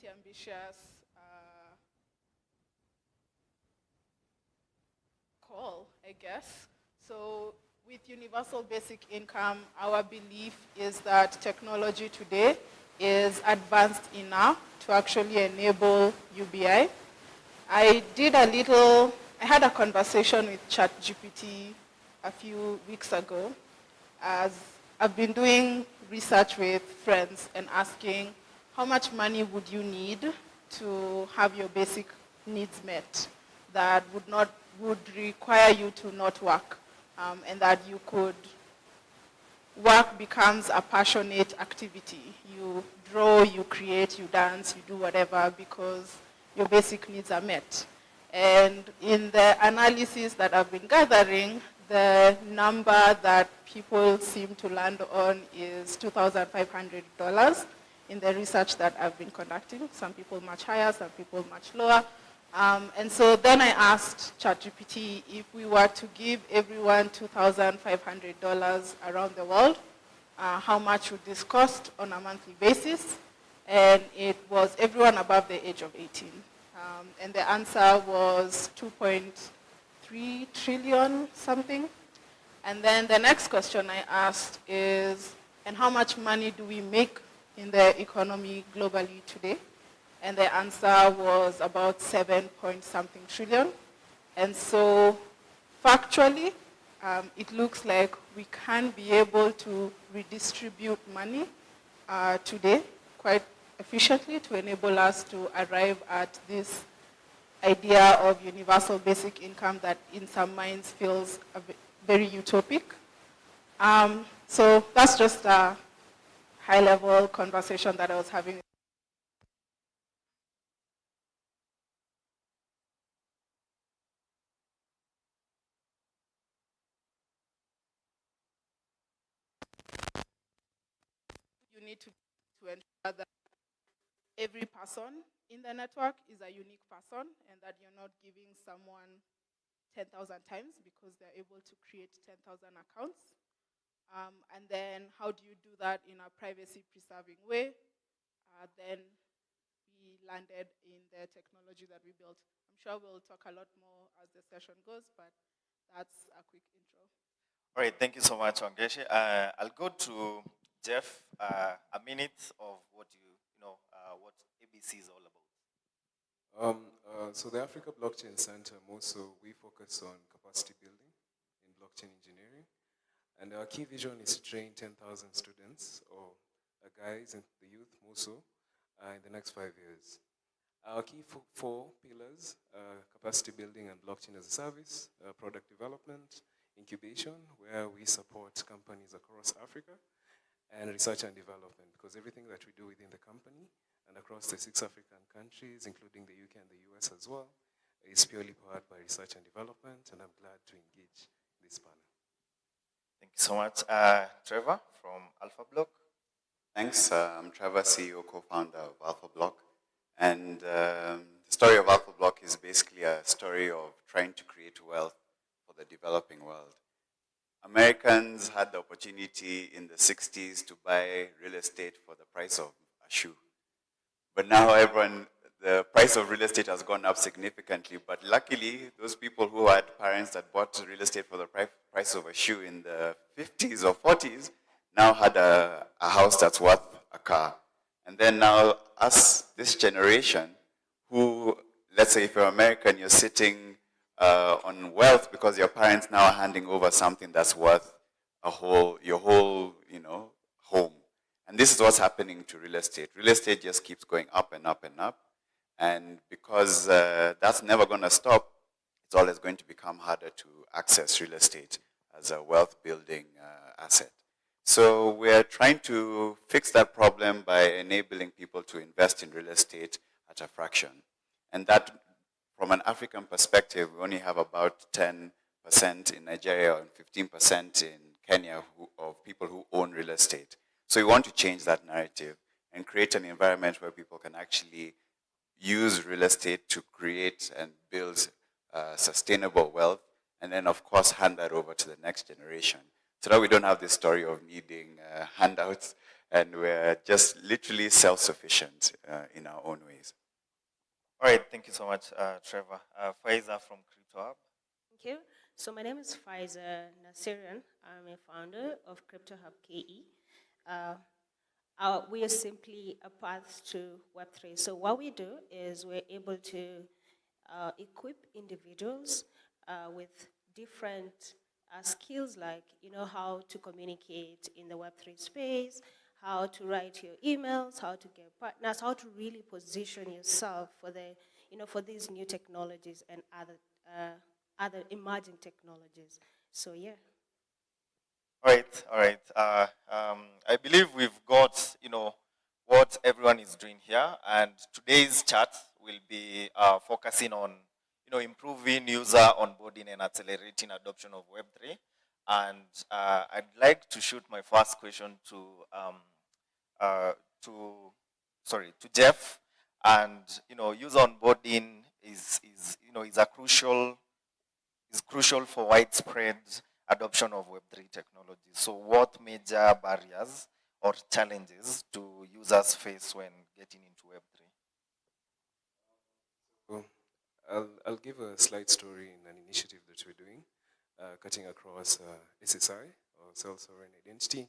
pretty ambitious call, I guess. So with universal basic income, our belief is that technology today is advanced enough to actually enable UBI. I had a conversation with ChatGPT a few weeks ago, as I've been doing research with friends and asking how much money would you need to have your basic needs met that would require you to not work, and that work becomes a passionate activity. You draw, you create, you dance, you do whatever because your basic needs are met. And in the analysis that I've been gathering, the number that people seem to land on is $2,500 in the research that I've been conducting. Some people much higher, some people much lower. And so then I asked ChatGPT if we were to give everyone $2,500 around the world, how much would this cost on a monthly basis? And it was everyone above the age of 18. And the answer was 2.3 trillion something. And then the next question I asked is, and how much money do we make in the economy globally today? And the answer was about 7 point something trillion. And so factually, it looks like we can be able to redistribute money today quite efficiently to enable us to arrive at this idea of universal basic income that in some minds feels very utopic. So that's just a high-level conversation that I was having. You need to ensure that every person in the network is a unique person and that you're not giving someone 10,000 times because they're able to create 10,000 accounts. And then how do you do that in a privacy-preserving way? Then we landed in the technology that we built. I'm sure we'll talk a lot more as the session goes, but that's a quick intro. All right, thank you so much, Wangeshi. I'll go to Jeff, a minute of what what ABC is all about. So the Africa Blockchain Center, MOSO, we focus on capacity building in blockchain engineering. And our key vision is to train 10,000 students or guys in the youth, MOSO, in the next 5 years. Our key four pillars, capacity building and blockchain as a service, product development, incubation, where we support companies across Africa, and research and development, because everything that we do within the company and across the 6 African countries, including the UK and the US as well, is purely powered by research and development, and I'm glad to engage this panel. Thank you so much. Trevor from Alpha Block. Thanks. I'm Trevor, CEO, co-founder of Alpha Block. And the story of Alpha Block is basically a story of trying to create wealth for the developing world. Americans had the opportunity in the 60s to buy real estate for the price of a shoe. But now the price of real estate has gone up significantly. But luckily, those people who had parents that bought real estate for the price of a shoe in the 50s or 40s now had a house that's worth a car. And then now us, this generation, who, let's say if you're American, you're sitting on wealth because your parents now are handing over something that's worth your whole, home. And this is what's happening to real estate. Real estate just keeps going up and up and up. And because that's never going to stop, it's always going to become harder to access real estate as a wealth building asset. So we're trying to fix that problem by enabling people to invest in real estate at a fraction. And that, from an African perspective, we only have about 10% in Nigeria and 15% in Kenya of people who own real estate. So we want to change that narrative and create an environment where people can actually use real estate to create and build sustainable wealth, and then of course hand that over to the next generation. So that we don't have this story of needing handouts and we're just literally self-sufficient in our own ways. All right, thank you so much, Trevor. Faiza from CryptoHub. Thank you. So my name is Faiza Nasirian. I'm a founder of CryptoHub KE. We are simply a path to Web3. So what we do is we're able to equip individuals with different skills, like how to communicate in the Web3 space, how to write your emails, how to get partners, how to really position yourself for for these new technologies and other emerging technologies. So yeah. All right. I believe we've got, what everyone is doing here, and today's chat will be focusing on, improving user onboarding and accelerating adoption of Web3. And I'd like to shoot my first question to Jeff. And user onboarding is crucial for widespread adoption of Web3 technology. So what major barriers or challenges do users face when getting into Web3? Well, I'll give a slight story in an initiative that we're doing, cutting across SSI, or Self-Sovereign Identity,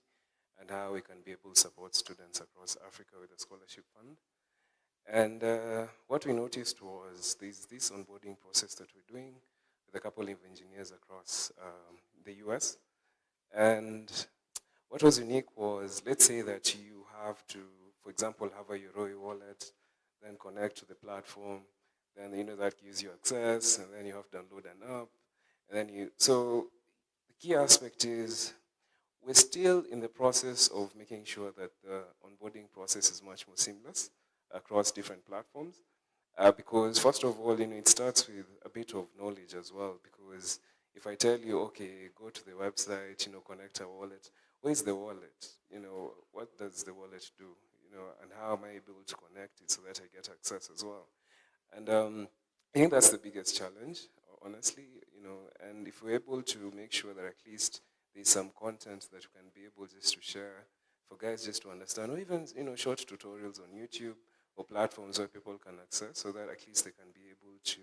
and how we can be able to support students across Africa with a scholarship fund. And what we noticed was this onboarding process that we're doing with a couple of engineers across the US. And what was unique was, let's say that you have to, for example, have a Yoroi wallet, then connect to the platform, then that gives you access, and then you have to download an app, and then so the key aspect is we're still in the process of making sure that the onboarding process is much more seamless across different platforms. Because first of all, it starts with a bit of knowledge as well. Because if I tell you, okay, go to the website, connect a wallet, where is the wallet? What does the wallet do? And how am I able to connect it so that I get access as well? And I think that's the biggest challenge, honestly. And if we're able to make sure that at least there's some content that you can be able just to share for guys just to understand, or even short tutorials on YouTube or platforms where people can access, so that at least they can be able to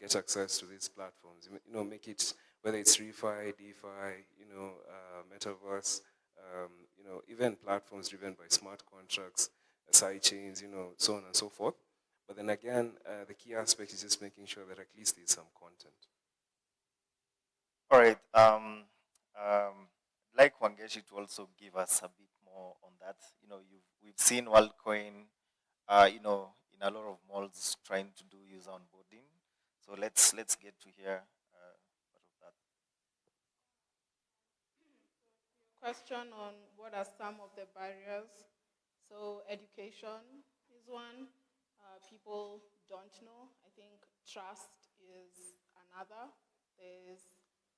get access to these platforms. Make it, whether it's ReFi, DeFi, Metaverse, even platforms driven by smart contracts, side chains, so on and so forth. But then again, the key aspect is just making sure that at least there's some content. All right. Like Wangeshi to also give us a bit more on that. We've seen WorldCoin, in a lot of malls trying to do user onboarding. So let's get to hear part of that. Question on what are some of the barriers. So education is one. People don't know. I think trust is another. There's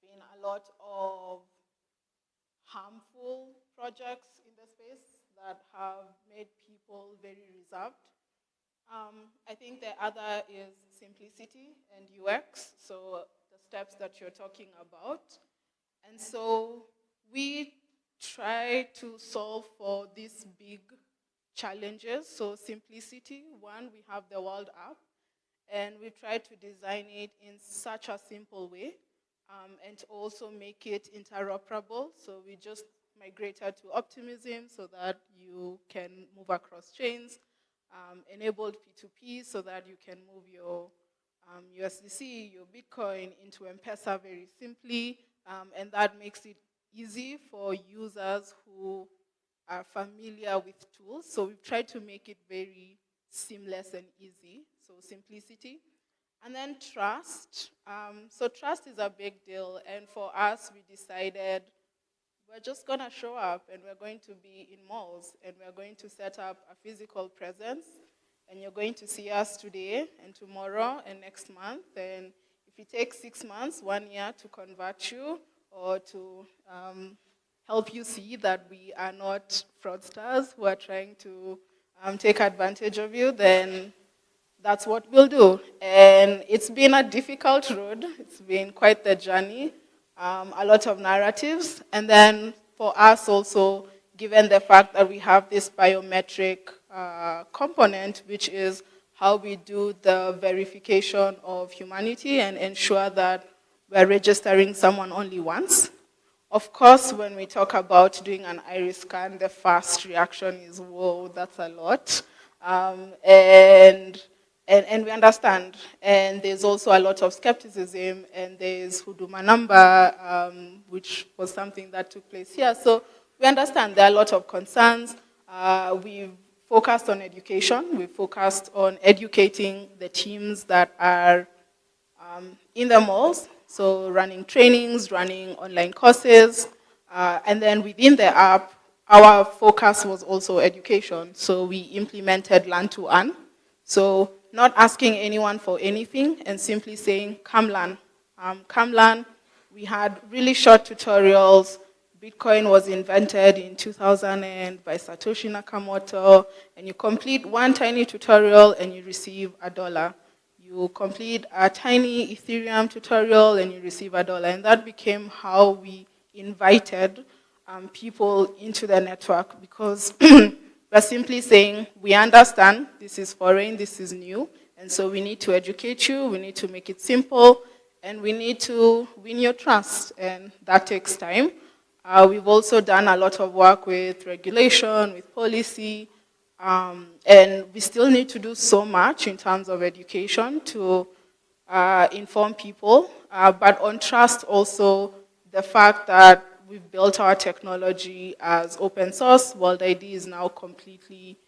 been a lot of harmful projects in the space that have made people very reserved. I think the other is simplicity and UX, so the steps that you're talking about. And so we try to solve for these big challenges. So simplicity, one, we have the World app, and we try to design it in such a simple way, and also make it interoperable. So we just migrated to Optimism so that you can move across chains, enabled P2P so that you can move your USDC, your Bitcoin into M-Pesa very simply, and that makes it easy for users who are familiar with tools. So we've tried to make it very seamless and easy, so simplicity. And then trust. So trust is a big deal, and for us, we decided we're just going to show up, and we're going to be in malls, and we're going to set up a physical presence, and you're going to see us today and tomorrow and next month. And if it takes 6 months, 1 year to convert you or to help you see that we are not fraudsters who are trying to take advantage of you, then that's what we'll do. And it's been a difficult road. It's been quite the journey, a lot of narratives. And then for us also, given the fact that we have this biometric component, which is how we do the verification of humanity and ensure that we're registering someone only once. Of course, when we talk about doing an iris scan, the first reaction is, whoa, that's a lot. And we understand. And there's also a lot of skepticism, and there's Huduma number, which was something that took place here. So we understand there are a lot of concerns. We've focused on education. We've focused on educating the teams that are in the malls, so running trainings, running online courses, and then within the app, our focus was also education. So we implemented Learn to Earn. So not asking anyone for anything and simply saying, come learn. Come learn. We had really short tutorials. Bitcoin was invented in 2000 by Satoshi Nakamoto, and you complete one tiny tutorial and you receive $1. You complete a tiny Ethereum tutorial and you receive $1. And that became how we invited people into the network, because we're simply saying, we understand this is foreign, this is new, and so we need to educate you, we need to make it simple, and we need to win your trust, and that takes time. We've also done a lot of work with regulation, with policy, and we still need to do so much in terms of education to inform people, but on trust also, the fact that we've built our technology as open source. World ID is now completely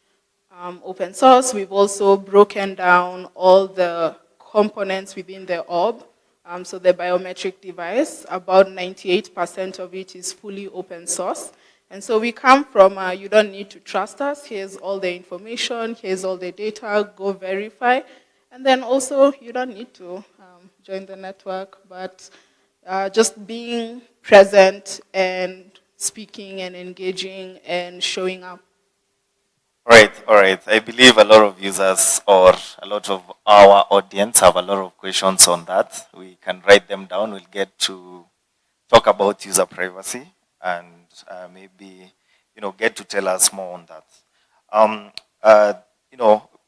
open source. We've also broken down all the components within the orb. So the biometric device, about 98% of it is fully open source. And so we come from, you don't need to trust us, here's all the information, here's all the data, go verify. And then also, you don't need to join the network, but just being present and speaking and engaging and showing up. All right. I believe a lot of users or a lot of our audience have a lot of questions on that. We can write them down. We'll get to talk about user privacy and maybe, get to tell us more on that.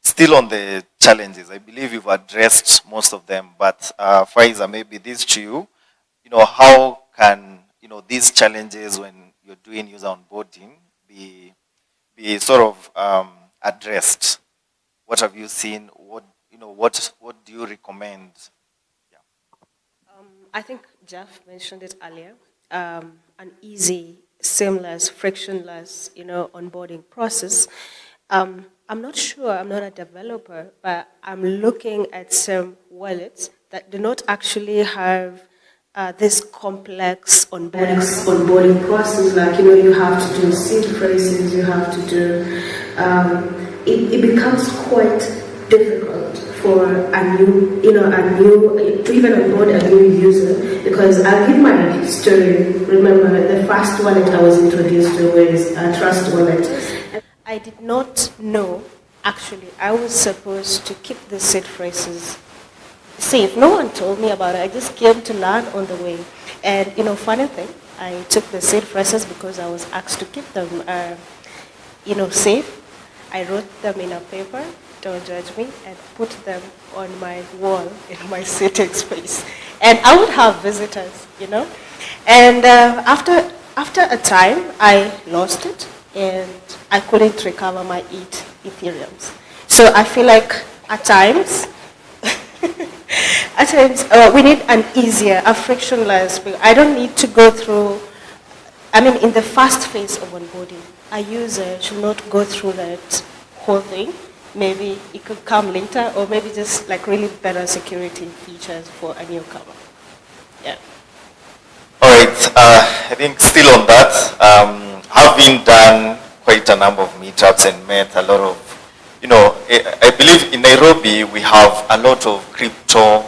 Still on the challenges, I believe you've addressed most of them, but Faiza, maybe this to you. How can, these challenges when you're doing user onboarding be sort of addressed? What have you seen? What do you recommend? Yeah. I think Jeff mentioned it earlier. An easy, seamless, frictionless, onboarding process. I'm not sure, I'm not a developer, but I'm looking at some wallets that do not actually have this complex onboarding process, like, you have to do seed phrases, you have to do, it becomes quite difficult for a new, to even onboard a new user, because I'll give my story. Remember, the first wallet I was introduced to was a Trust wallet. I did not know, actually, I was supposed to keep the seed phrases safe. No one told me about it. I just came to learn on the way. And, funny thing, I took the seed phrases because I was asked to keep them, safe. I wrote them in a paper, don't judge me, and put them on my wall in my sitting space. And I would have visitors, And after a time, I lost it, and I couldn't recover my Ethereums. So I feel like at times, we need an easier, a frictionless. I don't need to go through, in the first phase of onboarding, a user should not go through that whole thing. Maybe it could come later, or maybe just like really better security features for a newcomer. Yeah. All right. I think still on that, having done quite a number of meetups and met a lot of, I believe in Nairobi we have a lot of crypto,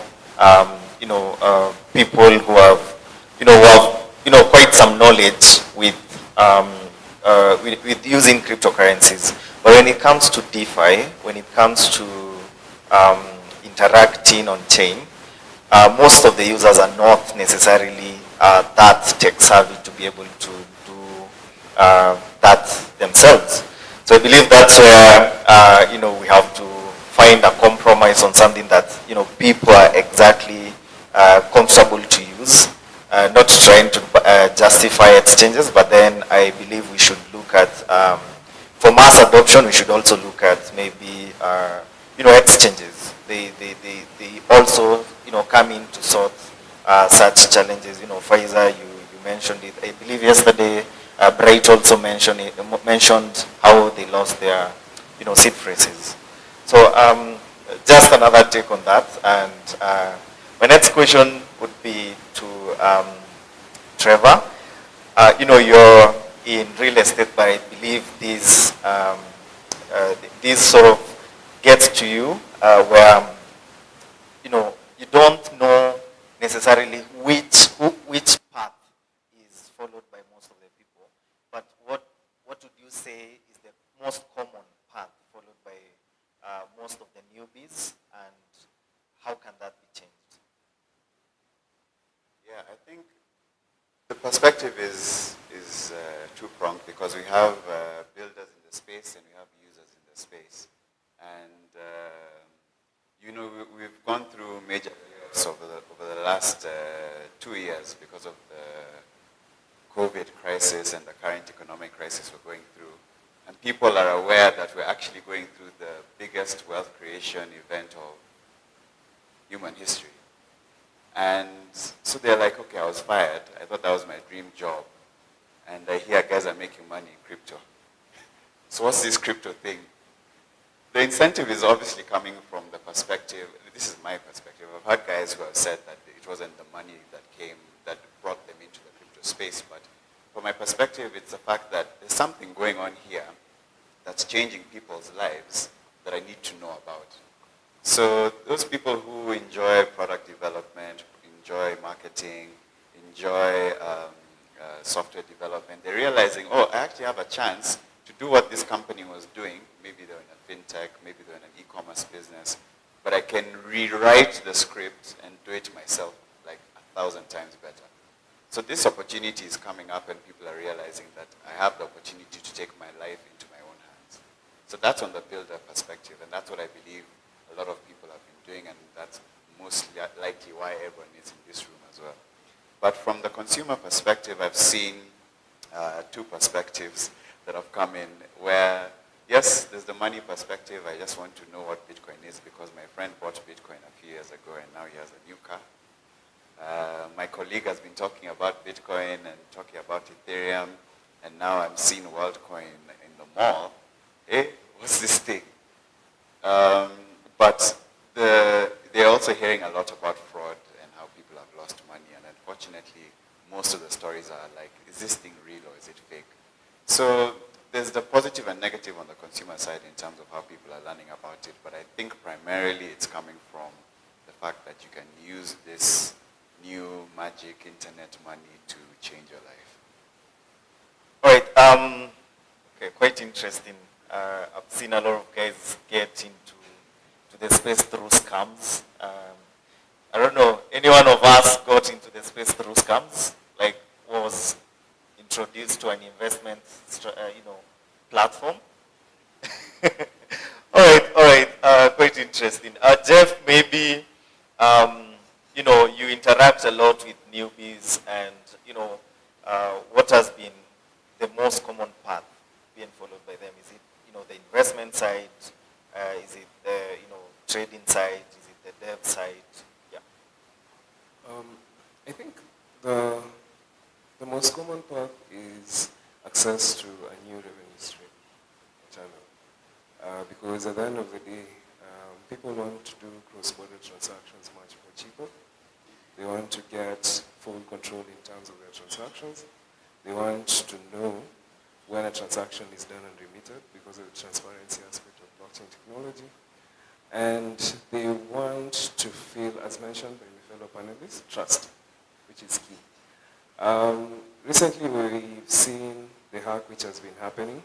people who have, quite some knowledge with using cryptocurrencies. But when it comes to DeFi, when it comes to interacting on chain, most of the users are not necessarily that tech savvy to be able to do that themselves. So I believe that's where we have to find a compromise on something that people are exactly comfortable to use. Not trying to justify exchanges, but then I believe we should look at, for mass adoption, we should also look at maybe, exchanges. They also, come in to sort such challenges. Pfizer, you mentioned it. I believe yesterday, Bright also mentioned how they lost their, seed phrases. So just another take on that. And my next question would be to Trevor. You're in real estate, but I believe this sort of gets to you where you don't know necessarily which path is followed by most of the people. But what would you say is the most common path followed by most of the newbies, and how can that be changed? Yeah, I think the perspective is two-pronged, because we have builders in the space and we have users in the space. And we've gone through major layoffs over the last 2 years because of the COVID crisis and the current economic crisis we're going through. And people are aware that we're actually going through the biggest wealth creation event of human history. And so they're like, okay, I was fired. I thought that was my dream job. And I hear guys are making money in crypto. So what's this crypto thing? The incentive is obviously coming from the perspective, this is my perspective. I've had guys who have said that it wasn't the money that brought them into the crypto space. But from my perspective, it's the fact that there's something going on here that's changing people's lives that I need to know about. So those people who enjoy product development, enjoy marketing, enjoy software development, they're realizing, oh, I actually have a chance to do what this company was doing. Maybe they're in a fintech, maybe they're in an e-commerce business, but I can rewrite the script and do it myself like 1,000 times better. So this opportunity is coming up and people are realizing that I have the opportunity to take my life into my own hands. So that's on the builder perspective, and that's what I believe a lot of people have been doing, and that's most likely why everyone is in this room as well. But from the consumer perspective, I've seen two perspectives that have come in where, yes, there's the money perspective. I just want to know what Bitcoin is because my friend bought Bitcoin a few years ago and now he has a new car. My colleague has been talking about Bitcoin and talking about Ethereum, and now I'm seeing WorldCoin in the mall. Hey, what's this thing? But they're also hearing a lot about fraud and how people have lost money, and unfortunately, most of the stories are like, is this thing real or is it fake? So there's the positive and negative on the consumer side in terms of how people are learning about it, but I think primarily it's coming from the fact that you can use this new magic internet money to change your life. All right. Okay, quite interesting. I've seen a lot of guys get into the space through scams. I don't know, any one of us got into the space through scams? Like, was introduced to an investment, platform? All right. Quite interesting. Jeff, maybe, you interact a lot with newbies, and what has been the most common path being followed by them? Is it, the investment side? Is it the, trading side? Is it the dev side? Yeah. I think the most common path is access to a new revenue stream channel. Because at the end of the day, people want to do cross-border transactions much more cheaper. They want to get full control in terms of their transactions. They want to know when a transaction is done and remitted because of the transparency aspect of blockchain technology. And they want to feel, as mentioned by my fellow panelists, trust, which is key. Recently we've seen the hack which has been happening,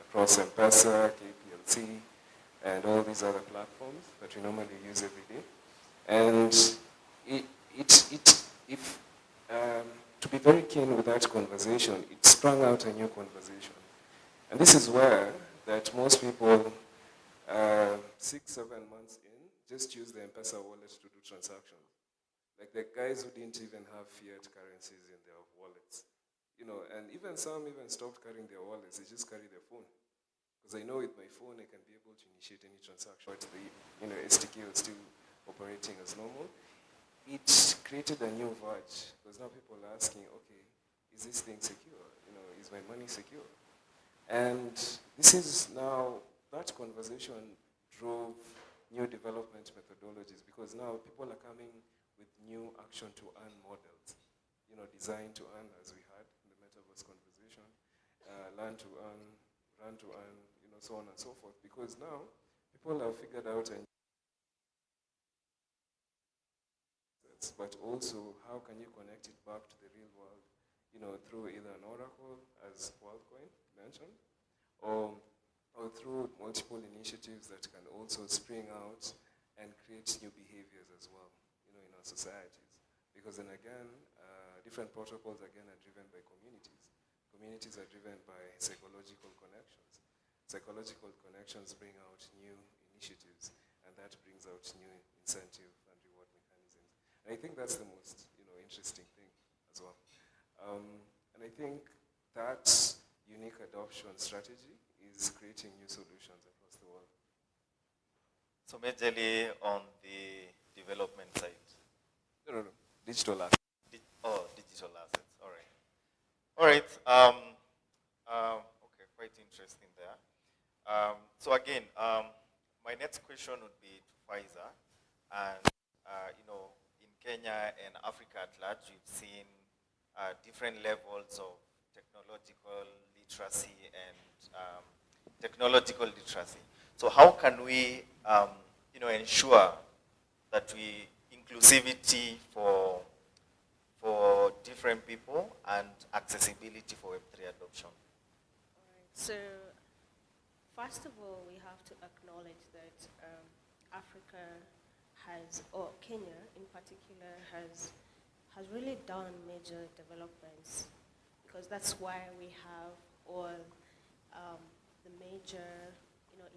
across M-Pesa, KPLC, and all these other platforms that we normally use every day. And to be very keen with that conversation, it's sprung out a new conversation. And this is where that most people, 6-7 months in, just use the M-Pesa wallet to do transactions. Like the guys who didn't even have fiat currencies in their wallets. And even some even stopped carrying their wallets, they just carry their phone. Because I know with my phone I can be able to initiate any transaction. But the SDK was still operating as normal. It created a new verge, because now people are asking, okay, is this thing secure? Is my money secure? And this is now, that conversation drove new development methodologies, because now people are coming with new action to earn models, designed to earn, as we had in the metaverse conversation, learn to earn, run to earn, so on and so forth, because now people have figured out but also how can you connect it back to the real world, through either an oracle, as WorldCoin mentioned, or through multiple initiatives that can also spring out and create new behaviors as well, in our societies. Because then again, different protocols again are driven by communities. Communities are driven by psychological connections. Psychological connections bring out new initiatives, and that brings out new incentive and reward mechanisms. And I think that's the most, interesting thing as well. And I think that unique adoption strategy is creating new solutions across the world. So majorly on the development side? No. Digital assets. Digital assets. All right. All right. Okay, quite interesting there. So again, my next question would be to Pfizer. And, in Kenya and Africa at large, we've seen different levels of technological literacy and technological literacy. So how can we, ensure that we inclusivity for different people and accessibility for Web3 adoption? All right. So, first of all, we have to acknowledge that Africa has, or Kenya in particular, has really done major developments, because that's why we have all the major,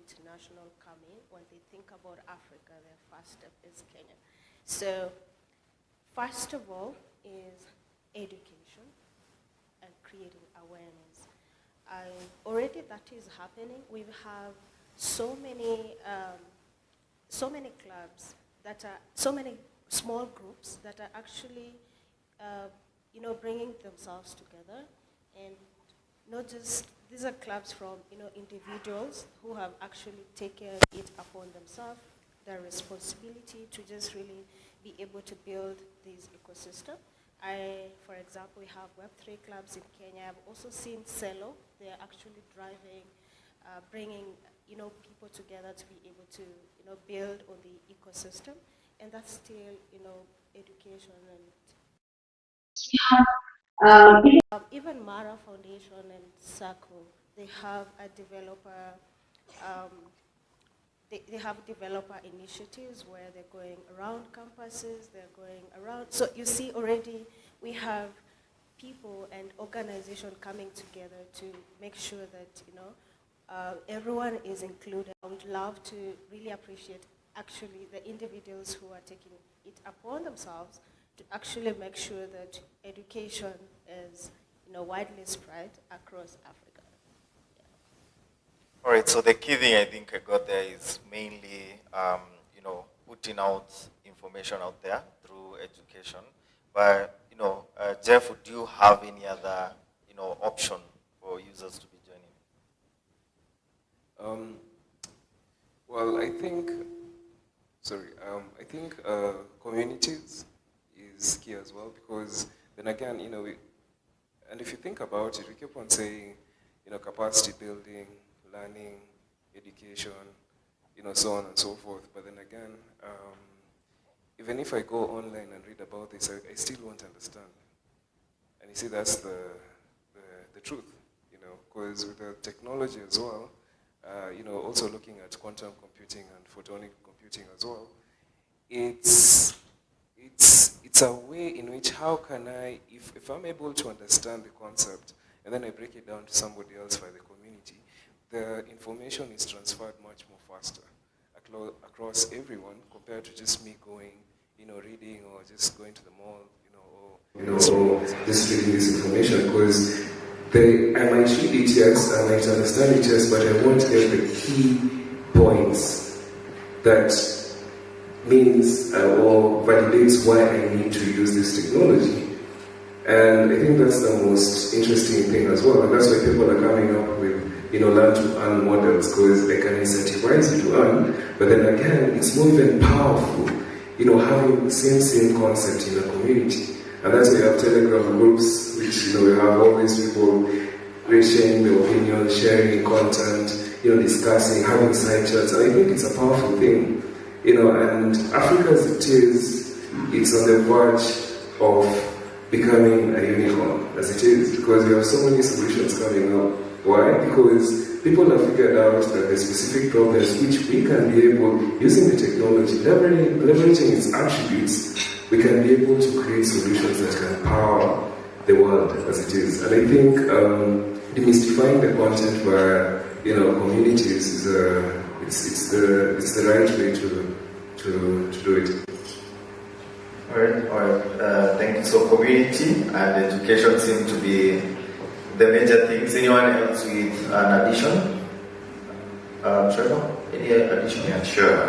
international coming. When they think about Africa, their first step is Kenya. So, first of all is education and creating awareness. Already that is happening. We have so many clubs that are, so many small groups that are actually, bringing themselves together, and not just, these are clubs from, individuals who have actually taken it upon themselves, their responsibility to just really be able to build this ecosystem. For example, we have Web3 clubs in Kenya. I've also seen Celo. They're actually driving, bringing, people together to be able to, build on the ecosystem. And that's still, education and even Mara Foundation and Circle, they have a developer, they have developer initiatives where they're going around campuses, they're going around. So you see already we have people and organizations coming together to make sure that, everyone is included. I would love to really appreciate actually the individuals who are taking it upon themselves to actually make sure that education is, widely spread across Africa. Yeah. All right, so the key thing I think I got there is mainly, putting out information out there through education. But, Jeff, do you have any other, option for users to be joining? Well, I think communities is key as well, because then again, and if you think about it, we keep on saying, capacity building, learning, education, so on and so forth. But then again, even if I go online and read about this, I still won't understand. And you see, that's the truth, because with the technology as well, also looking at quantum computing and photonic computing as well, it's a way in which how can I, if I'm able to understand the concept and then I break it down to somebody else by the community, the information is transferred much more faster across everyone compared to just me going, reading or just going to the mall, or just reading this information, because I might read it, yes, I might understand it, yes, but I won't get the key points that means or validates why I need to use this technology. And I think that's the most interesting thing as well, and that's why people are coming up with learn to earn models, because they can incentivize you to earn, but then again, it's more even powerful, having the same concept in a community. And that's why you have Telegram groups, which, we have all these people sharing their opinions, sharing content, discussing, having side chats, and I think it's a powerful thing, and Africa as it is, it's on the verge of becoming a unicorn, as it is, because we have so many solutions coming up. Why? Because people have figured out that the specific problems which we can be able, using the technology, leveraging its attributes, we can be able to create solutions that can power the world as it is. And I think demystifying the content via communities is it's the right way to do it. All right. Thank you. So community and education seem to be the major things. Anyone else with an addition? Trevor, any addition? Yeah, sure.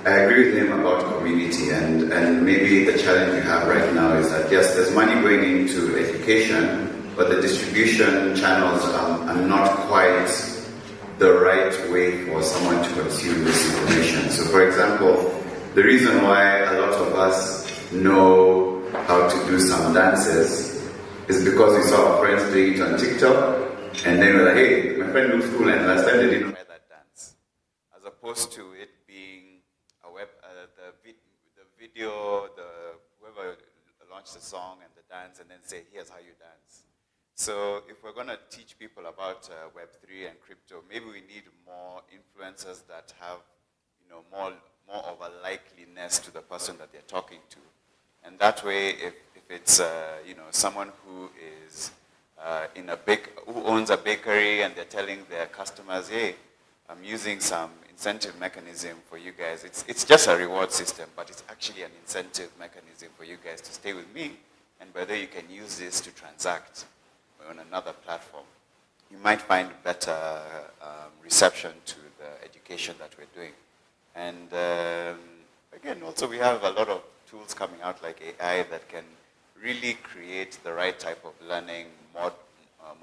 I agree with him about community, and maybe the challenge we have right now is that yes, there's money going into education, but the distribution channels are not quite the right way for someone to consume this information. So for example, the reason why a lot of us know how to do some dances is because we saw our friends doing it on TikTok, and then we're like, hey, my friend looks cool, and last time they didn't try that dance. As opposed to it being a the video, whoever launched the song and the dance, and then say, here's how you dance. So if we're going to teach people about Web3 and crypto, maybe we need more influencers that have, more of a likeliness to the person that they're talking to. And that way, if it's, someone who is who owns a bakery and they're telling their customers, hey, I'm using some incentive mechanism for you guys. It's just a reward system, but it's actually an incentive mechanism for you guys to stay with me, and whether you can use this to transact on another platform. You might find better reception to the education that we're doing. And again, also we have a lot of tools coming out like AI that can really create the right type of learning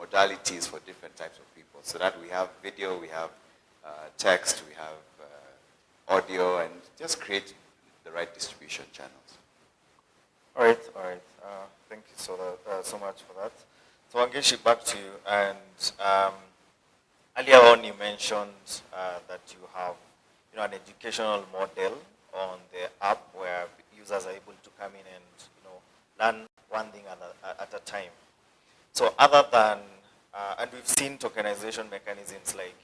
modalities for different types of people. So that we have video, we have text, we have audio, and just create the right distribution channels. All right. Thank you so much for that. So Wangeshi, back to you. And earlier on you mentioned that you have an educational model on the app where users are able to come in and learn one thing at a time. So other than and we've seen tokenization mechanisms like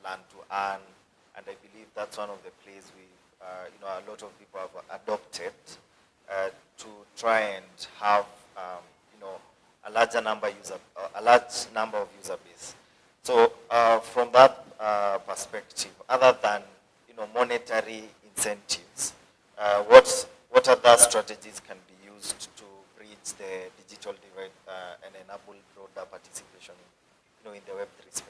learn to earn, and I believe that's one of the plays we a lot of people have adopted to try and have a large number of user base. So from that perspective, other than monetary incentives, what other strategies can be used to bridge the digital divide and enable broader participation in the Web3 space?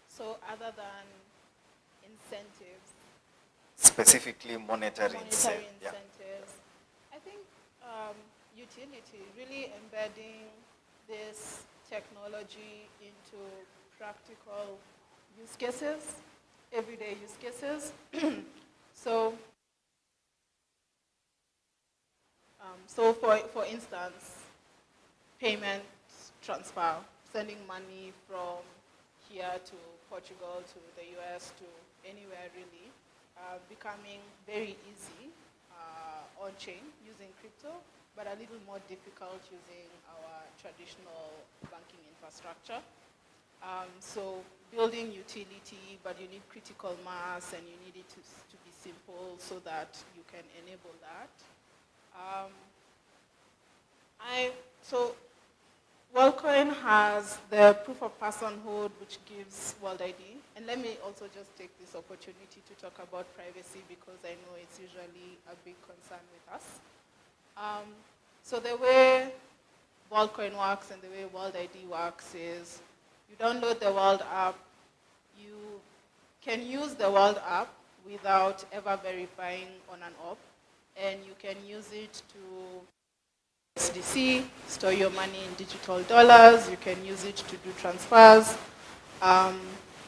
So other than incentives, specifically monetary incentives, I think utility, really embedding this technology into practical use cases, everyday use cases. So for instance, payment transfer, sending money from here to Portugal, to the US, to anywhere really, becoming very easy on-chain using crypto, but a little more difficult using our traditional banking infrastructure. So building utility, but you need critical mass and you need it to be simple so that you can enable that. So WorldCoin has the proof of personhood, which gives World ID. And let me also just take this opportunity to talk about privacy because I know it's usually a big concern with us. So the way WorldCoin works and the way World ID works is you download the World app, you can use the World app without ever verifying on and off, and you can use it to SDC, store your money in digital dollars, you can use it to do transfers,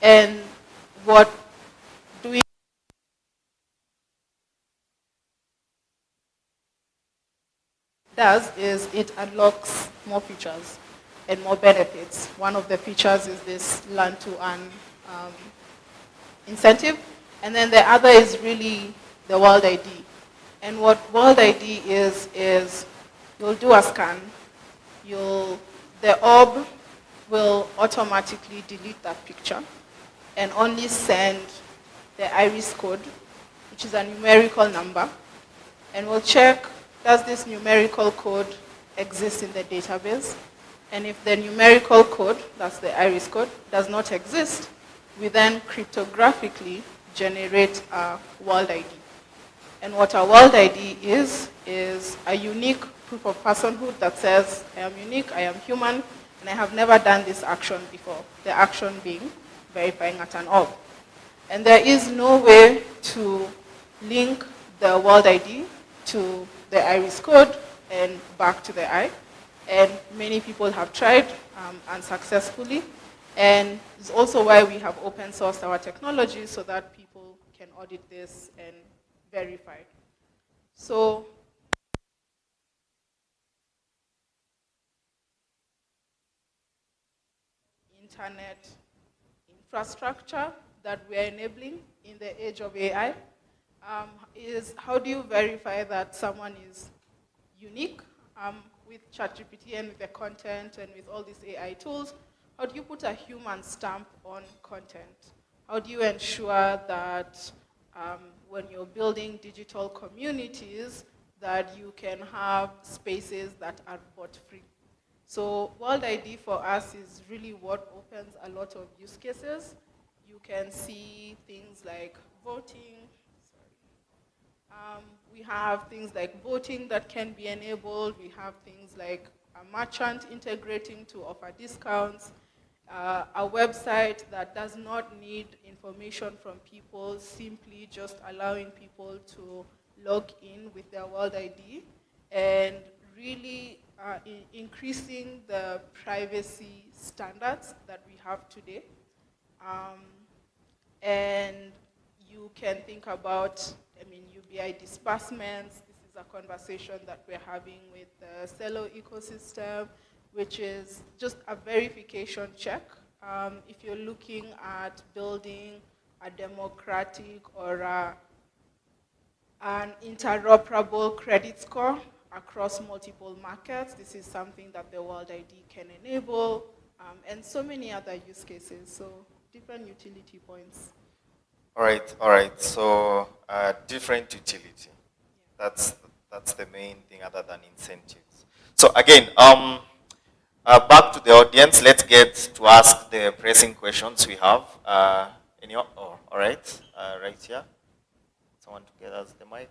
and what doing does is it unlocks more features and more benefits. One of the features is this learn to earn incentive, and then the other is really the World ID. And what World ID is you'll do a scan, the orb will automatically delete that picture and only send the iris code, which is a numerical number, and we'll check, does this numerical code exist in the database? And if the numerical code, that's the iris code, does not exist, we then cryptographically generate a World ID. And what a World ID is a unique proof of personhood that says, I am unique, I am human, and I have never done this action before. The action being verifying at an orb. And there is no way to link the World ID to the iris code and back to the eye. And many people have tried unsuccessfully. And it's also why we have open sourced our technology so that people can audit this and verify. So internet infrastructure that we are enabling in the age of AI is how do you verify that someone is unique with ChatGPT and with the content and with all these AI tools? How do you put a human stamp on content? How do you ensure that when you're building digital communities that you can have spaces that are bot free? So World ID for us is really what opens a lot of use cases. You can see things like voting. We have things like voting that can be enabled. We have things like a merchant integrating to offer discounts. A website that does not need information from people, simply just allowing people to log in with their World ID and really increasing the privacy standards that we have today. And you can think about, UBI disbursements. This is a conversation that we're having with the Celo ecosystem, which is just a verification check. If you're looking at building a democratic or an interoperable credit score across multiple markets, this is something that the World ID can enable, and so many other use cases, so different utility points. All right. So different utility. That's the main thing other than incentives. So again, back to the audience. Let's get to ask the pressing questions we have. All right, right here. Someone to get us the mic.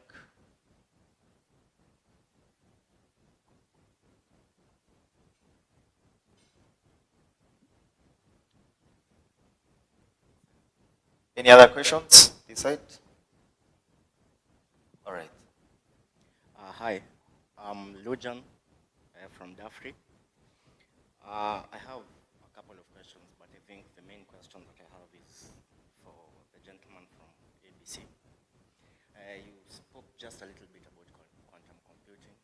Any other questions this side? All right. Hi, I'm Lujan from Dafri. I have a couple of questions, but I think the main question that I have is for the gentleman from ABC. You spoke just a little bit about quantum computing,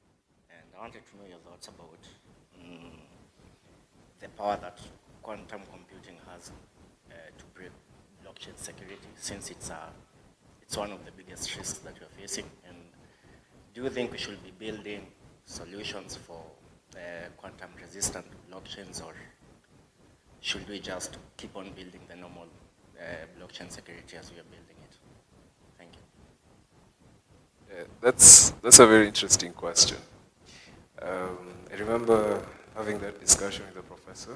and I wanted to know your thoughts about the power that quantum computing has to break blockchain security, since it's one of the biggest risks that we're facing. And do you think we should be building solutions for quantum resistant blockchains, or should we just keep on building the normal blockchain security as we are building it? Thank you. Yeah, that's a very interesting question. I remember having that discussion with a professor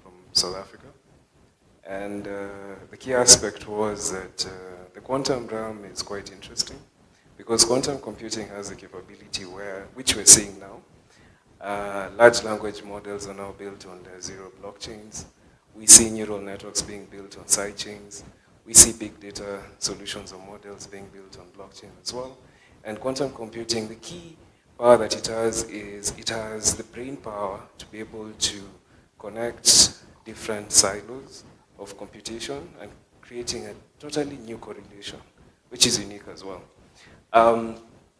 from South Africa, and the key aspect was that the quantum realm is quite interesting because quantum computing has a capability which we're seeing now. Large language models are now built on layer 0 blockchains. We see neural networks being built on sidechains. We see big data solutions or models being built on blockchain as well. And quantum computing, the key power that it has is it has the brain power to be able to connect different silos of computation and creating a totally new correlation, which is unique as well.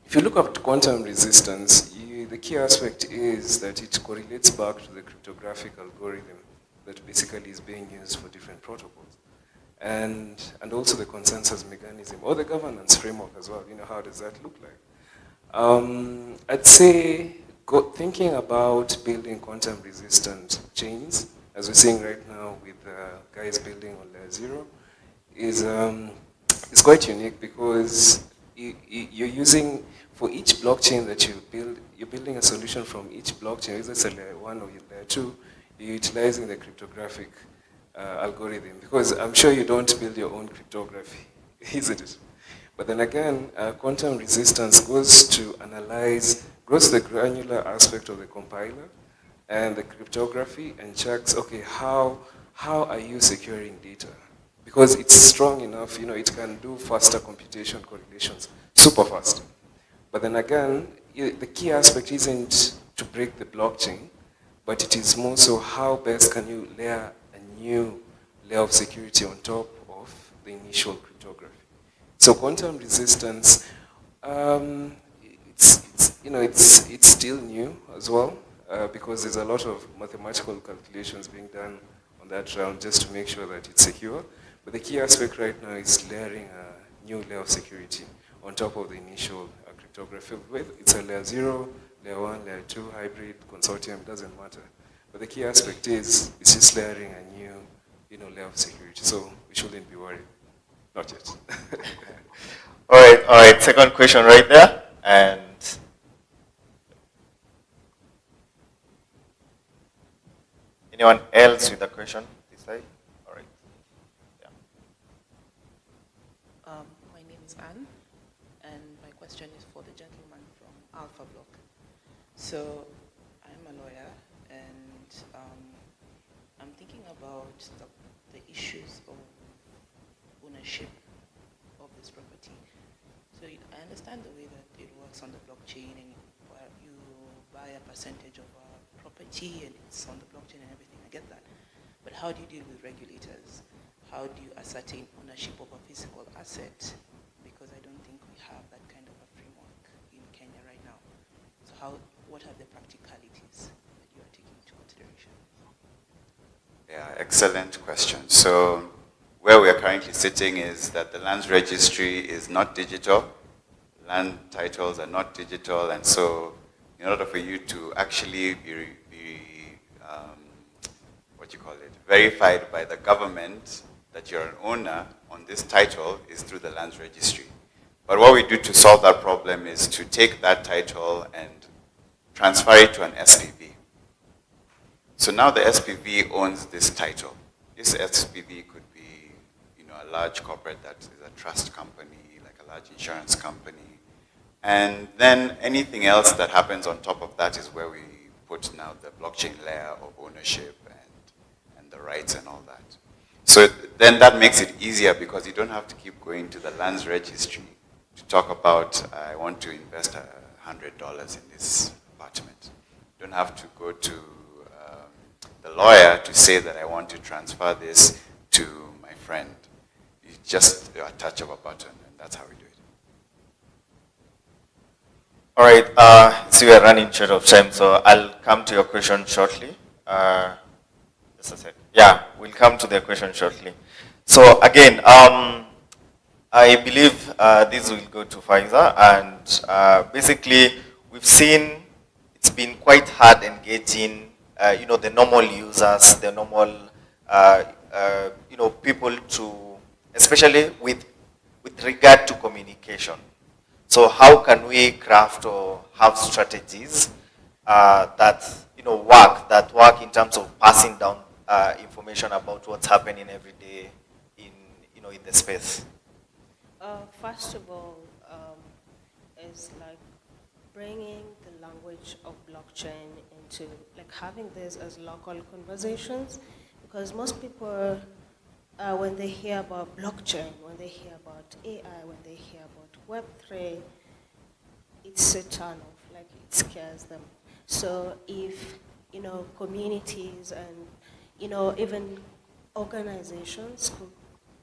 If you look at quantum resistance, the key aspect is that it correlates back to the cryptographic algorithm that basically is being used for different protocols. And also the consensus mechanism, or the governance framework as well. How does that look like? I'd say thinking about building quantum resistant chains, as we're seeing right now with guys building on layer 0, is quite unique because you're using, for each blockchain that you build, you're building a solution from each blockchain, whether it's a layer 1 or layer 2, you're utilizing the cryptographic algorithm, because I'm sure you don't build your own cryptography, isn't it? But then again, quantum resistance goes to the granular aspect of the compiler and the cryptography and checks, okay, how are you securing data? Because it's strong enough, it can do faster computation correlations, super fast. But then again, the key aspect isn't to break the blockchain, but it is more so how best can you layer a new layer of security on top of the initial cryptography. So quantum resistance, it's still new as well, because there's a lot of mathematical calculations being done on that realm just to make sure that it's secure. But the key aspect right now is layering a new layer of security on top of the initial cryptography. It's a layer 0, layer 1, layer 2, hybrid, consortium, doesn't matter. But the key aspect is it's just layering a new layer of security. So we shouldn't be worried. Not yet. All right. Second question right there. And anyone else with a question this side? All right. Yeah. My name is Anne, and my question is for the gentleman from Alpha Block. So I'm a lawyer, and I'm thinking about the issues of ownership of this property. So I understand the way that it works on the blockchain, and you buy a percentage of a property and it's on the blockchain and everything. I get that. But how do you deal with regulators? How do you ascertain ownership of a physical asset? Because I don't think we have that kind of a framework in Kenya right now. So what are the practicalities that you are taking into consideration? Yeah, excellent question. So where we are currently sitting is that the lands registry is not digital. Land titles are not digital, and so in order for you to actually be verified by the government that you're an owner on this title is through the lands registry. But what we do to solve that problem is to take that title and transfer it to an SPV. So now the SPV owns this title. This SPV could be, a large corporate that is a trust company, like a large insurance company. And then anything else that happens on top of that is where we put now the blockchain layer of ownership and the rights and all that. So then that makes it easier because you don't have to keep going to the lands registry to talk about, I want to invest $100 in this apartment. You don't have to go to the lawyer to say that I want to transfer this to my friend. It's just a touch of a button, and that's how we do it. All right, so we are running short of time, so I'll come to your question shortly. Just a sec. Yeah, we'll come to the question shortly. So again, I believe this will go to Faiza, and basically we've seen it's been quite hard engaging the normal users, the normal, people to, especially with regard to communication. So how can we craft or have strategies that work in terms of passing down information about what's happening every day in in the space? First of all, is like bringing the language of blockchain into like having this as local conversations, because most people, when they hear about blockchain, when they hear about AI, when they hear about Web3, it's a turn off, like it scares them. So if, communities and, even organizations could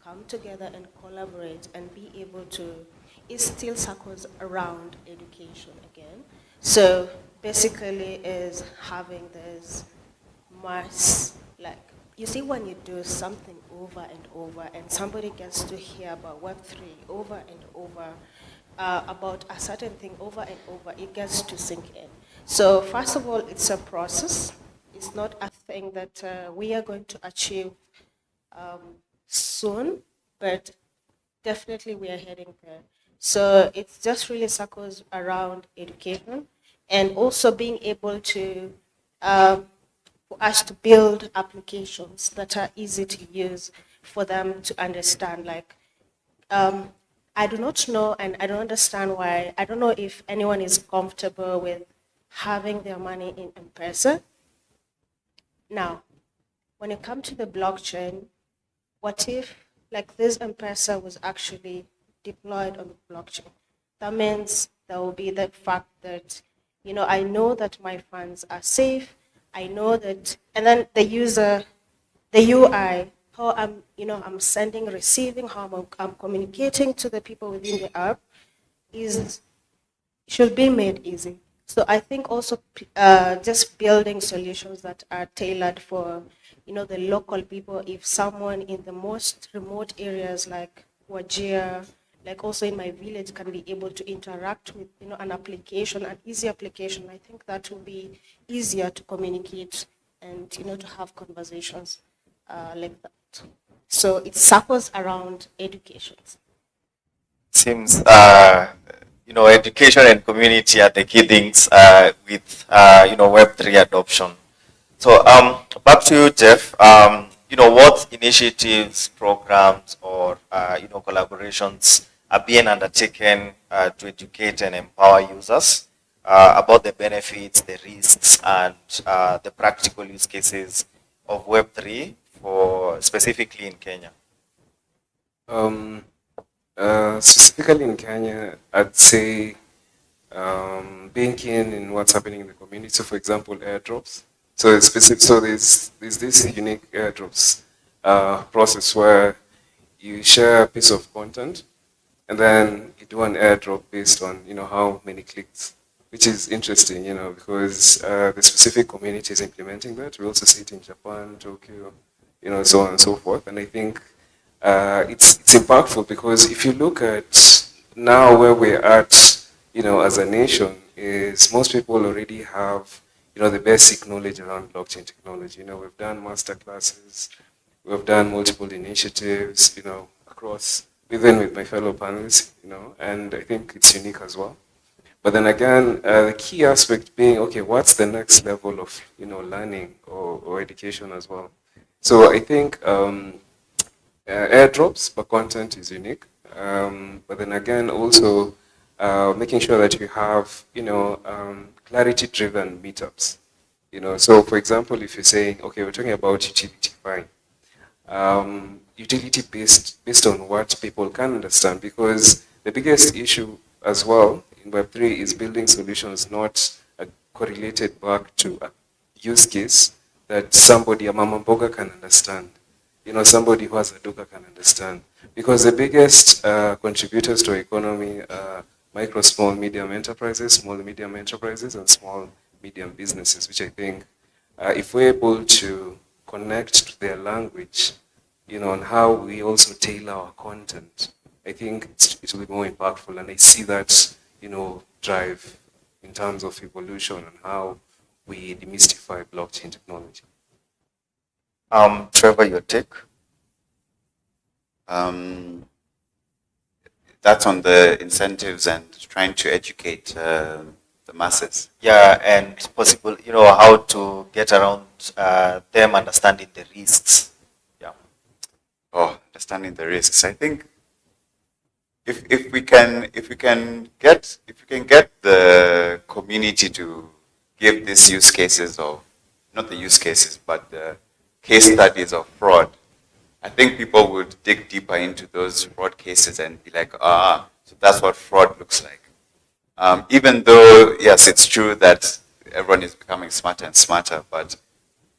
come together and collaborate and be able to, it still circles around education again. So basically is having this mass, like, you see when you do something over and over and somebody gets to hear about Web3 over and over, about a certain thing over and over, it gets to sink in. So first of all, it's a process. It's not a thing that we are going to achieve soon, but definitely we are heading there. So it just really circles around education and also being able to, for us to build applications that are easy to use for them to understand. Like, I do not know and I don't understand why, I don't know if anyone is comfortable with having their money in M-Pesa. Now, when it comes to the blockchain, what if like this M-Pesa was actually deployed on the blockchain? That means there will be the fact that, I know that my funds are safe. I know that, and then the user, the UI, how I'm, I'm sending, receiving, how I'm communicating to the people within the app should be made easy. So I think also just building solutions that are tailored for, the local people. If someone in the most remote areas like Wajir, like also in my village, can be able to interact with, an application, an easy application, I think that will be easier to communicate and, to have conversations like that. So it circles around education. Seems education and community are the key things with Web3 adoption. So back to you, Jeff. What initiatives, programs, or collaborations are being undertaken to educate and empower users about the benefits, the risks, and the practical use cases of Web3 for specifically in Kenya? Um, Specifically in Kenya, I'd say being keen in what's happening in the community. So, for example, airdrops. So, there's this unique airdrops process where you share a piece of content, and then you do an airdrop based on how many clicks, which is interesting, because the specific community is implementing that. We also see it in Japan, Tokyo, so on and so forth. And I think it's impactful because if you look at now where we're at, as a nation, is most people already have the basic knowledge around blockchain technology. We've done master classes, we've done multiple initiatives, across, even with my fellow panelists, and I think it's unique as well. But then again, the key aspect being, okay, what's the next level of, learning or education as well? So I think airdrops per content is unique. But then again, also making sure that you have, clarity-driven meetups. So for example, if you're saying, okay, we're talking about utility fine, utility based on what people can understand, because the biggest issue as well in Web3 is building solutions not correlated back to a use case that somebody, a mama mboga, can understand. Somebody who has a duka can understand. Because the biggest contributors to our economy are micro, small, medium enterprises, small, medium enterprises, and small, medium businesses, which I think if we're able to connect to their language, on how we also tailor our content, I think it will be more impactful. And I see that, drive in terms of evolution and how we demystify blockchain technology. Trevor, your take? That's on the incentives and trying to educate the masses. Yeah, and possible, how to get around them understanding the risks. Yeah. Oh, understanding the risks. I think if we can get the community to give these use cases of, not the use cases, but the case studies of fraud, I think people would dig deeper into those fraud cases and be like, so that's what fraud looks like. Even though, yes, it's true that everyone is becoming smarter and smarter, but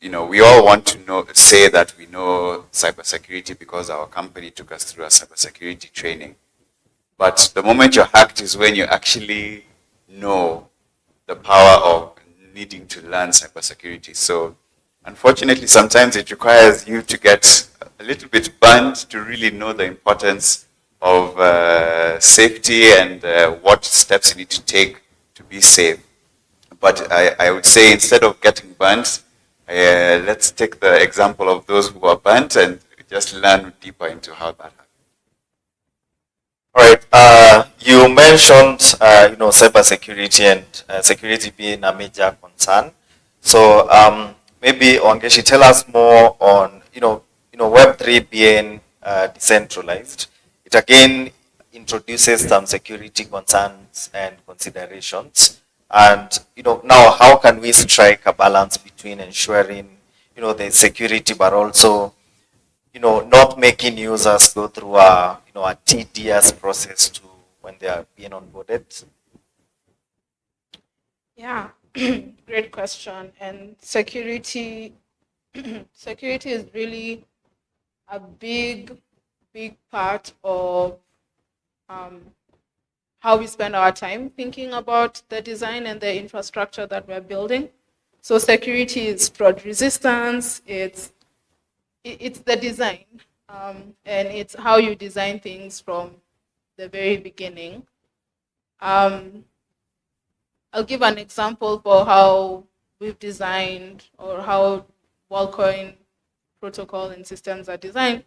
we all want to say that we know cybersecurity because our company took us through a cybersecurity training. But the moment you're hacked is when you actually know the power of needing to learn cybersecurity. So unfortunately, sometimes it requires you to get a little bit burned to really know the importance of safety and what steps you need to take to be safe. But I would say instead of getting burnt, let's take the example of those who are burnt and just learn deeper into how that happens. All right. You mentioned, cybersecurity and security being a major concern. So maybe Ongeshi, tell us more on, Web3 being decentralized. It again introduces some security concerns and considerations. And, now how can we strike a balance between ensuring, the security, but also, not making users go through a tedious process when they are being onboarded? Yeah, great question. And security is really a big part of how we spend our time thinking about the design and the infrastructure that we're building. So security is fraud resistance, it's the design, and it's how you design things from the very beginning. I'll give an example for how we've designed or how WorldCoin protocol and systems are designed.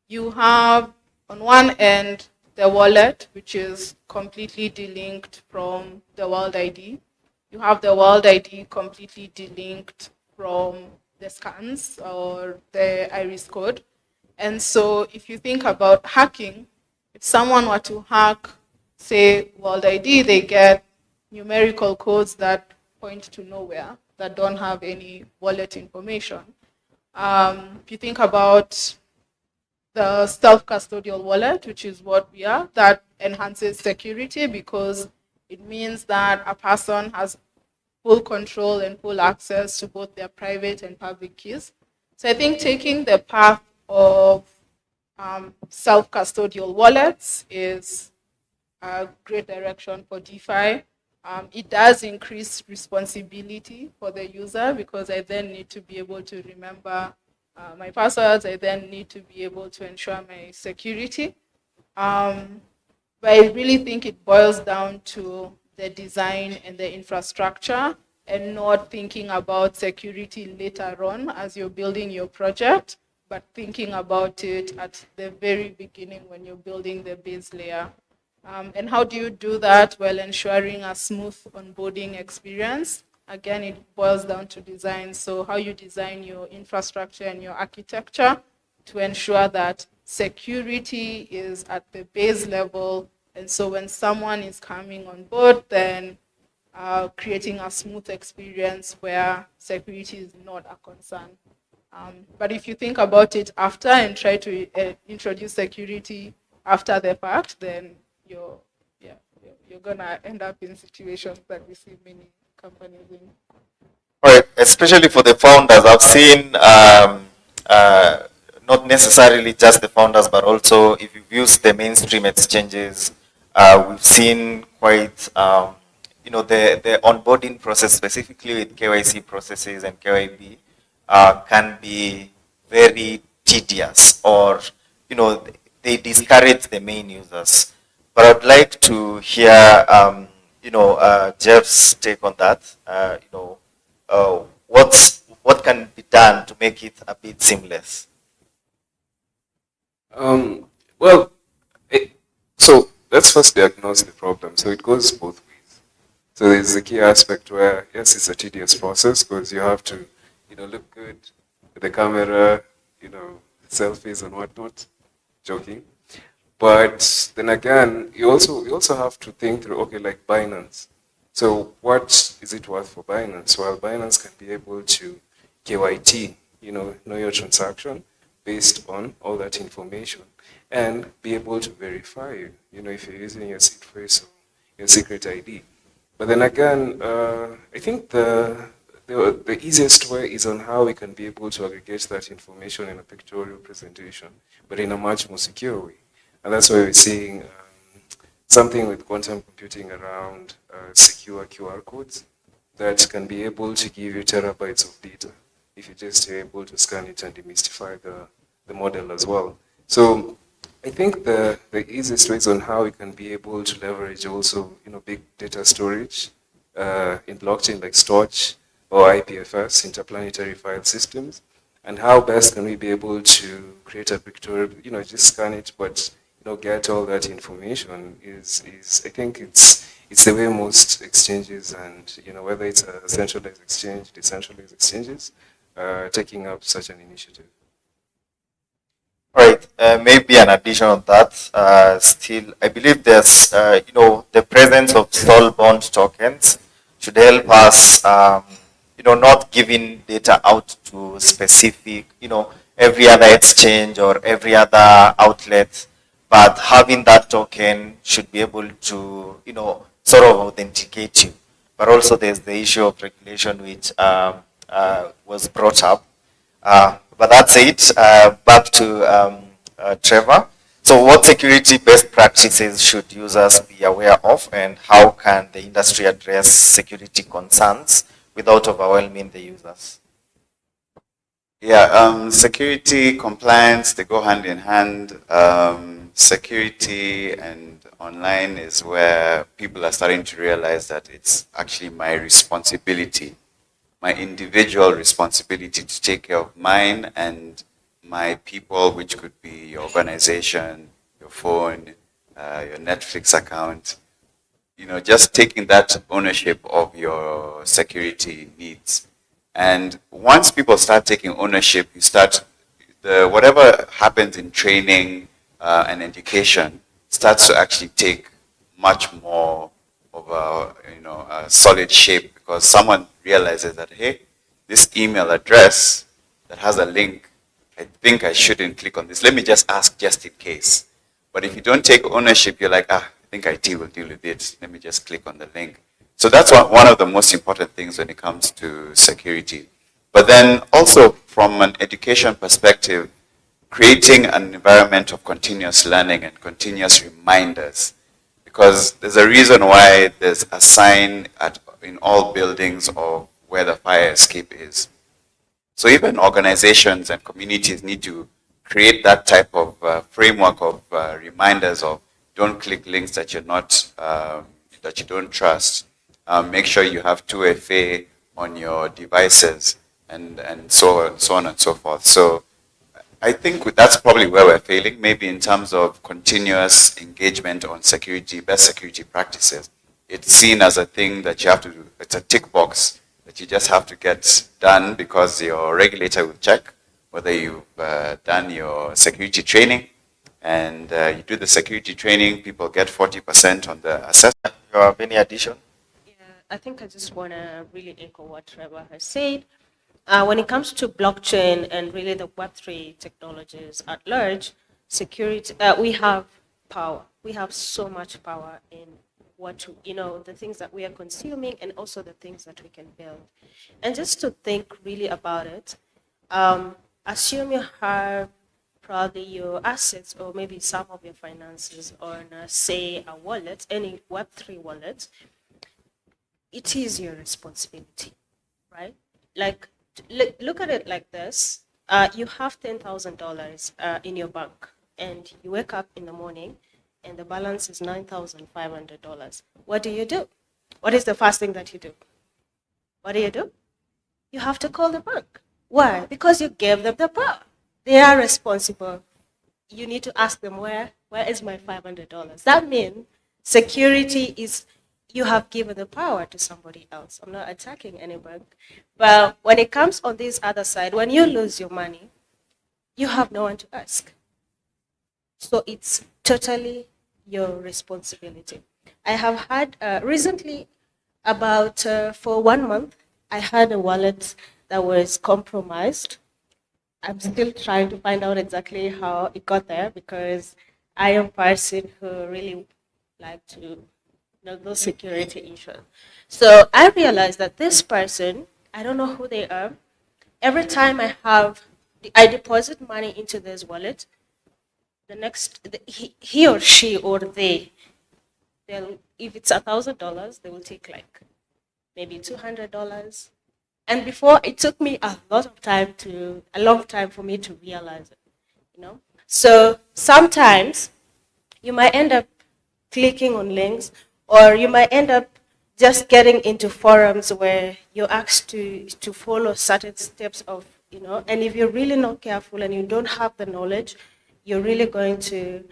You have on one end the wallet, which is completely delinked from the world ID. You have the world ID completely delinked from the scans or the iris code. And so if you think about hacking, if someone were to hack, say, world ID, they get numerical codes that point to nowhere, that don't have any wallet information. If you think about the self-custodial wallet, which is what we are, that enhances security because it means that a person has full control and full access to both their private and public keys. So I think taking the path of self-custodial wallets is a great direction for DeFi. It does increase responsibility for the user because I then need to be able to remember my passwords. I then need to be able to ensure my security. But I really think it boils down to the design and the infrastructure and not thinking about security later on as you're building your project, but thinking about it at the very beginning when you're building the base layer. And how do you do that while ensuring a smooth onboarding experience? Again, it boils down to design. So how you design your infrastructure and your architecture to ensure that security is at the base level. And so when someone is coming on board, then creating a smooth experience where security is not a concern. But if you think about it after and try to introduce security after the fact, then you're gonna end up in situations that we see many companies in. All right, especially for the founders, I've seen not necessarily just the founders, but also if you've used the mainstream exchanges, we've seen quite, the onboarding process, specifically with KYC processes and KYB, can be very tedious, or they discourage the main users. But I'd like to hear, Jeff's take on that. what can be done to make it a bit seamless? Well, so let's first diagnose the problem. So it goes both ways. So there's the key aspect where, yes, it's a tedious process because you have to, look good with the camera, selfies and whatnot. Joking. But then again, you also have to think through, okay, like Binance. So what is it worth for Binance? Well, Binance can be able to KYT, know your transaction based on all that information and be able to verify you, if you're using your seed phrase or your secret ID. But then again, I think the easiest way is on how we can be able to aggregate that information in a pictorial presentation, but in a much more secure way. And that's why we're seeing something with quantum computing around secure QR codes that can be able to give you terabytes of data if you just are able to scan it and demystify the model as well. So I think the easiest ways on how we can be able to leverage also, big data storage in blockchain like storage or IPFS, interplanetary file systems, and how best can we be able to create a pictorial, just scan it, but get all that information is I think it's the way most exchanges and whether it's a centralized exchange, decentralized exchanges, taking up such an initiative. All right, maybe an addition on that. Still, I believe there's, the presence of soul-bound tokens should help us, not giving data out to specific, every other exchange or every other outlet, but having that token should be able to, sort of authenticate you. But also there's the issue of regulation which was brought up. But that's it. Back to Trevor. So what security best practices should users be aware of, and how can the industry address security concerns without overwhelming the users? Yeah, security, compliance, they go hand in hand. Security and online is where people are starting to realize that it's actually my responsibility, my individual responsibility to take care of mine and my people, which could be your organization, your phone, your Netflix account. Just taking that ownership of your security needs. And once people start taking ownership, whatever happens in training and education starts to actually take much more of a solid shape, because someone realizes that, hey, this email address that has a link, I think I shouldn't click on this. Let me just ask just in case. But if you don't take ownership, you're like, I think IT will deal with it. Let me just click on the link. So that's one of the most important things when it comes to security. But then also from an education perspective, creating an environment of continuous learning and continuous reminders. Because there's a reason why there's a sign in all buildings of where the fire escape is. So even organizations and communities need to create that type of framework of reminders of don't click links that that you don't trust. Make sure you have 2FA on your devices and so on and so forth. So I think that's probably where we're failing, maybe in terms of continuous engagement on security, best security practices. It's seen as a thing that you have to do. It's a tick box that you just have to get done because your regulator will check whether you've done your security training. And you do the security training, people get 40% on the assessment. You have any addition? Yeah, I think I just want to really echo what Trevor has said. When it comes to blockchain and really the Web3 technologies at large, security, we have power. We have so much power in the things that we are consuming and also the things that we can build. And just to think really about it, assume you have probably your assets or maybe some of your finances on, say, a wallet, any Web3 wallet. It is your responsibility, right? Like, look at it like this. You have $10,000 in your bank, and you wake up in the morning, and the balance is $9,500. What do you do? What is the first thing that you do? What do you do? you have to call the bank. Why? Because you gave them the power. They are responsible. You need to ask them, where is my $500? That means security is, you have given the power to somebody else. I'm not attacking any bank. But when it comes on this other side, when you lose your money, you have no one to ask. So it's totally your responsibility. I have had recently, about for 1 month, I had a wallet that was compromised. I'm still trying to find out exactly how it got there, because I am a person who really like to know those security issues. So I realized that this person, I don't know who they are. Every time I deposit money into this wallet, he or she or they'll, if it's $1,000, they will take like maybe $200. And before, it took me a long time for me to realize it, you know. So sometimes you might end up clicking on links, or you might end up just getting into forums where you're asked to follow certain steps of, you know, and if you're really not careful and you don't have the knowledge, you're really going to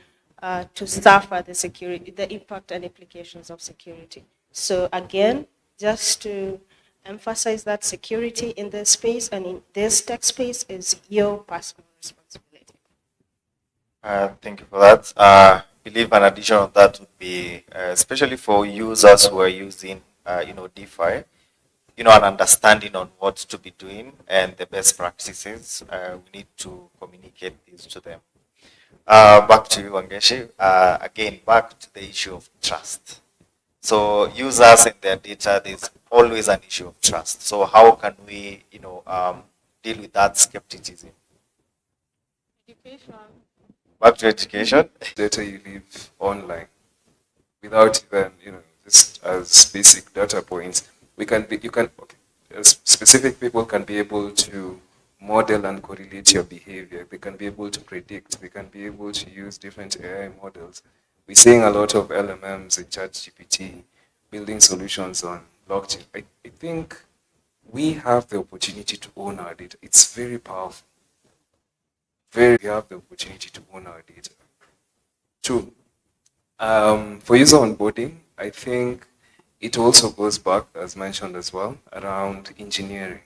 suffer the impact and implications of security. So again, just to emphasize that security in this space and in this tech space is your personal responsibility. Thank you for that. I believe an addition of that would be, especially for users who are using, DeFi, an understanding on what to be doing and the best practices. We need to communicate these to them. Back to you, Wangeshi. Again, back to the issue of trust. So users and their data, there's always an issue of trust. So how can we, deal with that skepticism? Education. Back to education. Data you leave online without even, just as basic data points, specific people can be able to model and correlate your behavior. They can be able to predict. They can be able to use different AI models. We're seeing a lot of LMMs in ChatGPT building solutions on blockchain. I think we have the opportunity to own our data. It's very powerful. We have the opportunity to own our data. Two, for user onboarding, I think it also goes back, as mentioned as well, around engineering.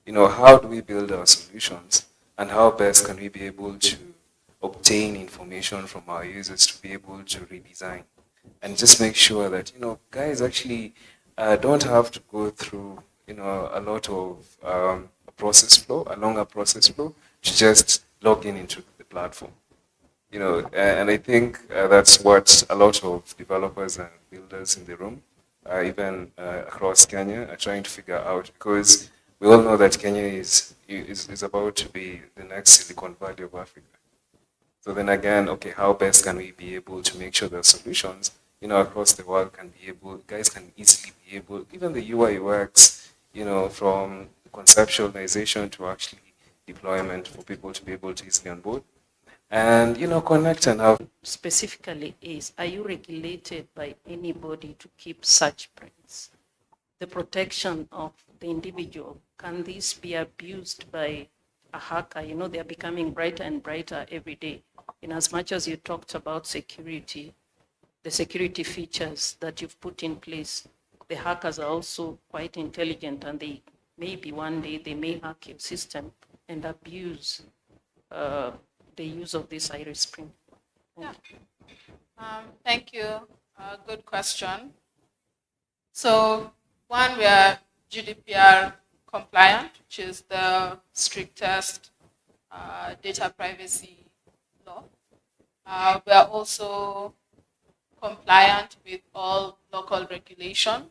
How do we build our solutions, and how best can we be able to obtain information from our users to be able to redesign and just make sure that, guys actually don't have to go through, a lot of a longer process flow to just log into the platform. And I think that's what a lot of developers and builders in the room, even across Kenya, are trying to figure out, because we all know that Kenya is about to be the next Silicon Valley of Africa. So then again, okay, how best can we be able to make sure that solutions, across the world guys can easily be able, even the UI UX, from conceptualization to actually deployment for people to be able to easily onboard and, connect and have. Specifically are you regulated by anybody to keep such prints? The protection of the individual, can this be abused by a hacker? They're becoming brighter and brighter every day. In as much as you talked about security, the security features that you've put in place, the hackers are also quite intelligent, and one day they may hack your system and abuse the use of this iris print. Thank you. Good question. So, one, we are GDPR compliant, which is the strictest data privacy law. We are also compliant with all local regulation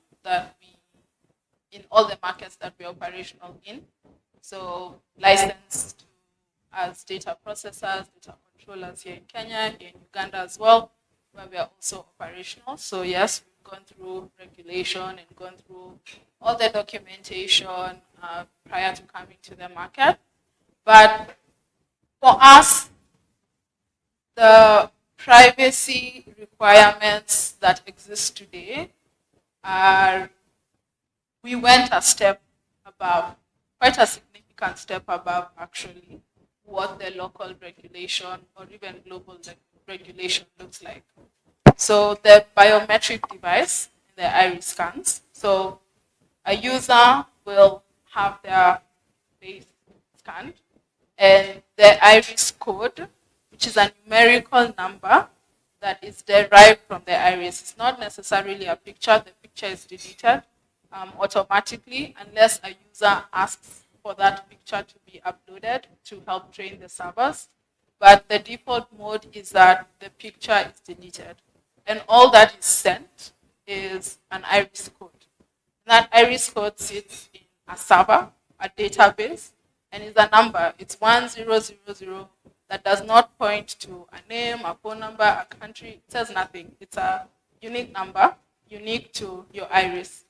in all the markets that we're operational in. So licensed as data processors, data controllers here in Kenya, here in Uganda as well, where we are also operational. So yes, we've gone through regulation and gone through all the documentation prior to coming to the market. But for us, the privacy requirements that exist today we went a step above quite a significant step above actually what the local regulation or even global regulation looks like. So the biometric device, the iris scans. So a user will have their face scanned, and the iris code, which is a numerical number that is derived from the iris. It's not necessarily a picture. The picture is deleted automatically unless a user asks for that picture to be uploaded to help train the servers. But the default mode is that the picture is deleted. And all that is sent is an iris code. That iris code sits in a server, a database, and is a number. It's 1000 that does not point to a name, a phone number, a country. It says nothing. It's a unique number, unique to your iris.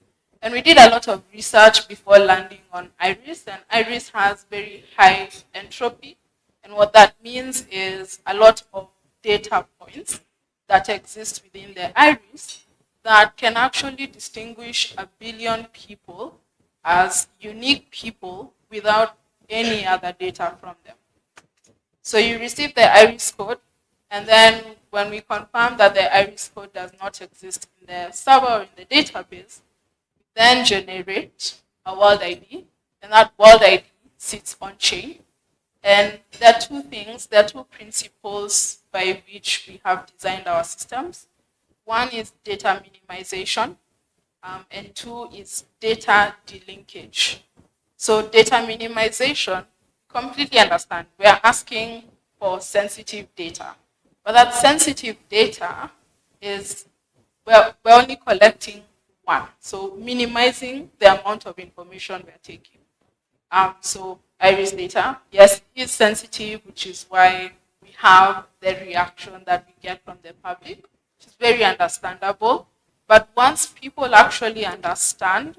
And we did a lot of research before landing on iris, and iris has very high entropy. And what that means is a lot of data points that exist within the iris that can actually distinguish 1 billion people as unique people without any other data from them. So you receive the iris code, and then when we confirm that the iris code does not exist in the server or in the database, we then generate a world ID, and that world ID sits on chain. And there are two things, there are two principles by which we have designed our systems. One is data minimization, and two is data delinkage. So data minimization, completely understand. We are asking for sensitive data. But that sensitive data is, we're only collecting one. So minimizing the amount of information we're taking. So iris data, yes, it is sensitive, which is why we have the reaction that we get from the public, which is very understandable. But once people actually understand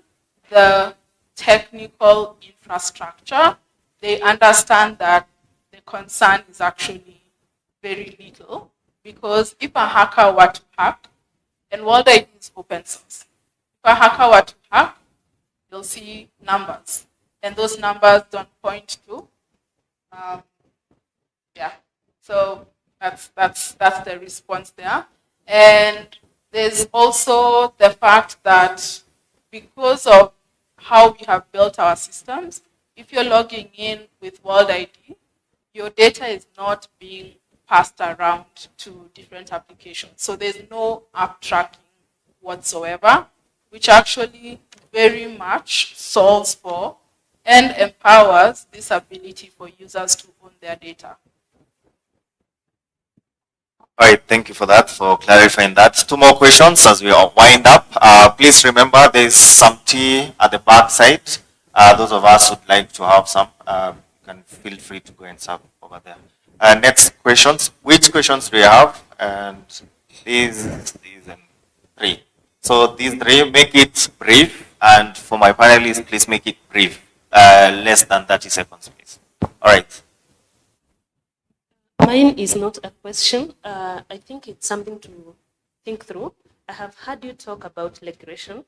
the technical infrastructure, they understand that the concern is actually very little, because if a hacker were to hack, and World ID is open source, if a hacker were to hack, you'll see numbers, and those numbers don't point to, so that's the response there. And there's also the fact that because of how we have built our systems, if you're logging in with World ID, your data is not being passed around to different applications. So there's no app tracking whatsoever, which actually very much solves for and empowers this ability for users to own their data. All right, thank you for that, for clarifying that. Two more questions as we wind up. Please remember there's some tea at the back side. Those of us who'd like to have some, can feel free to go and serve over there. Next questions. Which questions do you have? And these and three. So these three, make it brief. And for my panelists, please make it brief. Less than 30 seconds, please. All right. Mine is not a question. I think it's something to think through. I have heard you talk about regulation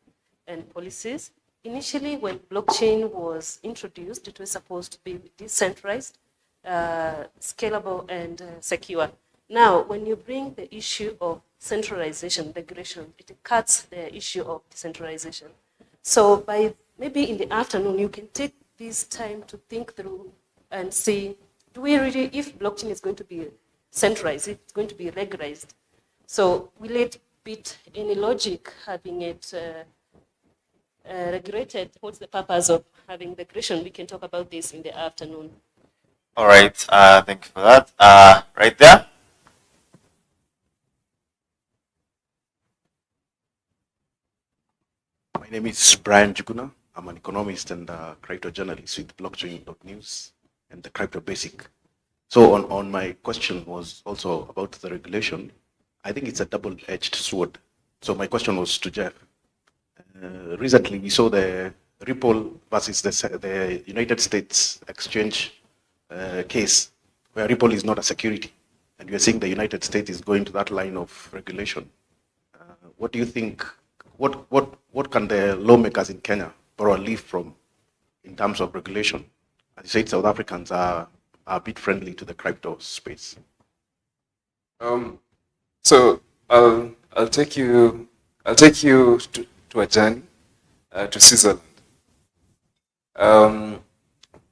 and policies. Initially, when blockchain was introduced, it was supposed to be decentralized, scalable, and secure. Now, when you bring the issue of centralization, regulation, it cuts the issue of decentralization. So by maybe in the afternoon, you can take this time to think through and see, do we really, if blockchain is going to be centralized, it's going to be regularized. So will it beat any logic having it regulated? What's the purpose of having regulation? We can talk about this in the afternoon. All right, thank you for that. Right there. My name is Brian Juguna. I'm an economist and crypto journalist with blockchain.news and the Crypto Basic. So on my question was also about the regulation. I think it's a double-edged sword. So my question was to Jeff. Recently, we saw the Ripple versus the United States exchange case, where Ripple is not a security. And we are seeing the United States is going to that line of regulation. What do you think, what can the lawmakers in Kenya borrow a leaf from in terms of regulation? As you said, South Africans are a bit friendly to the crypto space. So I'll take you to a journey to Switzerland.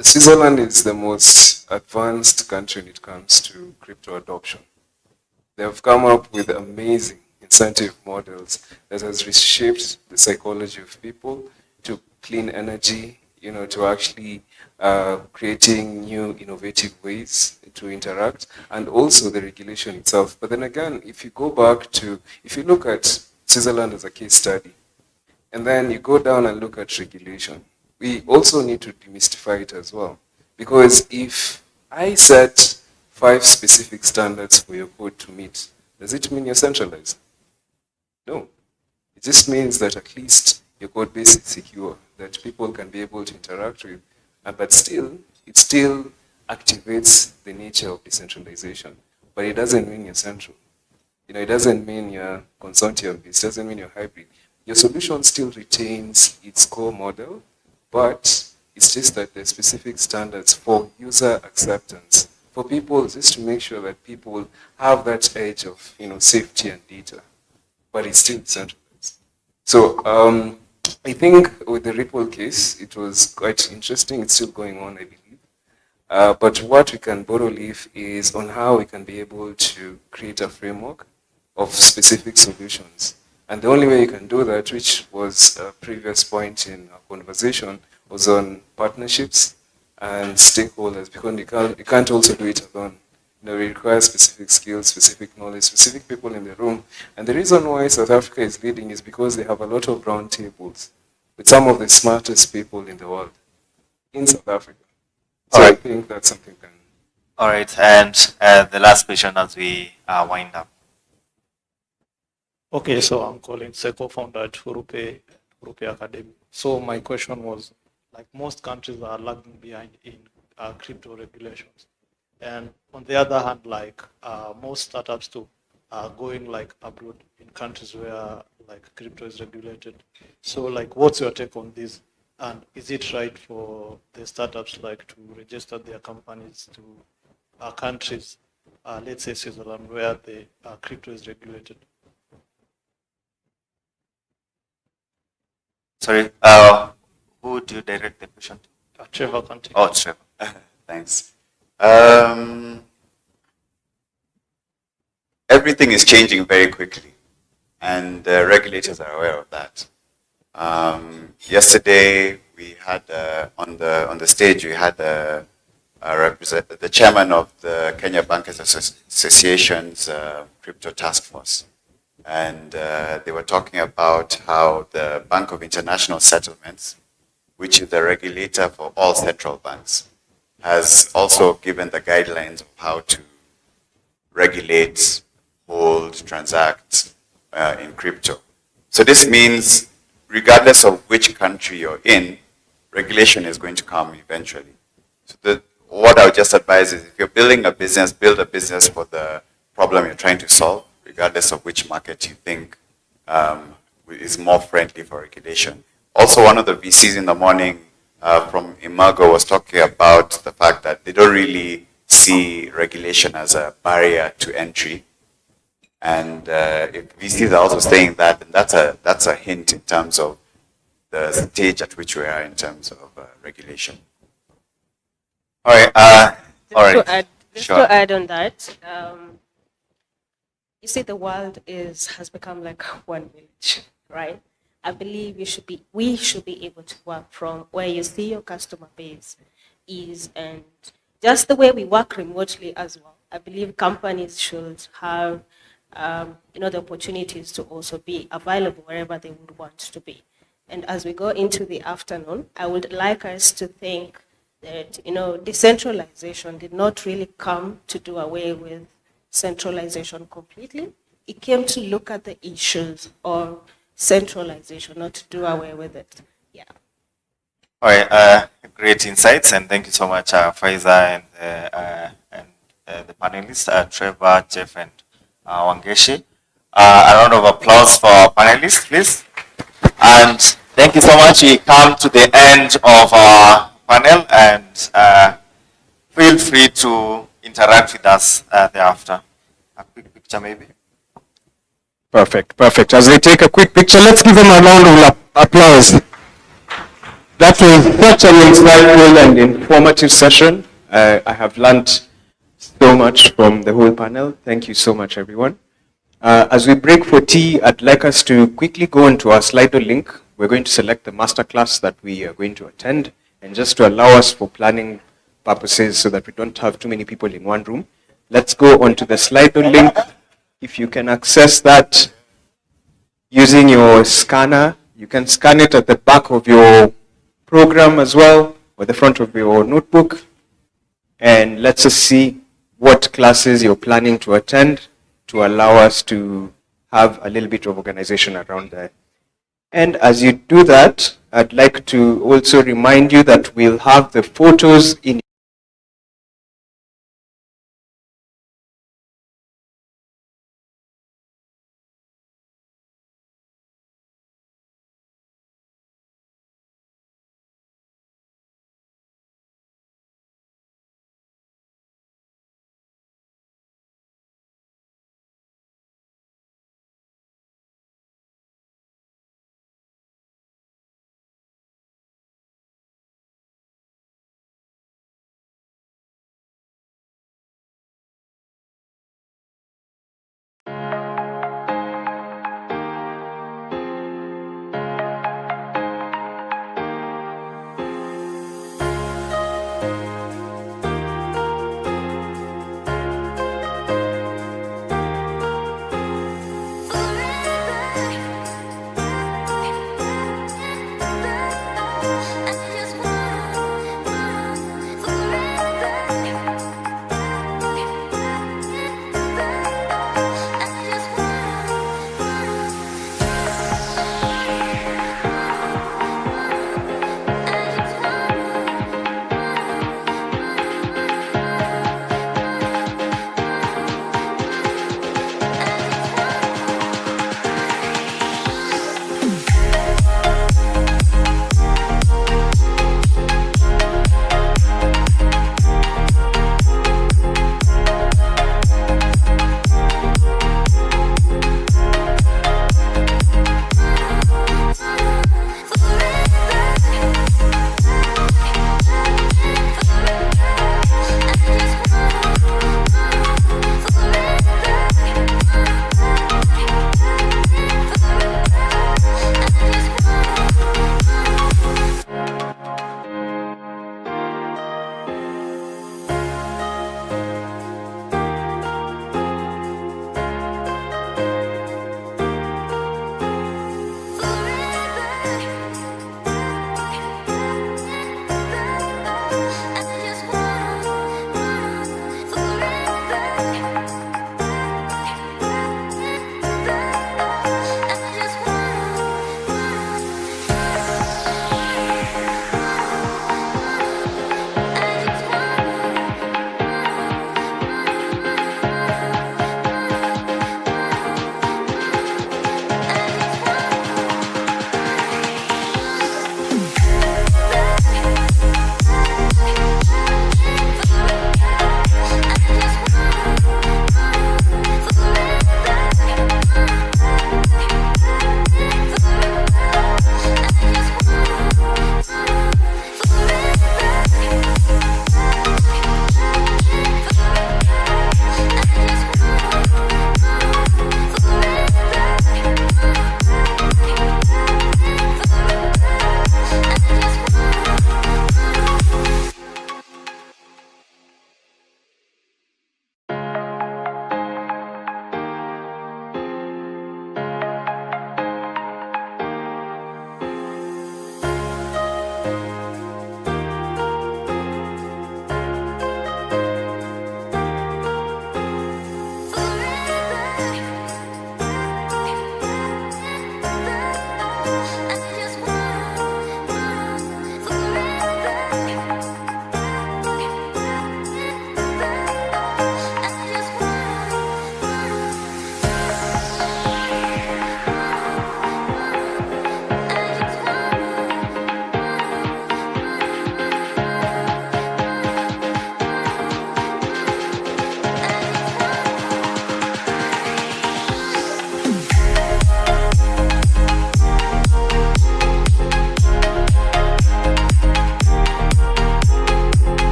Switzerland is the most advanced country when it comes to crypto adoption. They have come up with amazing incentive models that has reshaped the psychology of people to clean energy, to actually creating new innovative ways to interact, and also the regulation itself. But then again, if you look at Switzerland as a case study, and then you go down and look at regulation, we also need to demystify it as well. Because if I set 5 specific standards for your code to meet, does it mean you're centralized? No. It just means that at least your code base is secure, that people can be able to interact with, but it still activates the nature of decentralization. But it doesn't mean you're central. It doesn't mean you're consortium, it doesn't mean you're hybrid. Your solution still retains its core model, but it's just that there's specific standards for user acceptance, for people, just to make sure that people have that edge of safety and data, but it's still centralized. So I think with the Ripple case, it was quite interesting. It's still going on, I believe. But what we can borrow leaf is on how we can be able to create a framework of specific solutions. And the only way you can do that, which was a previous point in our conversation, was on partnerships and stakeholders, because you can't also do it alone. We require specific skills, specific knowledge, specific people in the room. And the reason why South Africa is leading is because they have a lot of round tables with some of the smartest people in the world in South Africa. So I think that's something can. All right, and the last question as we wind up. Okay, so I'm calling Seco founder at Hurupe Academy. So my question was, like most countries are lagging behind in crypto regulations. And on the other hand, like most startups too are going like abroad in countries where like crypto is regulated. So like what's your take on this? And is it right for the startups like to register their companies to countries, let's say Switzerland, where the crypto is regulated? Sorry, who do you direct the question to? Trevor Conte. Oh, Trevor. Thanks. Everything is changing very quickly, and the regulators are aware of that. Yesterday, we had on the stage we had the chairman of the Kenya Bankers Association's crypto task force. And they were talking about how the Bank of International Settlements, which is the regulator for all central banks, has also given the guidelines of how to regulate, hold, transact in crypto. So this means regardless of which country you're in, regulation is going to come eventually. So what I would just advise is if you're building a business, build a business for the problem you're trying to solve, regardless of which market you think is more friendly for regulation. Also, one of the VCs in the morning from Imago was talking about the fact that they don't really see regulation as a barrier to entry. And if VCs are also saying that, then that's a hint in terms of the stage at which we are in terms of regulation. All right. Just to add on that, you see, the world has become like one village, right? I believe we should be able to work from where you see your customer base is, and just the way we work remotely as well. I believe companies should have, the opportunities to also be available wherever they would want to be. And as we go into the afternoon, I would like us to think that, decentralization did not really come to do away with centralization completely. It came to look at the issues of centralization, not to do away with it. Yeah. All right. Great insights, and thank you so much, Faiza and the panelists, Trevor, Jeff, and Wangeshi. A round of applause for our panelists, please. And Thank you so much. We come to the end of our panel, and feel free to interact with us thereafter. A quick picture, maybe. Perfect, perfect. As they take a quick picture, let's give them a round of applause. That was such an insightful and informative session. I have learned so much from the whole panel. Thank you so much, everyone. As we break for tea, I'd like us to quickly go into our Slido link. We're going to select the masterclass that we are going to attend, and just to allow us for planning purposes so that we don't have too many people in one room, let's go onto the Slido link. If you can access that using your scanner, you can scan it at the back of your program as well, or the front of your notebook, and let's just see what classes you're planning to attend to allow us to have a little bit of organization around that. And as you do that, I'd like to also remind you that we'll have the photos in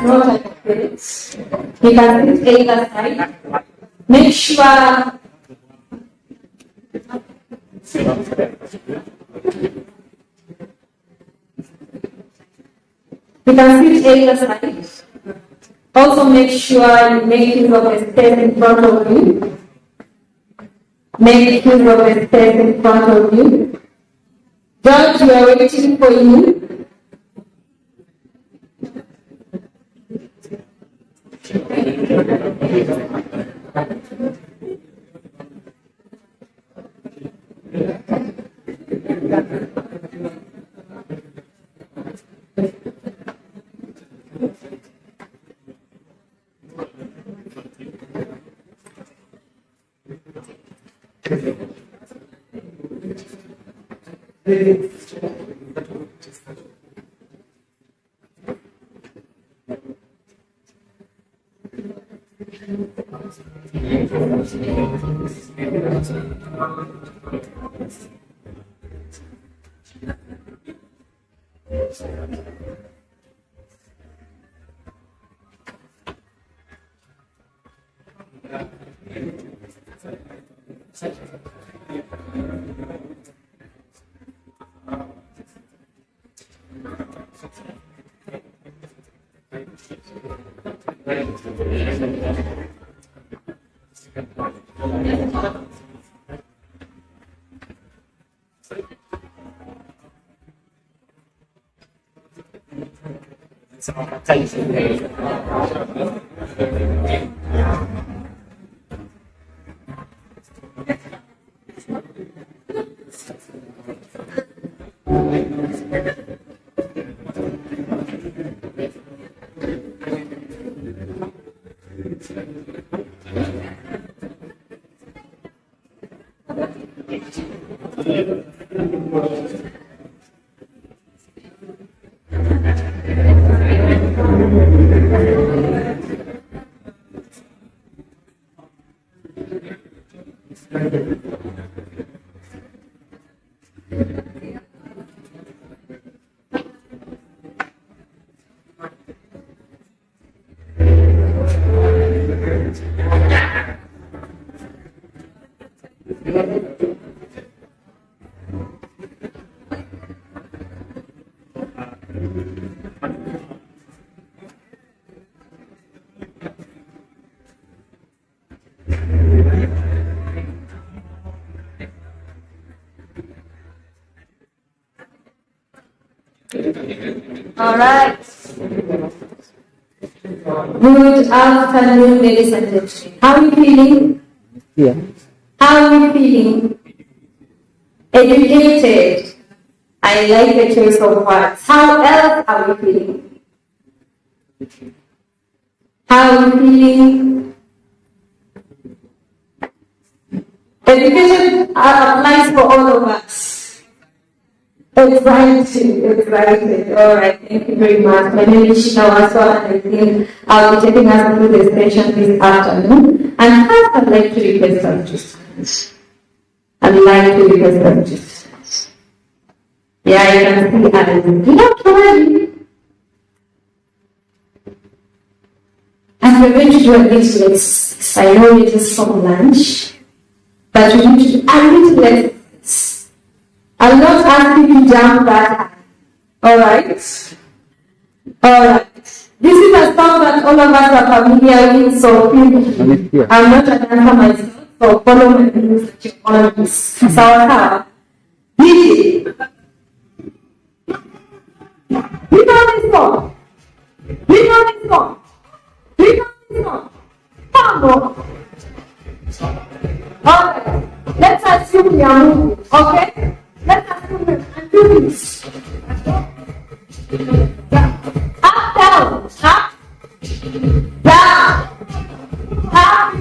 not at the place. You can sit either side. Make sure you can sit either side. Also make sure you make use of a space in front of you. Make use of a space in front of you. George, we are waiting for you. All right. Good afternoon, ladies and gentlemen. How are you feeling? Yeah. How are you feeling? Educated. I like the choice of words. How else are we feeling? How are you feeling? Education applies for all of us. Excited. All right, thank you very much. My name is Shina Waswa, and I think I'll be taking us through the session this afternoon. And first, I'd like to request some distance. Yeah, you can see I'm not already. As we're going to do a little exercise, I know it is some lunch, but we need to do a little exercise. I'll not ask you to jump that high. Alright? Alright. This is a song that all of us are familiar with, so I'm not a dancer myself, so follow my rules that you follow this. Sawa. DJ. We know this song. Come on. Alright. Let's assume we are moving, okay? Let's assume and do this. Up, down, up, down, up.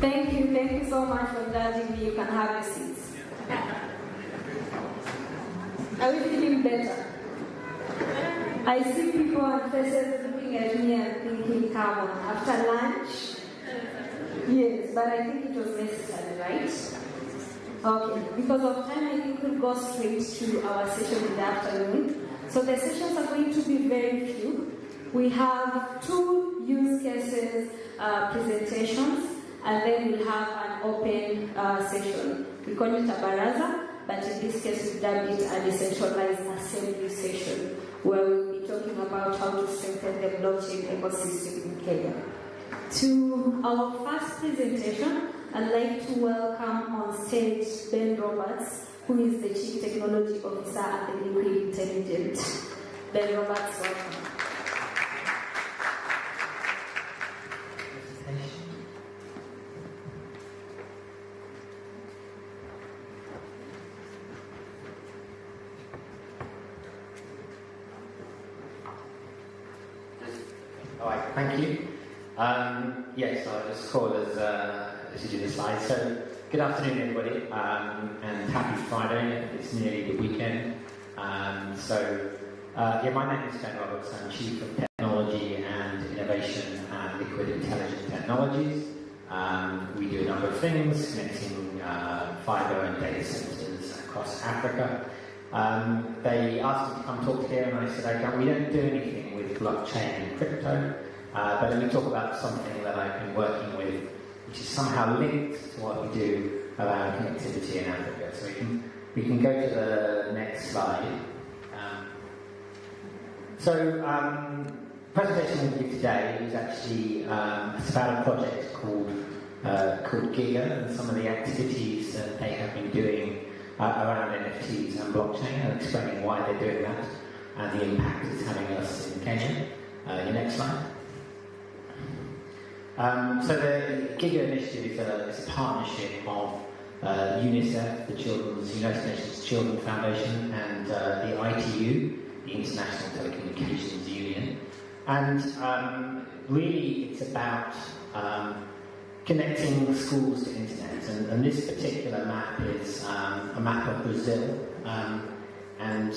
Thank you so much for judging me. You can have your seats. Are we feeling better? I see people on faces looking at me and thinking, come on, after lunch? Yes, but I think it was necessary, right? Okay, because of time, I think we'll go straight to our session in the afternoon. So the sessions are going to be very few. We have 2 use cases presentations, and then we'll have an open session. We call it a baraza, but in this case, we've dubbed it a decentralized assembly session, where we'll be talking about how to strengthen the blockchain ecosystem in Kenya. To our first presentation, I'd like to welcome on stage Ben Roberts, who is the Chief Technology Officer at the Liquid Intelligent. Ben Roberts, welcome. All right, thank you. Yes, I'll just call as you do the slides. So, good afternoon, everybody, and happy Friday. It's nearly the weekend. My name is Ben Roberts. I'm Chief of Technology and Innovation at Liquid Intelligent Technologies. We do a number of things, connecting fiber and data centers across Africa. They asked me to come talk here, and I said, okay, we don't do anything with blockchain and crypto, but let me talk about something that I've been working with, which is somehow linked to what we do around connectivity in Africa. So we can go to the next slide. The presentation I'm going to give today is actually it's about a project called Giga, and some of the activities that they have been doing around NFTs and blockchain, and explaining why they're doing that and the impact it's having on us in Kenya. Your next slide. So the Giga initiative is a partnership of UNICEF, the United Nations Children Foundation, and the ITU, the International Telecommunications Union. And really it's about connecting schools to internet. And this particular map is a map of Brazil. And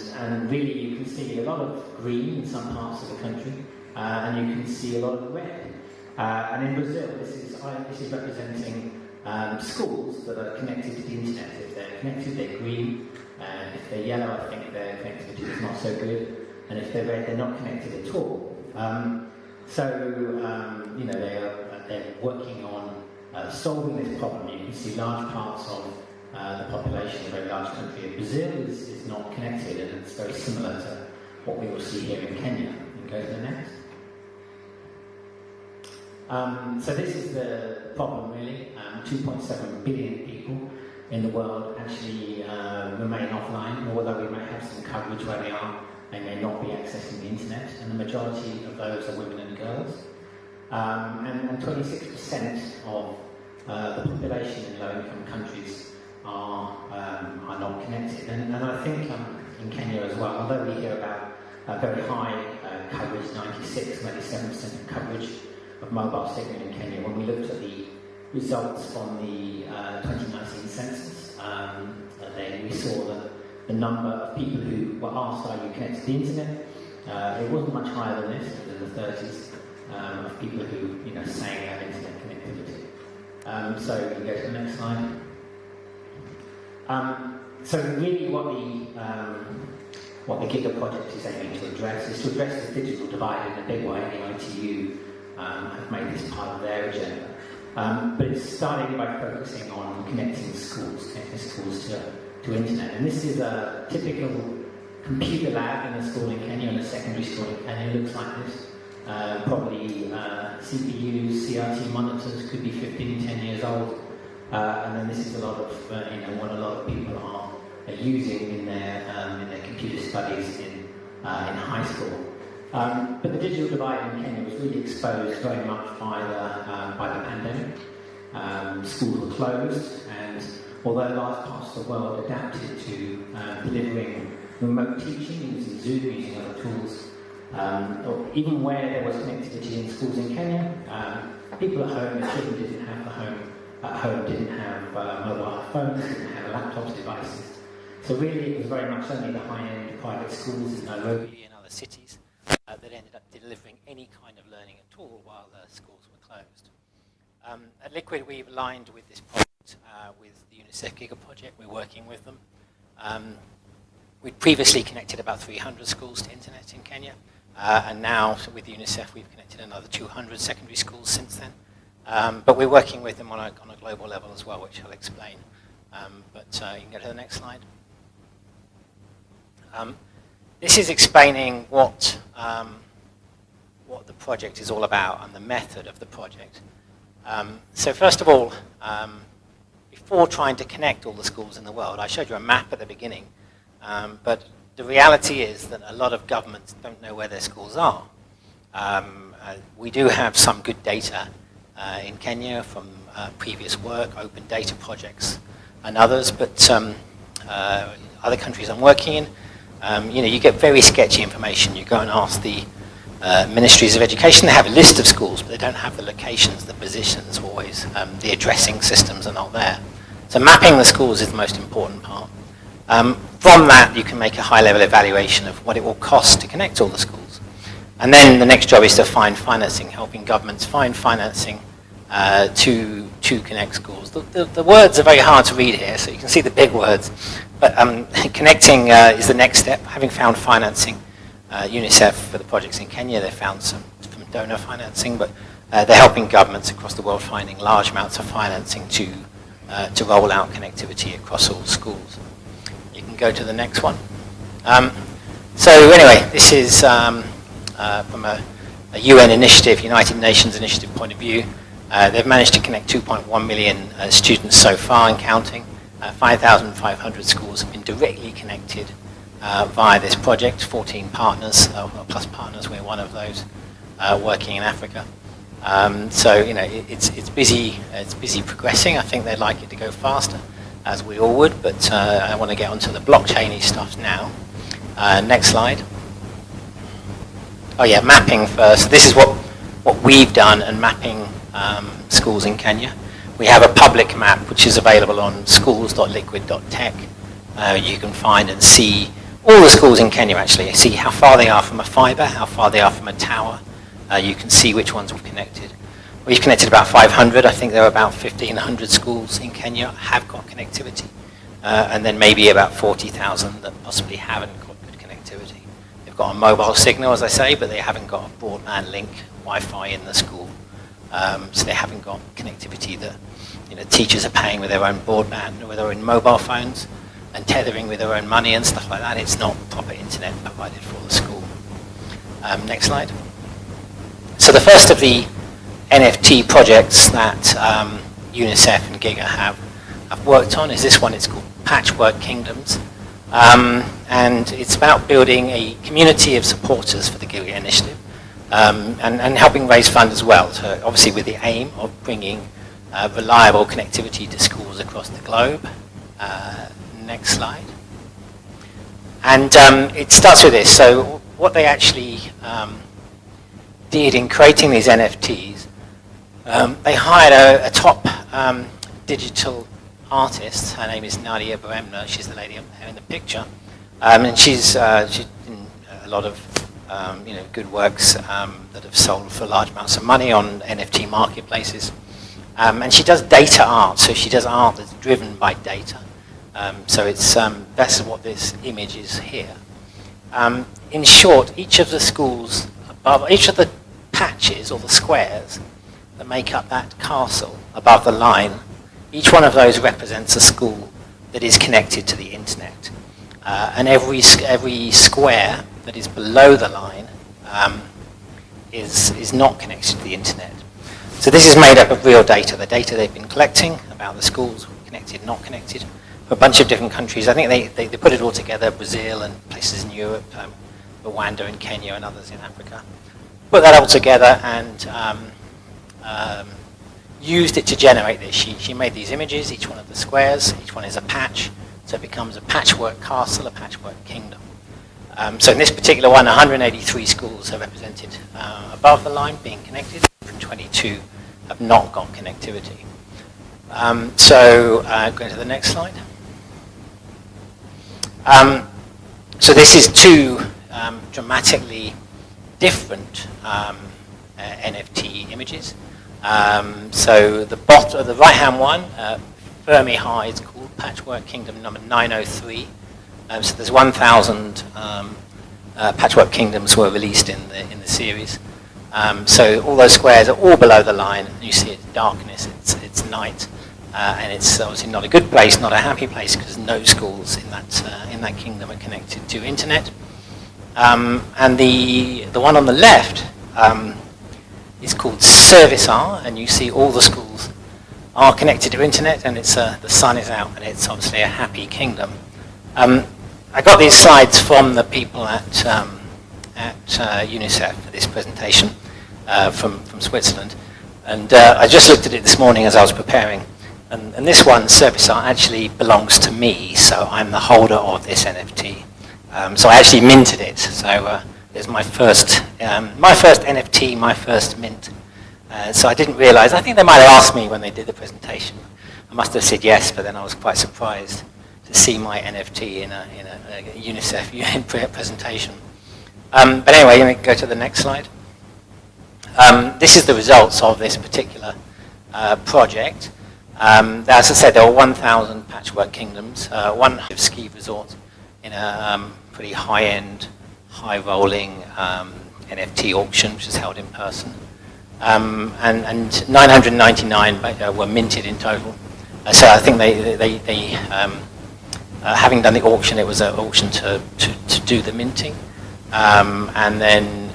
really you can see a lot of green in some parts of the country, and you can see a lot of red. And in Brazil, this is representing schools that are connected to the internet. If they're connected, they're green. If they're yellow, I think their connectivity is not so good. And if they're red, they're not connected at all. They're working on solving this problem. You can see large parts of the population, a very large country of Brazil, is not connected, and it's very similar to what we will see here in Kenya. You can go to the next. So this is the problem, really. 2.7 billion people in the world actually remain offline, although we may have some coverage where they are. They may not be accessing the internet, and the majority of those are women and girls. And 26% of the population in low-income countries are not connected. And I think in Kenya as well, although we hear about very high coverage, 96, 97% of coverage of mobile signal in Kenya, when we looked at the results from the 2019 census, we saw that the number of people who were asked, are you connected to the internet? It wasn't much higher than this, it was in the 30s of people who, saying they have internet connectivity. So we can go to the next slide. So really what the Giga project is aiming to address is to address the digital divide in a big way. The ITU have made this part of their agenda. But it's starting by focusing on connecting schools to internet. And this is a typical computer lab in a school in Kenya, in a secondary school in Kenya. It looks like this. Probably CPUs, CRT monitors, could be 15, 10 years old. And then this is a lot of what a lot of people are using in their computer studies in high school. But the digital divide in Kenya was really exposed very much by the pandemic. Schools were closed, and although large parts of the world adapted to delivering remote teaching using Zoom, using other tools, or even where there was connectivity in schools in Kenya, people at home, the children didn't have the home at home didn't have mobile phones, didn't have laptops, devices. So really it was very much only the high-end private schools in Nairobi and other cities that ended up delivering any kind of learning at all while the schools were closed. At Liquid, we've aligned with this project, with the UNICEF Giga project. We're working with them. We'd previously connected about 300 schools to internet in Kenya, and now with UNICEF we've connected another 200 secondary schools since then. But we're working with them on a global level as well, which I'll explain. But you can go to the next slide. This is explaining what the project is all about and the method of the project. So first of all, before trying to connect all the schools in the world, I showed you a map at the beginning, but the reality is that a lot of governments don't know where their schools are. We do have some good data in Kenya from previous work, open data projects and others, but other countries I'm working in, you get very sketchy information. You go and ask the ministries of education, they have a list of schools, but they don't have the locations, the positions always, the addressing systems are not there. So mapping the schools is the most important part. From that, you can make a high-level evaluation of what it will cost to connect all the schools. And then the next job is to find financing, helping governments find financing to connect schools. The words are very hard to read here, so you can see the big words. But connecting is the next step. Having found financing, UNICEF for the projects in Kenya, they found some donor financing, but they're helping governments across the world finding large amounts of financing to roll out connectivity across all schools. You can go to the next one. So anyway, this is from a UN initiative, United Nations initiative point of view. They've managed to connect 2.1 million students so far and counting. 5,500 schools have been directly connected via this project. 14 partners, plus partners, we're one of those, working in Africa. So it's busy. It's busy progressing. I think they'd like it to go faster, as we all would. But I want to get onto the blockchainy stuff now. Next slide. Oh yeah, mapping first. This is what we've done and mapping schools in Kenya. We have a public map which is available on schools.liquid.tech. You can find and see all the schools in Kenya actually. See how far they are from a fibre, how far they are from a tower. You can see which ones we've connected. We've connected about 500. I think there are about 1,500 schools in Kenya have got connectivity. And then maybe about 40,000 that possibly haven't got good connectivity. They've got a mobile signal, as I say, but they haven't got a broadband link, Wi-Fi in the school. So they haven't got connectivity that teachers are paying with their own broadband or with their own mobile phones and tethering with their own money and stuff like that. It's not proper internet provided for the school. Next slide. So the first of the NFT projects that UNICEF and Giga have worked on is this one. It's called Patchwork Kingdoms. And it's about building a community of supporters for the Giga initiative. And helping raise funds as well, so obviously with the aim of bringing reliable connectivity to schools across the globe. Next slide. And it starts with this. So what they actually did in creating these NFTs, they hired a top digital artist. Her name is Nadia Bremner. She's the lady up there in the picture. And she's done a lot of good works that have sold for large amounts of money on NFT marketplaces. And she does data art, so she does art that's driven by data. So it's that's what this image is here. In short, each of the schools above, each of the patches or the squares that make up that castle above the line, each one of those represents a school that is connected to the internet. And every square that is below the line is not connected to the internet. So this is made up of real data, the data they've been collecting about the schools, connected, not connected, for a bunch of different countries. I think they put it all together, Brazil and places in Europe, Rwanda and Kenya and others in Africa. Put that all together and used it to generate this. She made these images, each one of the squares, each one is a patch, so it becomes a patchwork castle, a patchwork kingdom. So in this particular one, 183 schools are represented above the line being connected, and 22 have not got connectivity. Going to the next slide. So this is two dramatically different NFT images. So the right-hand one, Fermi High, is called Patchwork Kingdom number 903. So there's 1,000 Patchwork Kingdoms were released in the series. So all those squares are all below the line. You see it's darkness, it's night, and it's obviously not a good place, not a happy place, because no schools in that kingdom are connected to internet. And the one on the left is called Service R, and you see all the schools are connected to internet, and it's the sun is out, and it's obviously a happy kingdom. I got these slides from the people at UNICEF for this presentation from Switzerland, and I just looked at it this morning as I was preparing, and this one, Service R, actually belongs to me, so I'm the holder of this NFT. So I actually minted it, so it's my first NFT, my first mint. So I didn't realize, I think they might have asked me when they did the presentation. I must have said yes, but then I was quite surprised to see my NFT in a UNICEF UN presentation. But anyway, let me go to the next slide. This is the results of this particular project. As I said, there were 1,000 Patchwork Kingdoms, one ski resort in a pretty high-end, high-rolling NFT auction, which is held in person. And 999 were minted in total. So I think they having done the auction, it was an auction to do the minting. And then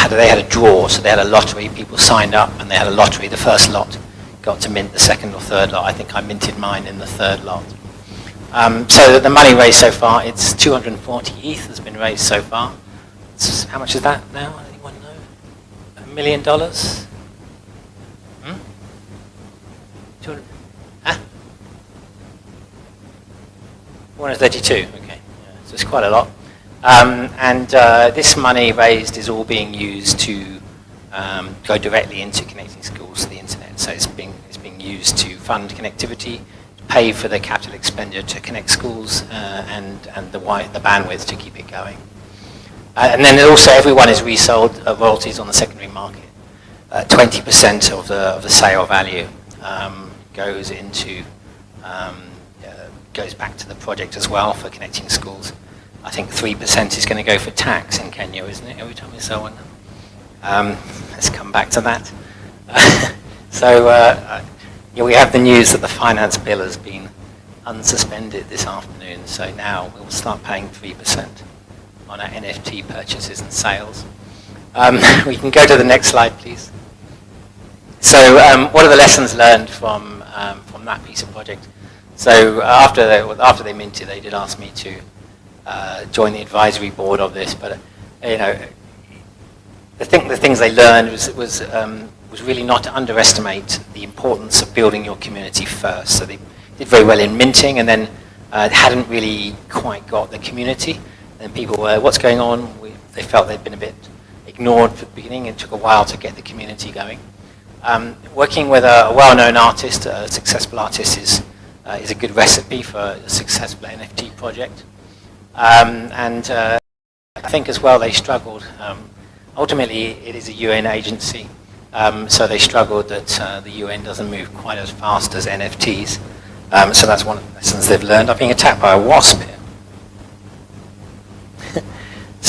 they had a draw, so they had a lottery, people signed up and they had a lottery, the first lot got to mint the second or third lot. I think I minted mine in the third lot. So the money raised so far, it's 240 ETH has been raised so far. How much is that now? Anyone know? $1 million? 132, okay. Yeah, so it's quite a lot. This money raised is all being used to go directly into connecting schools to the internet. So it's being used to fund connectivity, pay for the capital expenditure to connect schools, and the bandwidth to keep it going. And then also everyone is resold royalties on the secondary market. 20% of the sale value goes back to the project as well for connecting schools. I think 3% is going to go for tax in Kenya, isn't it? Every time we sell one. Let's come back to that. We have the news that the finance bill has been unsuspended this afternoon. So now we'll start paying 3% on our NFT purchases and sales. We can go to the next slide, please. So what are the lessons learned from that piece of project? So after they minted, they did ask me to join the advisory board of this, but the things they learned was really not to underestimate the importance of building your community first. So they did very well in minting, and then hadn't really quite got the community. And people were, what's going on? They felt they'd been a bit ignored at the beginning. It took a while to get the community going. Working with a well-known artist, a successful artist, is a good recipe for a successful NFT project. I think as well they struggled. Ultimately, it is a UN agency, so they struggled that the UN doesn't move quite as fast as NFTs. So that's one of the lessons they've learned. I'm being attacked by a wasp here.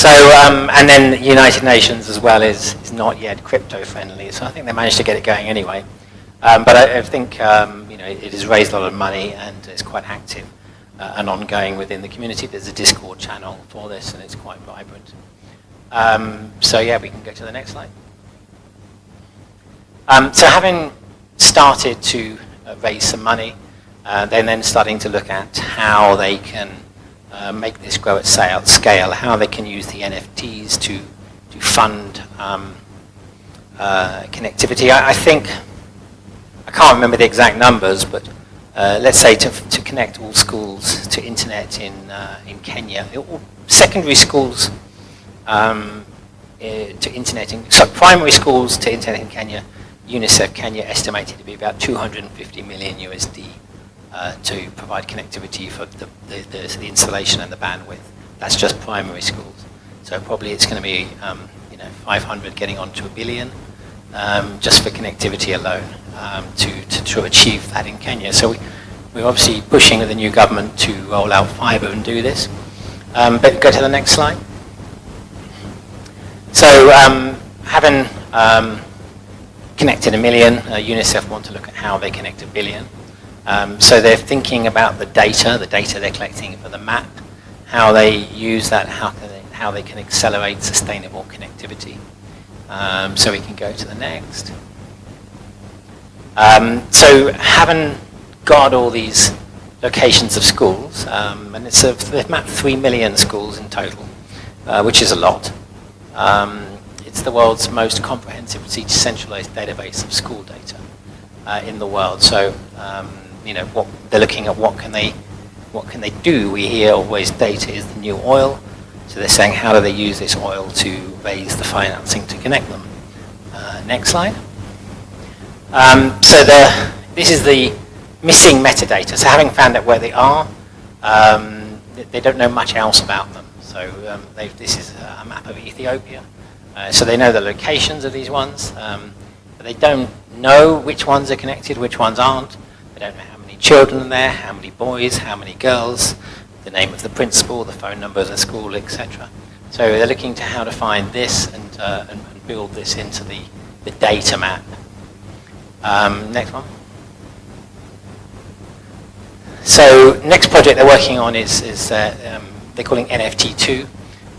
And then the United Nations as well is not yet crypto friendly, so I think they managed to get it going anyway. But I think it has raised a lot of money and it's quite active and ongoing within the community. There's a Discord channel for this and it's quite vibrant. We can go to the next slide. So having started to raise some money, they're then starting to look at how they can make this grow at scale, how they can use the NFTs to fund connectivity. I think, I can't remember the exact numbers, but let's say to connect all schools to internet in Kenya, all secondary schools to internet, primary schools to internet in Kenya, UNICEF Kenya estimated to be about 250 million USD to provide connectivity for the installation and the bandwidth. That's just primary schools. So probably it's going to be 500 getting on to $1 billion just for connectivity alone to achieve that in Kenya. So we're obviously pushing with the new government to roll out fiber and do this. But go to the next slide. So having connected 1 million, UNICEF want to look at how they connect 1 billion. So they're thinking about the data they're collecting for the map, how they use that, how they can accelerate sustainable connectivity. So we can go to the next. So having got all these locations of schools, and they've mapped 3 million schools in total, which is a lot. It's the world's most comprehensive decentralized database of school data in the world. So, what they're looking at, what can they do? We hear always data is the new oil. So they're saying, how do they use this oil to raise the financing to connect them? Next slide. So this is the missing metadata. So having found out where they are, they don't know much else about them. So this is a map of Ethiopia. So they know the locations of these ones, but they don't know which ones are connected, which ones aren't. They don't know how many children are there, how many boys, how many girls, the name of the principal, the phone number of the school, etc. So they're looking to how to find this and build this into the data map. Next one. So next project they're working on is they're calling NFT2.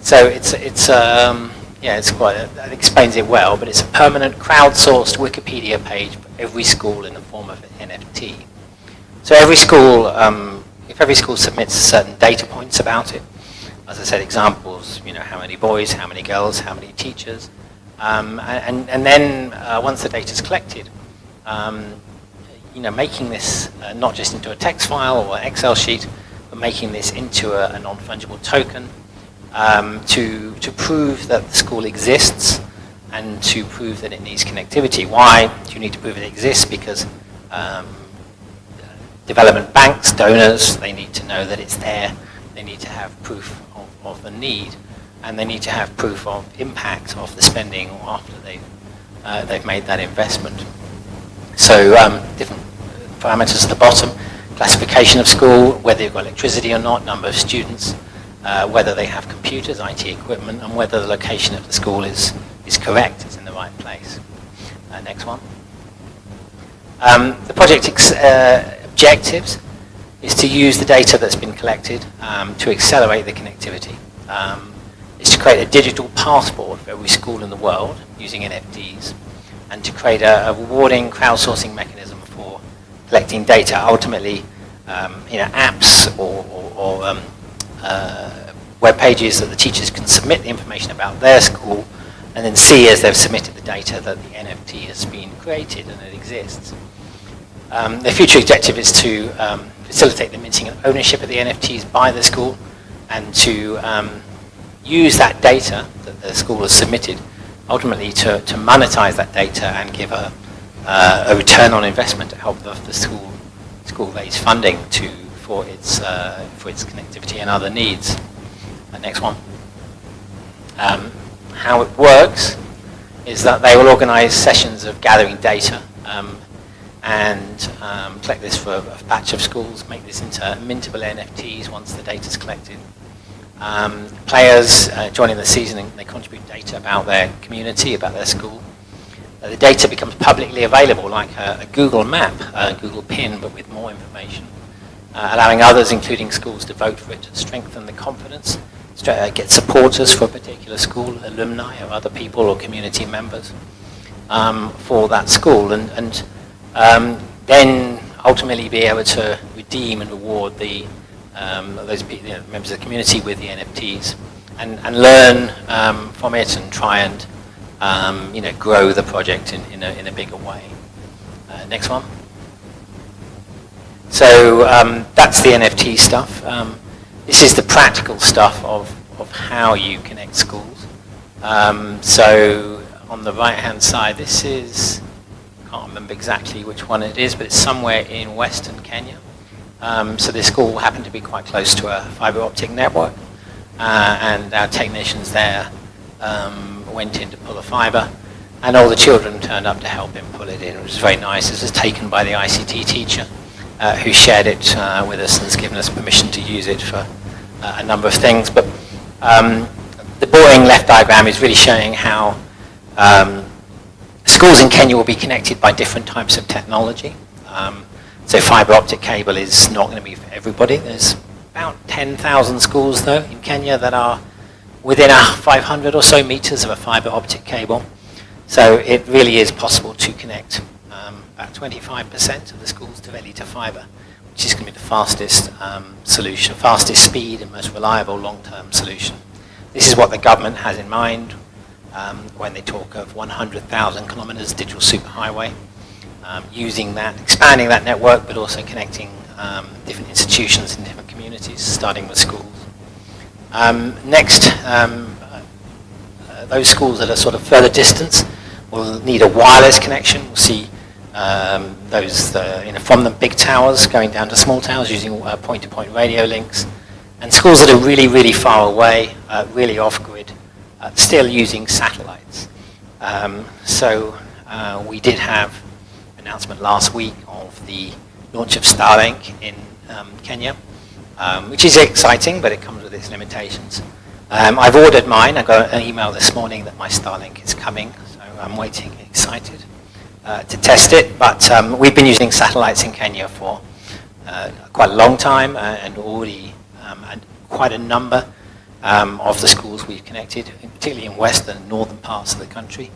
So it's quite, that explains it well, but it's a permanent crowdsourced Wikipedia page for every school in the form of an NFT. So every school, if every school submits certain data points about it, as I said, examples, how many boys, how many girls, how many teachers, and then once the data is collected, making this not just into a text file or Excel sheet, but making this into a non-fungible token to prove that the school exists and to prove that it needs connectivity. Why do you need to prove it exists? Because development banks, donors, they need to know that it's there. They need to have proof of the need, and they need to have proof of impact of the spending after they've made that investment. So different parameters at the bottom: classification of school, whether you've got electricity or not, number of students, whether they have computers, IT equipment, and whether the location of the school is correct, is in the right place. Next one. The project objectives is to use the data that's been collected to accelerate the connectivity. It's to create a digital passport for every school in the world using NFTs, and to create a rewarding crowdsourcing mechanism for collecting data. Ultimately, apps or web pages that the teachers can submit the information about their school, and then see as they've submitted the data that the NFT has been created and it exists. The future objective is to facilitate the minting and ownership of the NFTs by the school, and to use that data that the school has submitted ultimately to monetize that data and give a return on investment to help the school raise funding for its connectivity and other needs. Next one. How it works is that they will organize sessions of gathering data and collect this for a batch of schools, make this into mintable NFTs once the data is collected. Players joining the season, and they contribute data about their community, about their school. The data becomes publicly available, like a Google map, a Google pin, but with more information, allowing others, including schools, to vote for it, to strengthen the confidence, get supporters for a particular school, alumni or other people or community members for that school, and then ultimately be able to redeem and reward those members of the community with the NFTs, and learn from it and try and grow the project in a bigger way. Next one. So that's the NFT stuff. This is the practical stuff of how you connect schools. So on the right-hand side, this is, I can't remember exactly which one it is, but it's somewhere in Western Kenya. So this school happened to be quite close to a fiber optic network, and our technicians there went in to pull a fiber, and all the children turned up to help him pull it in, which was very nice. This was taken by the ICT teacher, who shared it with us and has given us permission to use it for a number of things. But the boring left diagram is really showing how schools in Kenya will be connected by different types of technology. So fiber optic cable is not going to be for everybody. There's about 10,000 schools, though, in Kenya that are within 500 or so meters of a fiber optic cable. So it really is possible to connect about 25% of the schools directly to fiber, which is going to be the fastest solution, fastest speed and most reliable long-term solution. This is what the government has in mind when they talk of 100,000 kilometers digital superhighway, using that, expanding that network, but also connecting different institutions in different communities, starting with schools. Next, those schools that are sort of further distance will need a wireless connection. We'll see those from the big towers going down to small towers using point-to-point radio links. And schools that are really, really far away, really off-grid, still using satellites. So we did have an announcement last week of the launch of Starlink in Kenya, which is exciting, but it comes with its limitations. I've ordered mine. I got an email this morning that my Starlink is coming, so I'm waiting, excited to test it. But we've been using satellites in Kenya for quite a long time, and already quite a number of the schools we've connected, particularly in western and northern parts of the country,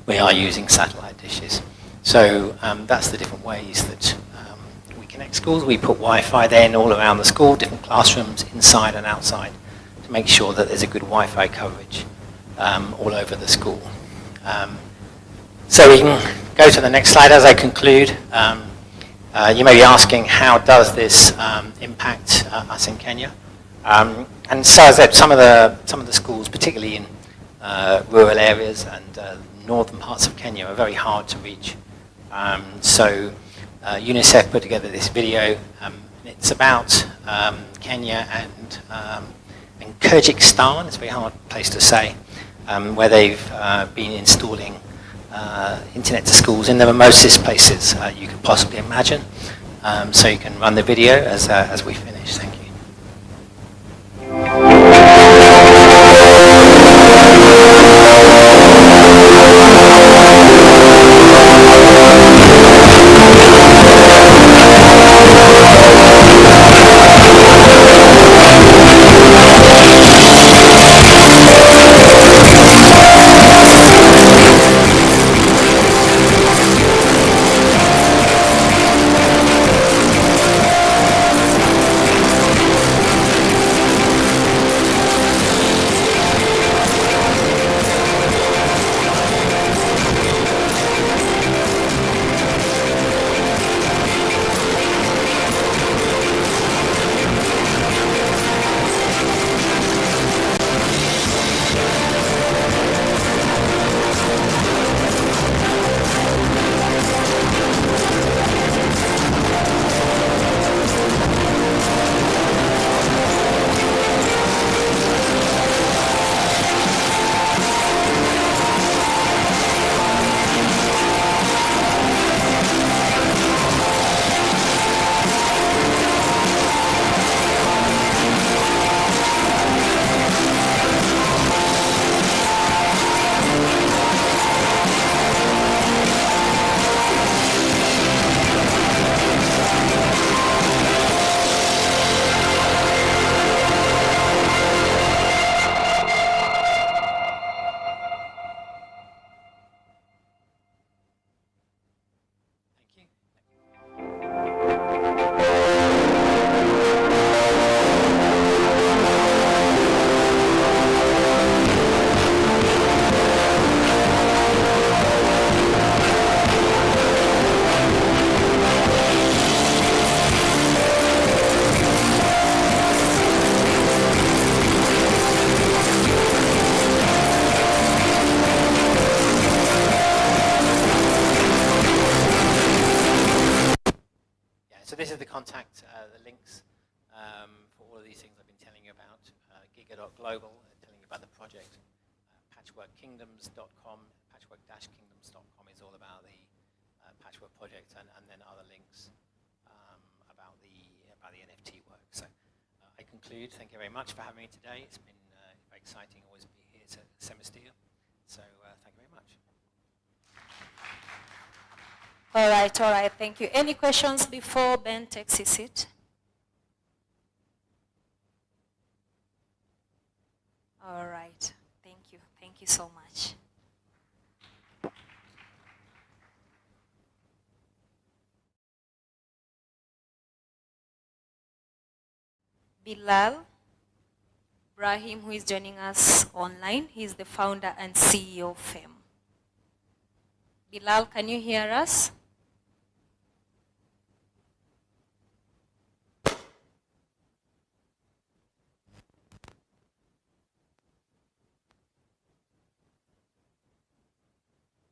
we are using satellite dishes. So that's the different ways that we connect schools. We put Wi-Fi then all around the school, different classrooms, inside and outside, to make sure that there's a good Wi-Fi coverage all over the school. So we can go to the next slide as I conclude. You may be asking, how does this impact us in Kenya? And so as I said, some of the schools, particularly in rural areas and northern parts of Kenya, are very hard to reach. So UNICEF put together this video. It's about Kenya and Kyrgyzstan. It's a very hard place to say, where they've been installing internet to schools in the remotest places you could possibly imagine. So you can run the video as we finish. Thank you. this is the contact, the links for all of these things I've been telling you about. Giga.global, telling you about the project. Patchworkkingdoms.com, patchwork-kingdoms.com is all about the Patchwork project, and then other links about the NFT work. So I conclude. Thank you very much for having me today. It's been very exciting always be here at Semesteel. So thank you very much. All right, thank you. Any questions before Ben takes his seat? All right, thank you so much. Bilal Brahim, who is joining us online, he is the founder and CEO of FEM. Bilal, can you hear us?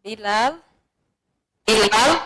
Bilal? Bilal?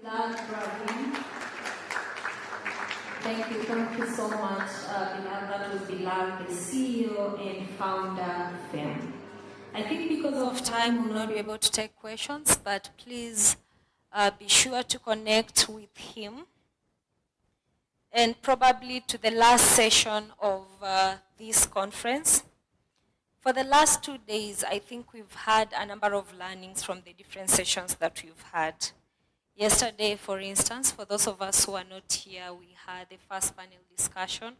Thank you so much, Bilal. That was Bilal, the CEO and founder of FEM. I think because of time, we will not be able to take questions, but please be sure to connect with him. And probably to the last session of this conference. For the last 2 days, I think we've had a number of learnings from the different sessions that we've had. Yesterday, for instance, for those of us who are not here, we had the first panel discussion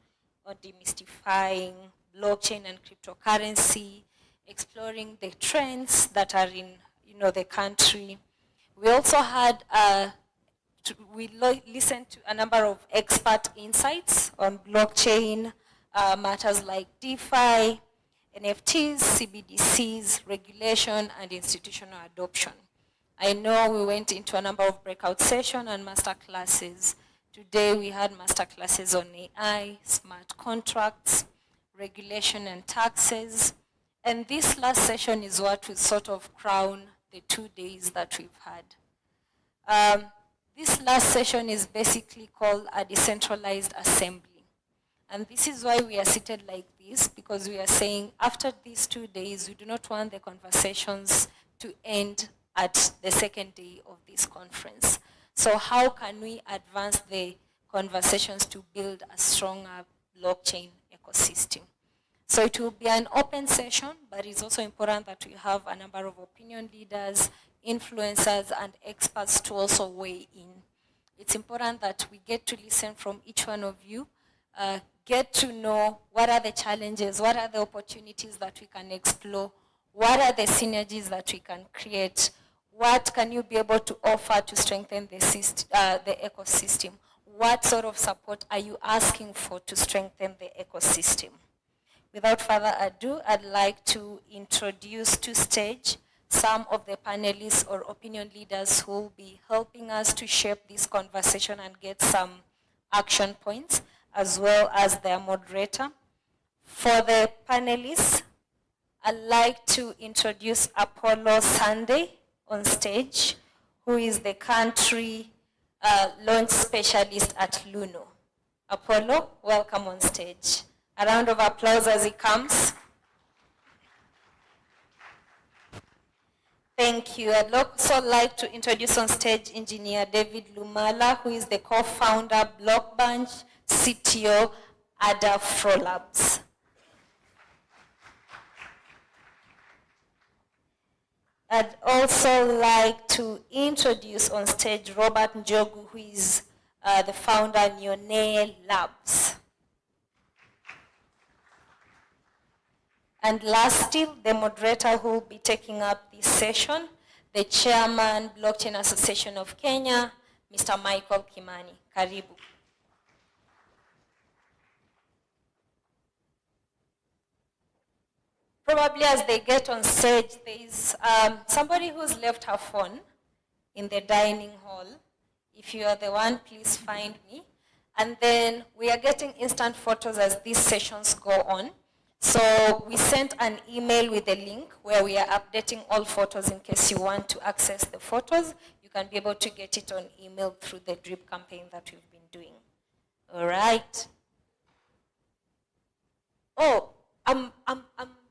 on demystifying blockchain and cryptocurrency, exploring the trends that are in the country. We also had, listened to a number of expert insights on blockchain, matters like DeFi, NFTs, CBDCs, regulation, and institutional adoption. I know we went into a number of breakout sessions and master classes. Today we had master classes on AI, smart contracts, regulation and taxes. And this last session is what will sort of crown the 2 days that we've had. This last session is basically called a decentralized assembly. And this is why we are seated like this, because we are saying after these 2 days, we do not want the conversations to end at the second day of this conference. So how can we advance the conversations to build a stronger blockchain ecosystem? So it will be an open session, but it's also important that we have a number of opinion leaders, influencers, and experts to also weigh in. It's important that we get to listen from each one of you, get to know what are the challenges, what are the opportunities that we can explore, what are the synergies that we can create, what can you be able to offer to strengthen the ecosystem, what sort of support are you asking for to strengthen the ecosystem. Without further ado, I'd like to introduce to stage some of the panelists or opinion leaders who will be helping us to shape this conversation and get some action points, as well as their moderator. For the panelists, I'd like to introduce Apollo Sunday on stage, who is the country launch specialist at Luno. Apollo, welcome on stage. A round of applause as he comes. Thank you. I'd also like to introduce on stage Engineer David Lumala, who is the co-founder, Blockbunch, CTO, Adafro Labs. I'd also like to introduce on stage Robert Njogu, who is the founder of Neonea Labs. And lastly, the moderator who will be taking up this session, the chairman, Blockchain Association of Kenya, Mr. Michael Kimani. Karibu. Probably as they get on stage, there is somebody who's left her phone in the dining hall. If you are the one, please find me. And then we are getting instant photos as these sessions go on. So we sent an email with a link where we are updating all photos in case you want to access the photos. You can be able to get it on email through the drip campaign that we've been doing. All right. Oh, I'm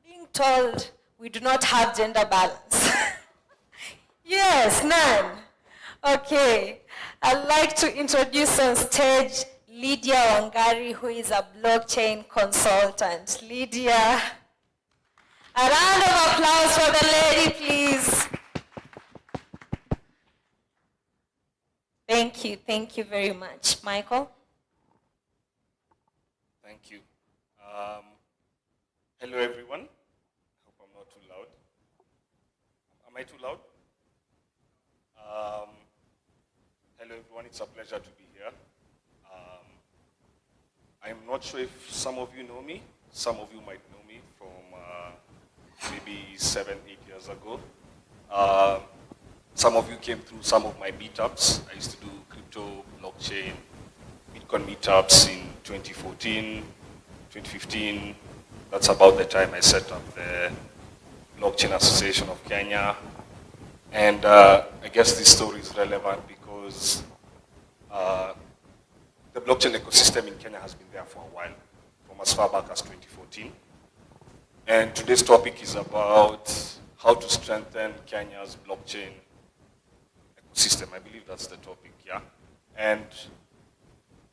being told we do not have gender balance. Yes, none. Okay. I'd like to introduce on stage Lydia Wangari, who is a blockchain consultant. Lydia, a round of applause for the lady, please. Thank you very much. Michael? Thank you. Hello, everyone. I hope I'm not too loud. Am I too loud? Hello, everyone. It's a pleasure to be here. I'm not sure if some of you know me. Some of you might know me from maybe 7, 8 years ago. Some of you came through some of my meetups. I used to do crypto, blockchain, Bitcoin meetups in 2014, 2015. That's about the time I set up the Blockchain Association of Kenya. And I guess this story is relevant because because the blockchain ecosystem in Kenya has been there for a while, from as far back as 2014. And today's topic is about how to strengthen Kenya's blockchain ecosystem. I believe that's the topic, yeah? And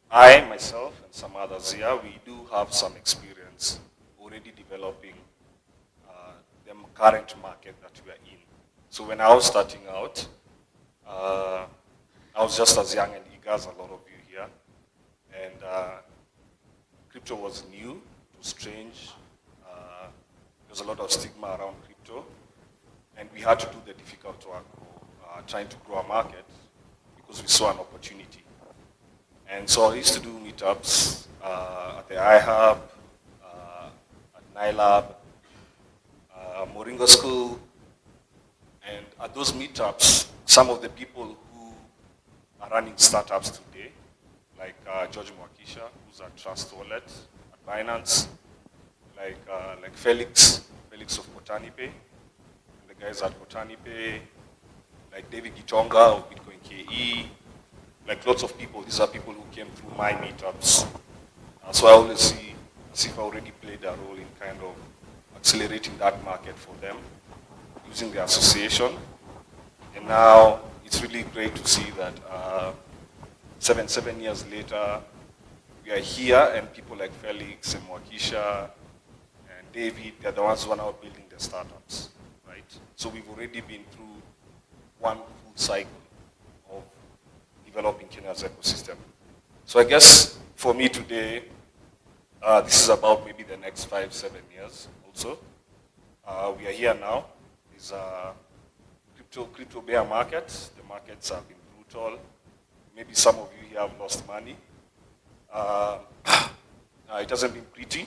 I, myself, and some others here, we do have some experience already developing the current market that we are in. So when I was starting out, I was just as young and eager as a lot of you here. And crypto was new, it was strange. There was a lot of stigma around crypto. And we had to do the difficult work of trying to grow a market because we saw an opportunity. And so I used to do meetups at the iHub, at NILAB, Moringa School. And at those meetups, some of the people who are running startups today, like George Mwakisha, who's at Trust Wallet, at Binance, like Felix of Botanipe, and the guys at Botanipe, like David Gitonga of Bitcoin KE, like lots of people. These are people who came through my meetups. So I always see as if I already played a role in kind of accelerating that market for them, using the association. And now it's really great to see that 7 years later, we are here and people like Felix and Mwakisha and David, they're the ones who are now building their startups, right? So we've already been through one full cycle of developing Kenya's ecosystem. So I guess for me today, this is about maybe the next 5-7 years also. We are here now. It's a crypto bear market. The markets have been brutal. Maybe some of you here have lost money. It hasn't been pretty.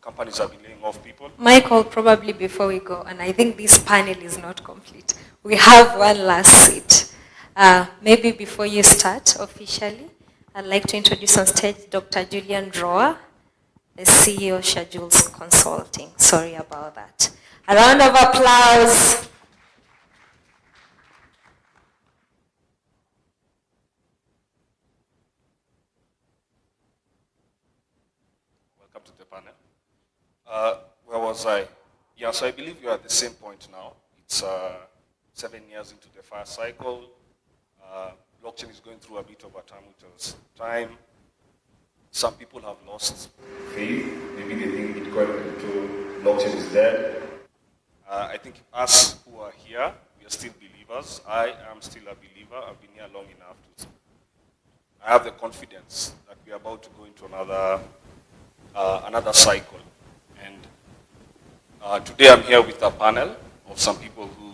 Companies have been laying off people. Michael, probably before we go, and I think this panel is not complete. We have one last seat. Maybe before you start officially, I'd like to introduce on stage Dr. Julian Drower, the CEO of Schedules Consulting. Sorry about that. A round of applause. Welcome to the panel. Where was I? Yeah, so I believe you're at the same point now. It's 7 years into the fire cycle. Blockchain is going through a bit of a tumultuous time. Some people have lost faith. Maybe they think Bitcoin to blockchain is dead. I think us who are here, we are still believers. I am still a believer. I've been here long enough to. I have the confidence that we are about to go into another cycle. And today I'm here with a panel of some people who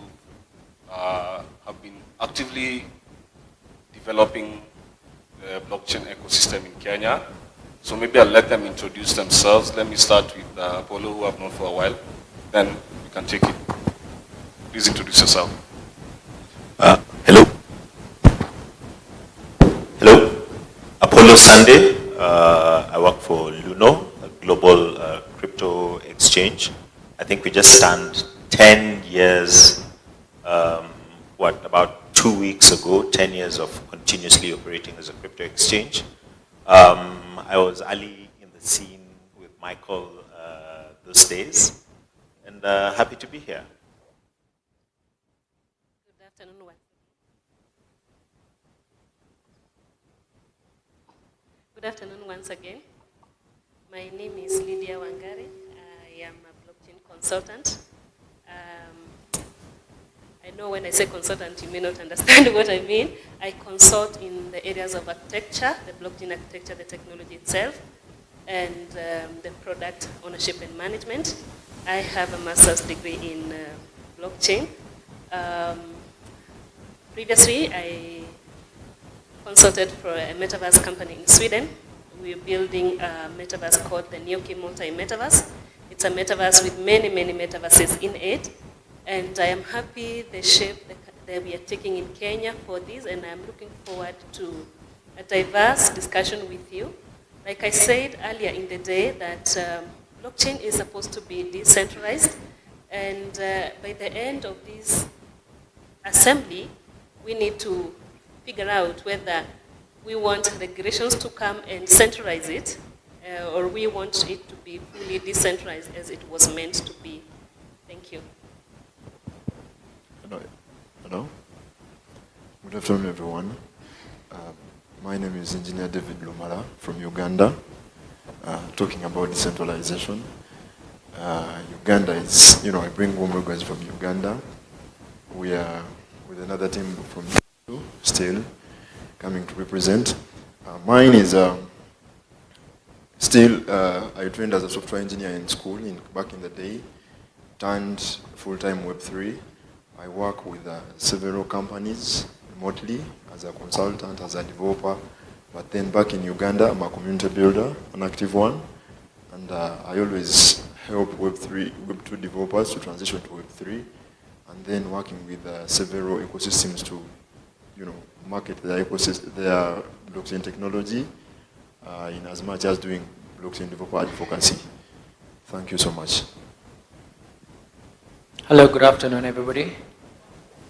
have been actively developing the blockchain ecosystem in Kenya. So maybe I'll let them introduce themselves. Let me start with Apollo, who I've known for a while. Then you can take it. Please introduce yourself. Hello. Hello. Apollo Sunday. I work for Luno, a global crypto exchange. I think we just stand 10 years, about 2 weeks ago, 10 years of continuously operating as a crypto exchange. I was early in the scene with Michael those days, and happy to be here. Good afternoon. Good afternoon once again. My name is Lydia Wangari. I am a blockchain consultant. I know when I say consultant, you may not understand what I mean. I consult in the areas of architecture, the blockchain architecture, the technology itself, and the product ownership and management. I have a master's degree in blockchain. Previously, I consulted for a metaverse company in Sweden. We're building a metaverse called the Nyoki Multi-Metaverse. It's a metaverse with many, many metaverses in it. And I am happy the shape that we are taking in Kenya for this, and I'm looking forward to a diverse discussion with you. Like I said earlier in the day, that blockchain is supposed to be decentralized, and by the end of this assembly, we need to figure out whether we want regulations to come and centralize it, or we want it to be fully decentralized as it was meant to be. Thank you. Hello. Good afternoon, everyone. My name is Engineer David Lumala from Uganda, talking about decentralization. Uganda is, I bring warm regards from Uganda. We are with another team from still coming to represent. Mine is still, I trained as a software engineer in school back in the day, turned full-time Web3. I work with several companies remotely as a consultant, as a developer, but then back in Uganda, I'm a community builder, an active one, and I always help Web2 developers to transition to Web3, and then working with several ecosystems to, market their blockchain technology in as much as doing blockchain developer advocacy. Thank you so much. Hello, good afternoon, everybody.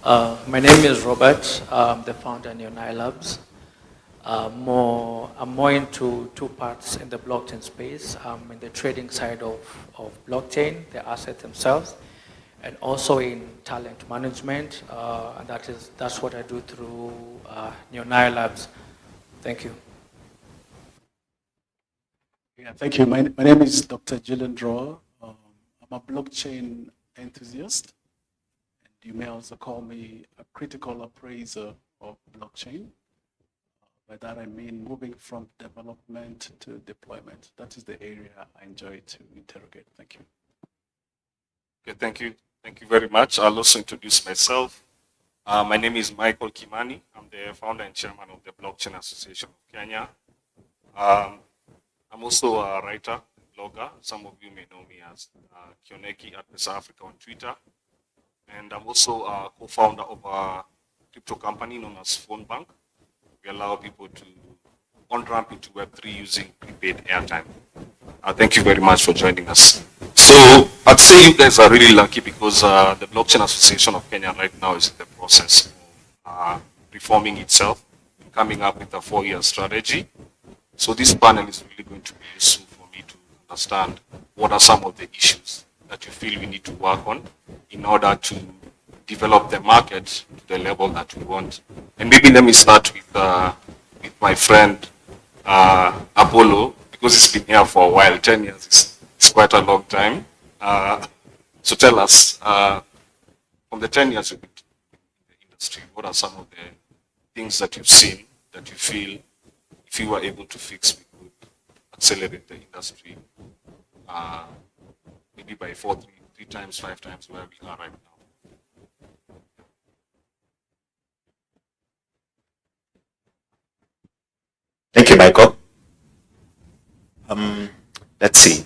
My name is Robert. I'm the founder of Neonai Labs. I'm more into two parts in the blockchain space. I'm in the trading side of blockchain, the assets themselves, and also in talent management. And that's what I do through Neonai Labs. Thank you. Yeah, thank you. My name is Dr. Julian Draw. I'm a blockchain enthusiast. You may also call me a critical appraiser of blockchain. By that I mean moving from development to deployment. That is the area I enjoy to interrogate. Thank you. Okay, thank you. Thank you very much. I'll also introduce myself. My name is Michael Kimani. I'm the founder and chairman of the Blockchain Association of Kenya. I'm also a writer, blogger. Some of you may know me as Kioneki at Pesa Africa on Twitter. And I'm also a co-founder of a crypto company known as Phone Bank. We allow people to on-ramp into Web3 using prepaid airtime. Thank you very much for joining us. So I'd say you guys are really lucky because the Blockchain Association of Kenya right now is in the process of reforming itself, coming up with a 4-year strategy. So this panel is really going to be useful for me to understand what are some of the issues that you feel we need to work on in order to develop the market to the level that we want. And maybe let me start with my friend Apollo, because he's been here for a while. 10 years is quite a long time. So tell us, from the 10 years you've been in the industry, what are some of the things that you've seen that you feel if you were able to fix, we could accelerate the industry maybe by 3 times, 5 times where we are right now? Thank you, Michael. Let's see.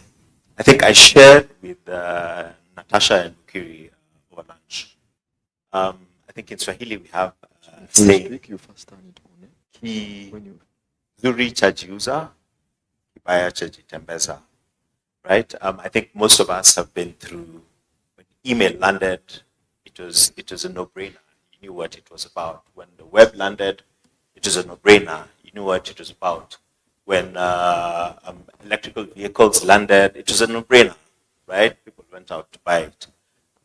I think I shared with Natasha and Kiri over lunch. I think in Swahili we have saying, Zuri chajiuza, kibaya chajitembeza. Right? I think most of us have been through, when email landed, it was a no-brainer. You knew what it was about. When the web landed, it was a no-brainer. You knew what it was about. When electrical vehicles landed, it was a no-brainer, right? People went out to buy it.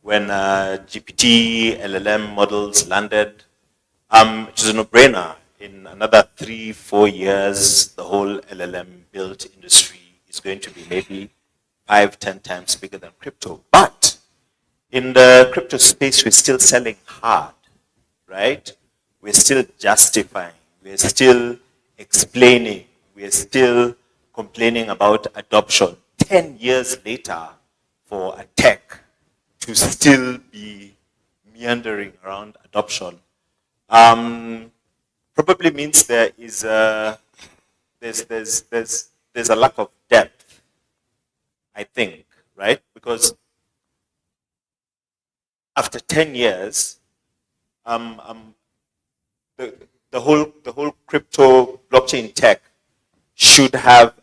When GPT, LLM models landed, it was a no-brainer. In another 3-4 years, the whole LLM built industry is going to be maybe 5-10 times bigger than crypto. But in the crypto space, we're still selling hard, right? We're still justifying. We're still explaining. We're still complaining about adoption. 10 years later, for a tech to still be meandering around adoption, probably means there is there's a lack of depth, I think, right? Because after 10 years, the whole crypto blockchain tech should have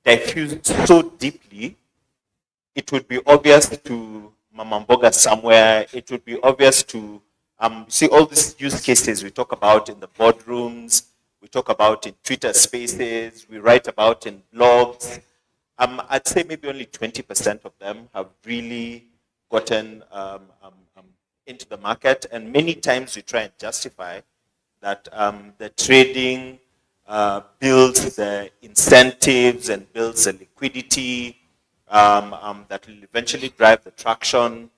diffused so deeply, it would be obvious to Mamamboga somewhere, it would be obvious to see all these use cases we talk about in the boardrooms, we talk about in Twitter spaces, we write about in blogs. I'd say maybe only 20% of them have really gotten into the market, and many times we try and justify that the trading builds the incentives and builds the liquidity that will eventually drive the traction.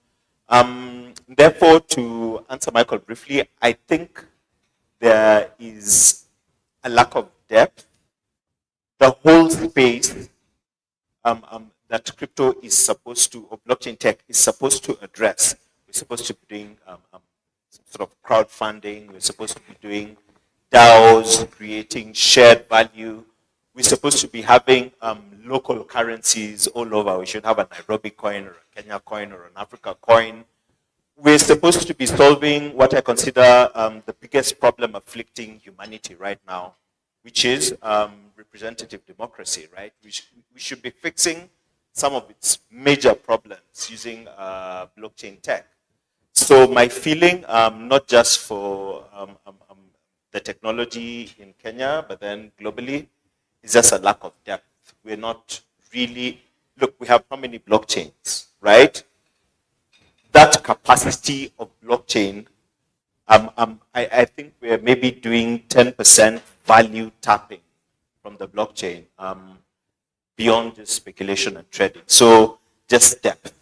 Therefore, to answer Michael briefly, I think there is a lack of depth. The whole space that crypto is supposed to, or blockchain tech is supposed to address. We're supposed to be doing some sort of crowdfunding. We're supposed to be doing DAOs, creating shared value. We're supposed to be having local currencies all over. We should have a Nairobi coin or a Kenya coin or an Africa coin. We're supposed to be solving what I consider the biggest problem afflicting humanity right now, which is representative democracy, right? We should be fixing some of its major problems using blockchain tech. So my feeling, not just for the technology in Kenya, but then globally, is just a lack of depth. We're not really, look, we have how many blockchains, right? That capacity of blockchain, I think we're maybe doing 10% value tapping from the blockchain beyond just speculation and trading. So just depth,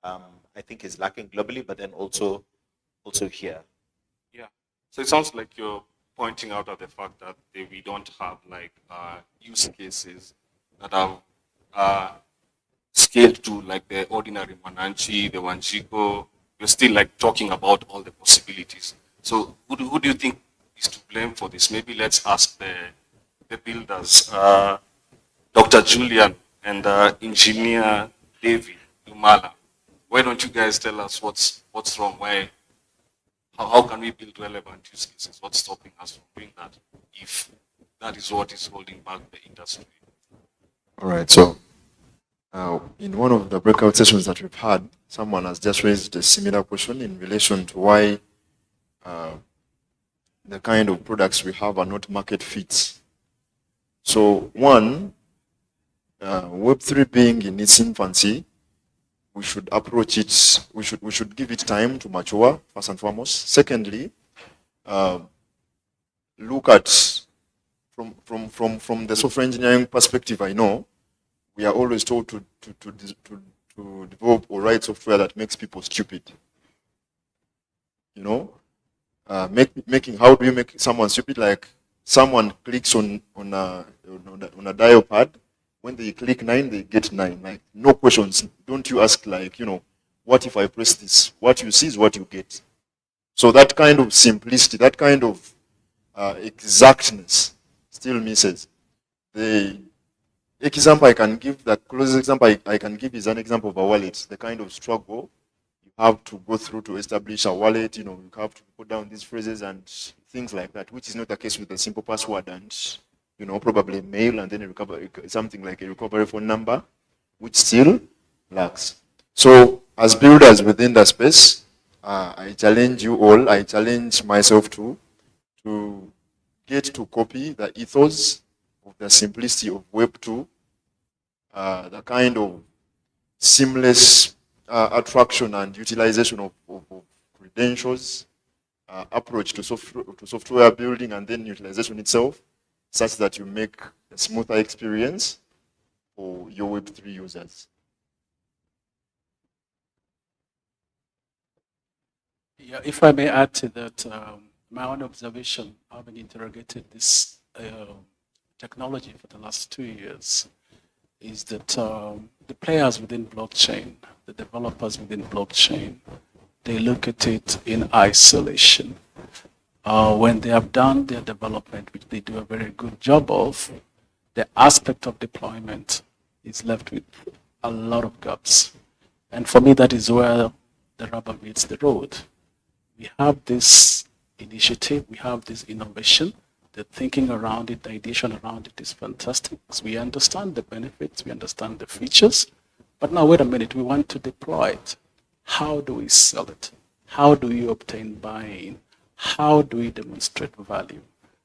I think is lacking globally, but then also here. Yeah. So it sounds like you're pointing out at the fact that we don't have like use cases that are scaled to like the ordinary Mwananchi, the Wanjiko. We're still like talking about all the possibilities. So who do you think is to blame for this? Maybe let's ask the builders, Dr. Julian and Engineer David Lumala. Why don't you guys tell us what's wrong? How can we build relevant use cases? What's stopping us from doing that if that is what is holding back the industry? All right, so in one of the breakout sessions that we've had, someone has just raised a similar question in relation to why the kind of products we have are not market fits. So one, Web3 being in its infancy, we should approach it, we should give it time to mature, first and foremost. Secondly, look at, from the software engineering perspective, I know, we are always told to develop or write software that makes people stupid. You know, how do you make someone stupid? Like someone clicks on a dial pad. When they click 9, they get 9. Like no questions. Don't you ask like, you know, what if I press this? What you see is what you get. So that kind of simplicity, that kind of exactness still misses. The example I can give, the closest example I can give is an example of a wallet. The kind of struggle you have to go through to establish a wallet. You know, you have to put down these phrases and things like that, which is not the case with a simple password and, you know, probably mail and then something like a recovery phone number, which still lacks. So as builders within the space, I challenge you all, I challenge myself to get to copy the ethos of the simplicity of Web 2, the kind of seamless attraction and utilization of credentials, approach to software building and then utilization itself, such that you make a smoother experience for your Web3 users. Yeah, if I may add to that, my own observation, having interrogated this technology for the last 2 years, is that the players within blockchain, the developers within blockchain, they look at it in isolation. When they have done their development, which they do a very good job of, the aspect of deployment is left with a lot of gaps. And for me, that is where the rubber meets the road. We have this initiative, we have this innovation, the thinking around it, the ideation around it is fantastic. We understand the benefits, we understand the features, but now wait a minute, we want to deploy it. How do we sell it? How do we obtain buy-in? How do we demonstrate value?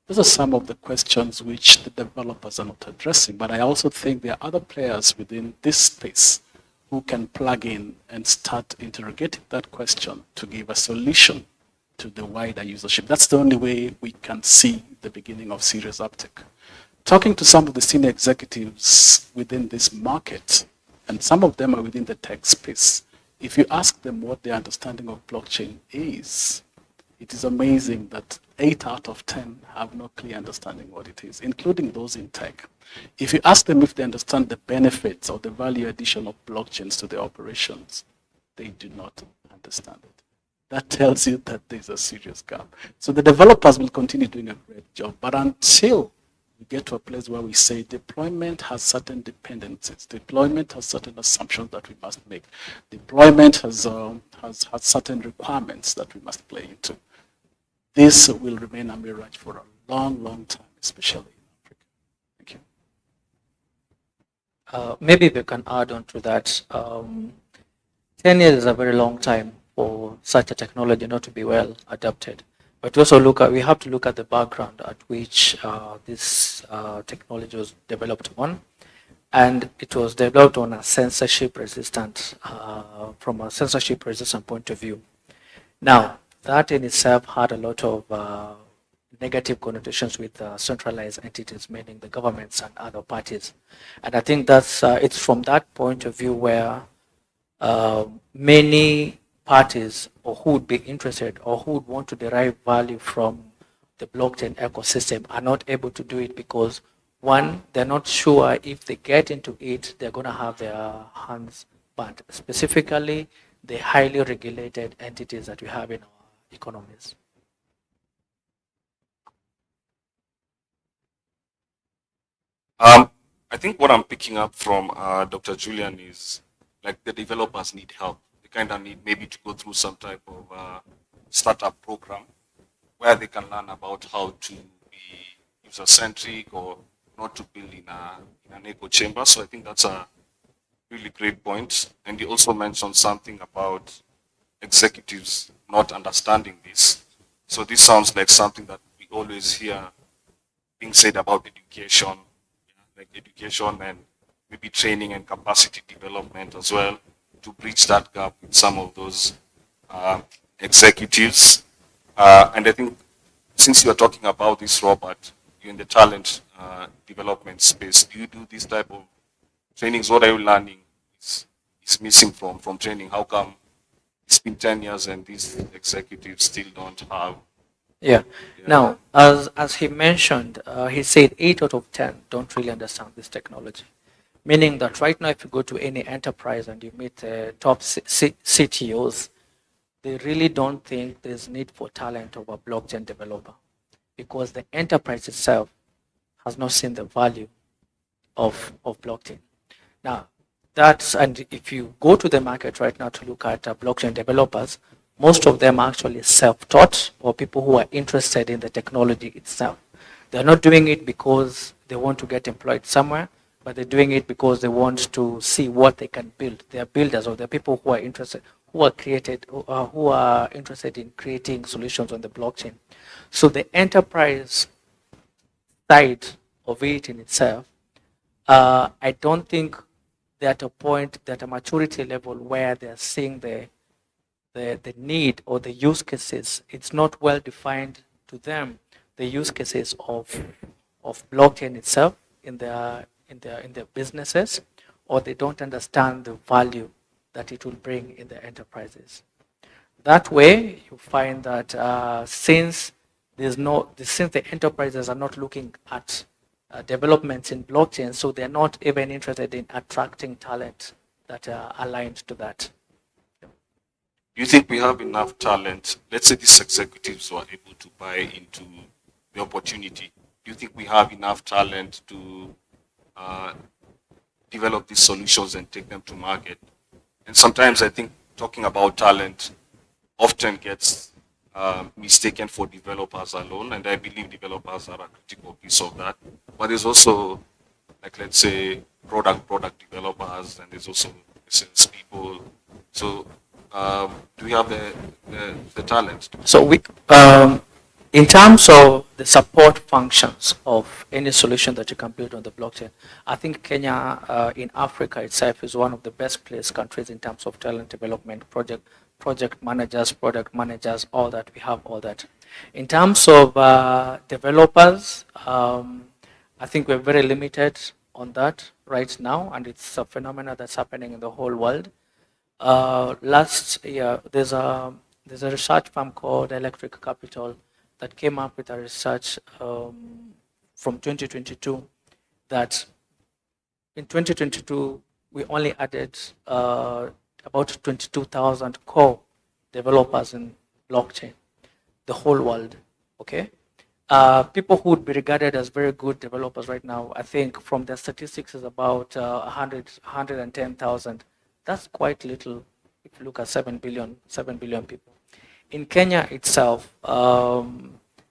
Those are some of the questions which the developers are not addressing, but I also think there are other players within this space who can plug in and start interrogating that question to give a solution to the wider usership. That's the only way we can see the beginning of serious uptake. Talking to some of the senior executives within this market, and some of them are within the tech space, if you ask them what their understanding of blockchain is, it is amazing that 8 out of 10 have no clear understanding what it is, including those in tech. If you ask them if they understand the benefits or the value addition of blockchains to their operations, they do not understand it. That tells you that there's a serious gap. So the developers will continue doing a great job, but until we get to a place where we say deployment has certain dependencies, deployment has certain assumptions that we must make, deployment has certain requirements that we must play into. This will remain a mirage for a long, long time, especially in Africa. Thank you. Maybe we can add on to that. 10 years is a very long time for such a technology not to be well adapted. But also we have to look at the background at which this technology was developed on. And it was developed on a censorship resistant, from a censorship resistant point of view. Now, that in itself had a lot of negative connotations with centralized entities, meaning the governments and other parties. And I think that's it's from that point of view where many parties or who would be interested or who would want to derive value from the blockchain ecosystem are not able to do it because, one, they're not sure if they get into it, they're going to have their hands burnt, specifically the highly regulated entities that we have in our economies. I think what I'm picking up from Dr. Julian is like the developers need help. They kind of need maybe to go through some type of startup program where they can learn about how to be user-centric or not to build in an echo chamber. So I think that's a really great point. And you also mentioned something about executives not understanding this. So this sounds like something that we always hear being said about education, like education and maybe training and capacity development as well to bridge that gap with some of those executives. And I think since you are talking about this, Robert, you're in the talent development space. Do you do this type of trainings? What are you learning is missing from training? How come it's been 10 years and these executives still don't have? Yeah. Now, as he mentioned, he said 8 out of 10 don't really understand this technology. Meaning that right now, if you go to any enterprise and you meet top CTOs, they really don't think there's need for talent of a blockchain developer because the enterprise itself has not seen the value of blockchain. Now, and if you go to the market right now to look at blockchain developers, most of them are actually self-taught or people who are interested in the technology itself. They're not doing it because they want to get employed somewhere, but they're doing it because they want to see what they can build. They are builders or they're people who are interested, who are interested in creating solutions on the blockchain. So the enterprise side of it in itself, I don't think they're at a point, they're at a maturity level where they're seeing the need or the use cases. It's not well defined to them, the use cases of blockchain itself in their businesses, or they don't understand the value that it will bring in their enterprises. That way, you find that since the enterprises are not looking at developments in blockchain, so they're not even interested in attracting talent that are aligned to that. Do you think we have enough talent? Let's say these executives were able to buy into the opportunity. Do you think we have enough talent to develop these solutions and take them to market? And sometimes I think talking about talent often gets mistaken for developers alone, and I believe developers are a critical piece of that. But there's also, like, let's say, product developers, and there's also sales people. So do we have the talent? So we, in terms of the support functions of any solution that you can build on the blockchain, I think Kenya in Africa itself is one of the best placed countries in terms of talent development, project managers, product managers, all that. We have all that. In terms of developers, I think we're very limited on that right now, and it's a phenomenon that's happening in the whole world. Last year, there's a research firm called Electric Capital that came up with a research from 2022 that in 2022 we only added about 22,000 core developers in blockchain, the whole world. Okay, people who would be regarded as very good developers right now, I think from the statistics is about 110,000. That's quite little if you look at 7 billion people. In Kenya itself,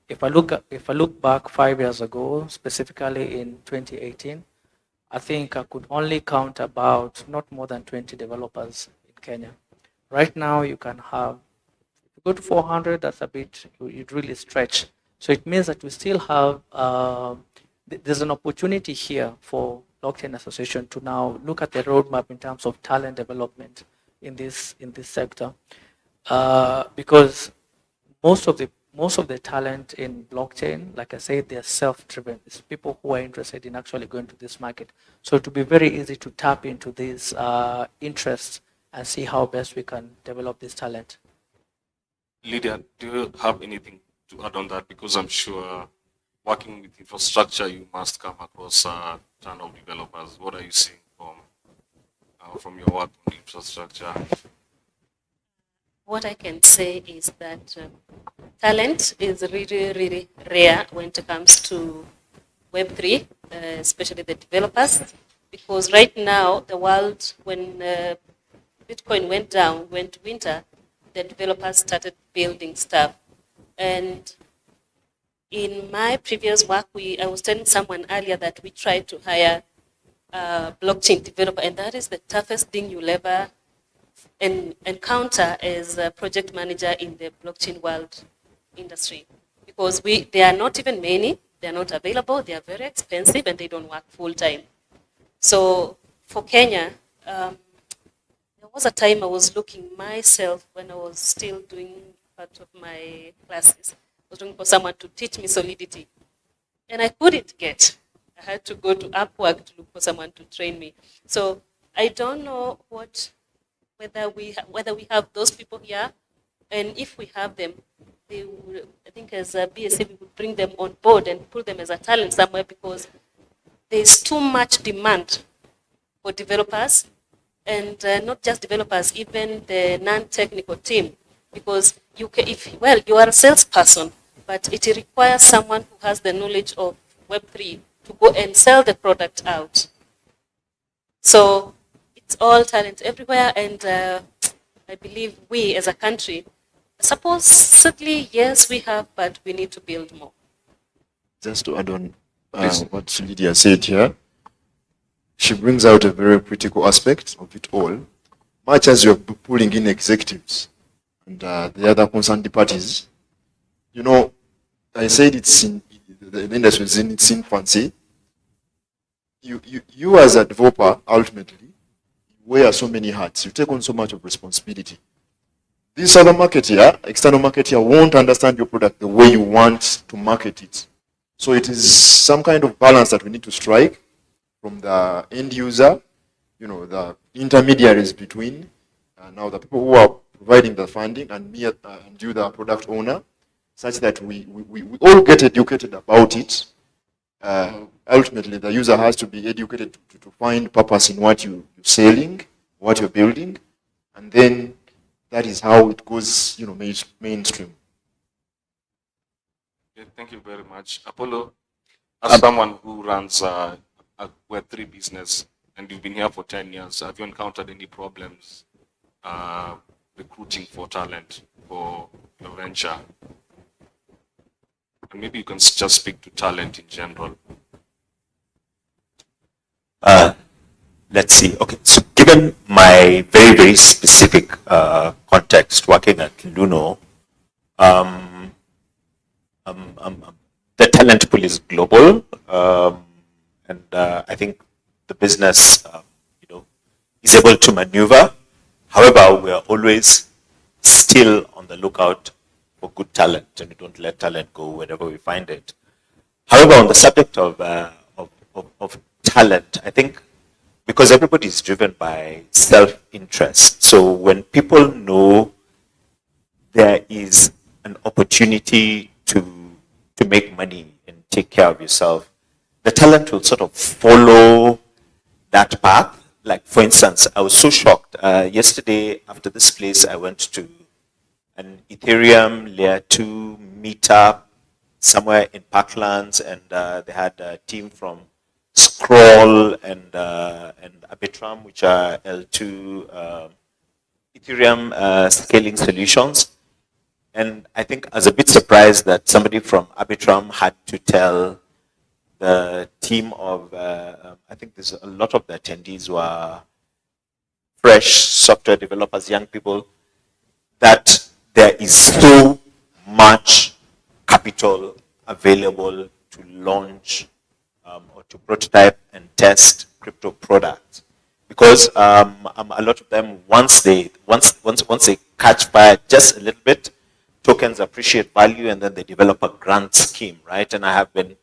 if I look back 5 years ago, specifically in 2018, I think I could only count about not more than 20 developers in Kenya. Right now, you can have, if you go to 400, that's a bit, you'd really stretch. So it means that we still have, there's an opportunity here for Blockchain Association to now look at the roadmap in terms of talent development in this sector. Because most of the talent in blockchain, like I said, they're self-driven. It's people who are interested in actually going to this market. So it will be very easy to tap into these interests and see how best we can develop this talent. Lydia, do you have anything to add on that? Because I'm sure working with infrastructure, you must come across a ton of developers. What are you seeing from your work on infrastructure? What I can say is that talent is really, really rare when it comes to Web3, especially the developers, because right now the world, when Bitcoin went down, went winter, the developers started building stuff. And in my previous work, I was telling someone earlier that we tried to hire a blockchain developer, and that is the toughest thing you'll ever encounter as a project manager in the blockchain world industry, because they are not even many, they are not available, they are very expensive, and they don't work full time. So for Kenya, there was a time I was looking myself when I was still doing part of my classes. I was looking for someone to teach me Solidity, and I couldn't get. I had to go to Upwork to look for someone to train me. So I don't know whether we have those people here, and if we have them, they will, I think as a BSC, we would bring them on board and put them as a talent somewhere, because there's too much demand for developers, and not just developers, even the non-technical team, because you are a salesperson, but it requires someone who has the knowledge of Web3 to go and sell the product out. So it's all talent everywhere, and I believe we as a country, supposedly, yes, we have, but we need to build more. Just to add on what Lydia said here, she brings out a very critical aspect of it all. Much as you're pulling in executives and the other concerned parties, you know, I said the industry is in its infancy. You as a developer, ultimately, wear so many hats. You take on so much of responsibility. This other marketer, external marketer, won't understand your product the way you want to market it. So it is some kind of balance that we need to strike from the end user, you know, the intermediaries between now the people who are providing the funding and me and you, the product owner, such that we all get educated about it. Ultimately, the user has to be educated to find purpose in what you're selling, what you're building, and then that is how it goes, you know, mainstream. Okay, thank you very much. Apollo, as someone who runs a Web3 business, and you've been here for 10 years, have you encountered any problems recruiting for talent for your venture? And maybe you can just speak to talent in general. Let's see. Okay, so given my very, very specific context, working at Luno, um, the talent pool is global, and I think the business, is able to maneuver. However, we are always still on the lookout for good talent, and we don't let talent go wherever we find it. However, on the subject of talent, I think because everybody is driven by self-interest, so when people know there is an opportunity to make money and take care of yourself, the talent will sort of follow that path. Like, for instance, I was so shocked. Yesterday, after this place, I went to an Ethereum Layer 2 meetup somewhere in Parklands, and they had a team from Scroll and Arbitrum, which are L2 Ethereum scaling solutions. And I think I was a bit surprised that somebody from Arbitrum had to tell the team of, I think there's a lot of the attendees were fresh software developers, young people, that there is so much capital available to launch or to prototype and test crypto products. Because a lot of them, once they catch fire just a little bit, tokens appreciate value, and then they develop a grant scheme, right? And I have been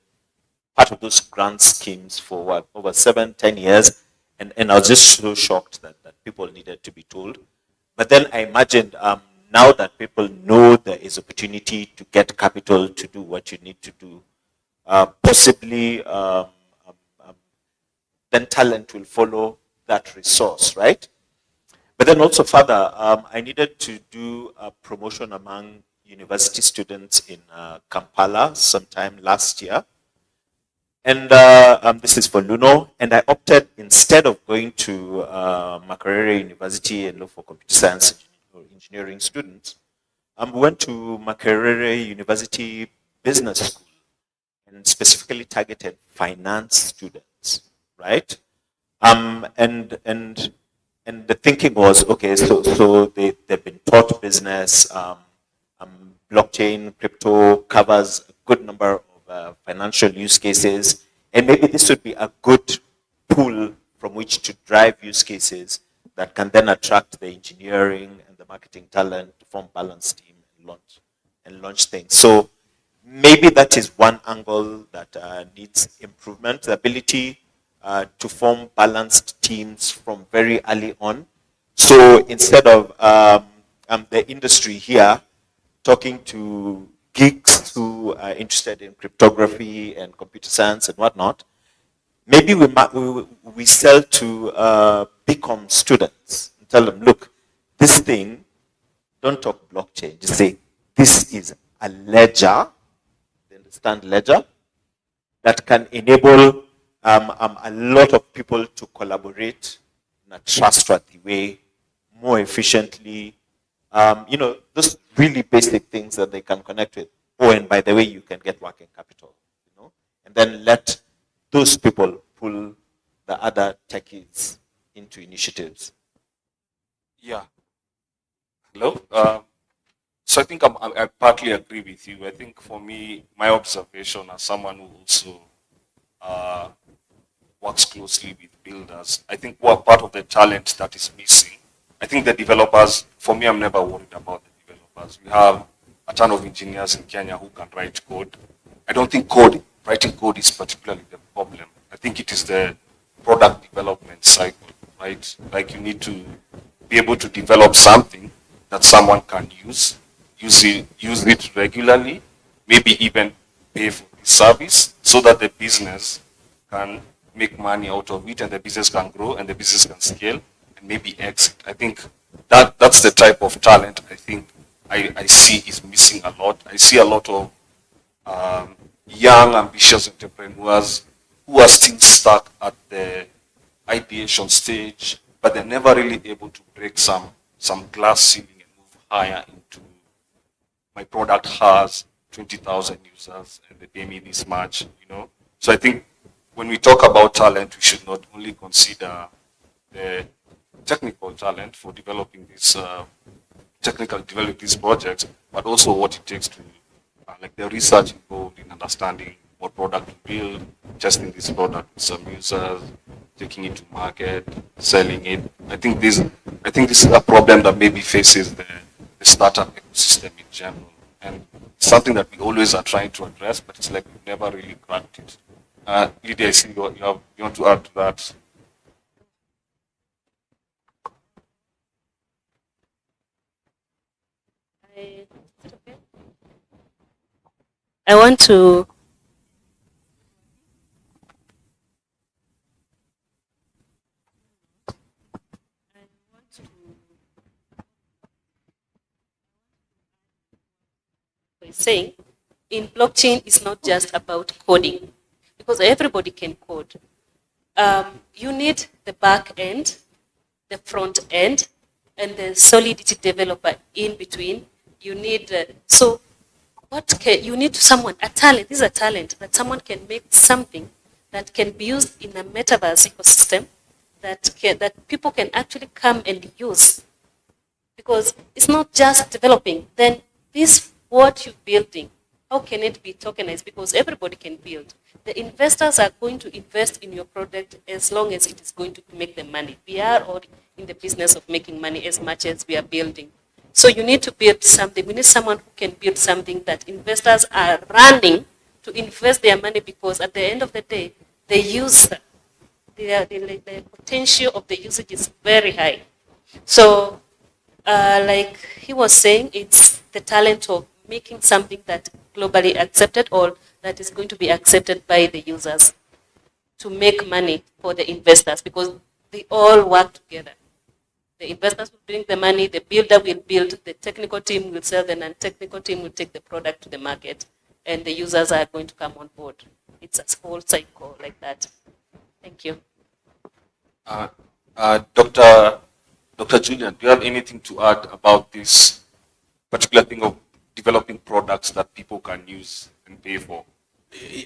part of those grant schemes for what, over 7-10 years, and I was just so shocked that people needed to be told. But then I imagined now that people know there is opportunity to get capital to do what you need to do, possibly then talent will follow that resource, right? But then also further, I needed to do a promotion among university students in Kampala sometime last year. And this is for Luno. And I opted, instead of going to Makerere University and look for computer science or engineering students, we went to Makerere University Business School and specifically targeted finance students, right? And the thinking was, okay, so they've been taught business, blockchain, crypto covers a good number of financial use cases, and maybe this would be a good pool from which to drive use cases that can then attract the engineering and the marketing talent to form balanced team and launch things. So maybe that is one angle that needs improvement, the ability to form balanced teams from very early on. So instead of the industry here talking to geeks who are interested in cryptography and computer science and whatnot, maybe we sell to BCom students and tell them, look, this thing, don't talk blockchain, just say, this is a ledger, they understand ledger, that can enable a lot of people to collaborate in a trustworthy way, more efficiently. Those really basic things that they can connect with. Oh, and by the way, you can get working capital, and then let those people pull the other techies into initiatives. Yeah. Hello. So I think I partly agree with you. I think for me, my observation as someone who also works closely with builders, I think what part of the talent that is missing, I think the developers, for me, I'm never worried about the developers. We have a ton of engineers in Kenya who can write code. I don't think writing code is particularly the problem. I think it is the product development cycle, right? Like, you need to be able to develop something that someone can use it regularly, maybe even pay for the service so that the business can make money out of it and the business can grow and the business can scale and maybe exit. I think that's the type of talent I think I see is missing a lot. I see a lot of young, ambitious entrepreneurs who are still stuck at the ideation stage, but they're never really able to break some glass ceiling and move higher into, my product has 20,000 users and they pay me this much, So I think when we talk about talent, we should not only consider the technical talent for developing these technically develop these projects, but also what it takes to, like the research involved in understanding what product to build, testing this product with some users, taking it to market, selling it. I think this is a problem that maybe faces the startup ecosystem in general, and it's something that we always are trying to address, but it's like we've never really cracked it. Lydia, I see you want to add to that. I want to saying in blockchain is not just about coding, because everybody can code. You need the back end, the front end, and the Solidity developer in between. You need you need someone, a talent. This is a talent that someone can make something that can be used in a metaverse ecosystem that people can actually come and use, because it's not just developing. Then this what you're building, how can it be tokenized? Because everybody can build. The investors are going to invest in your product as long as it is going to make them money. We are all in the business of making money as much as we are building. So you need to build something. We need someone who can build something that investors are running to invest their money, because at the end of the day, the user, the potential of the usage is very high. So like he was saying, it's the talent of making something that globally accepted or that is going to be accepted by the users to make money for the investors, because they all work together. The investors will bring the money, the builder will build, the technical team will sell, the non-technical team will take the product to the market, and the users are going to come on board. It's a whole cycle like that. Thank you. Dr. Julian, do you have anything to add about this particular thing of developing products that people can use and pay for?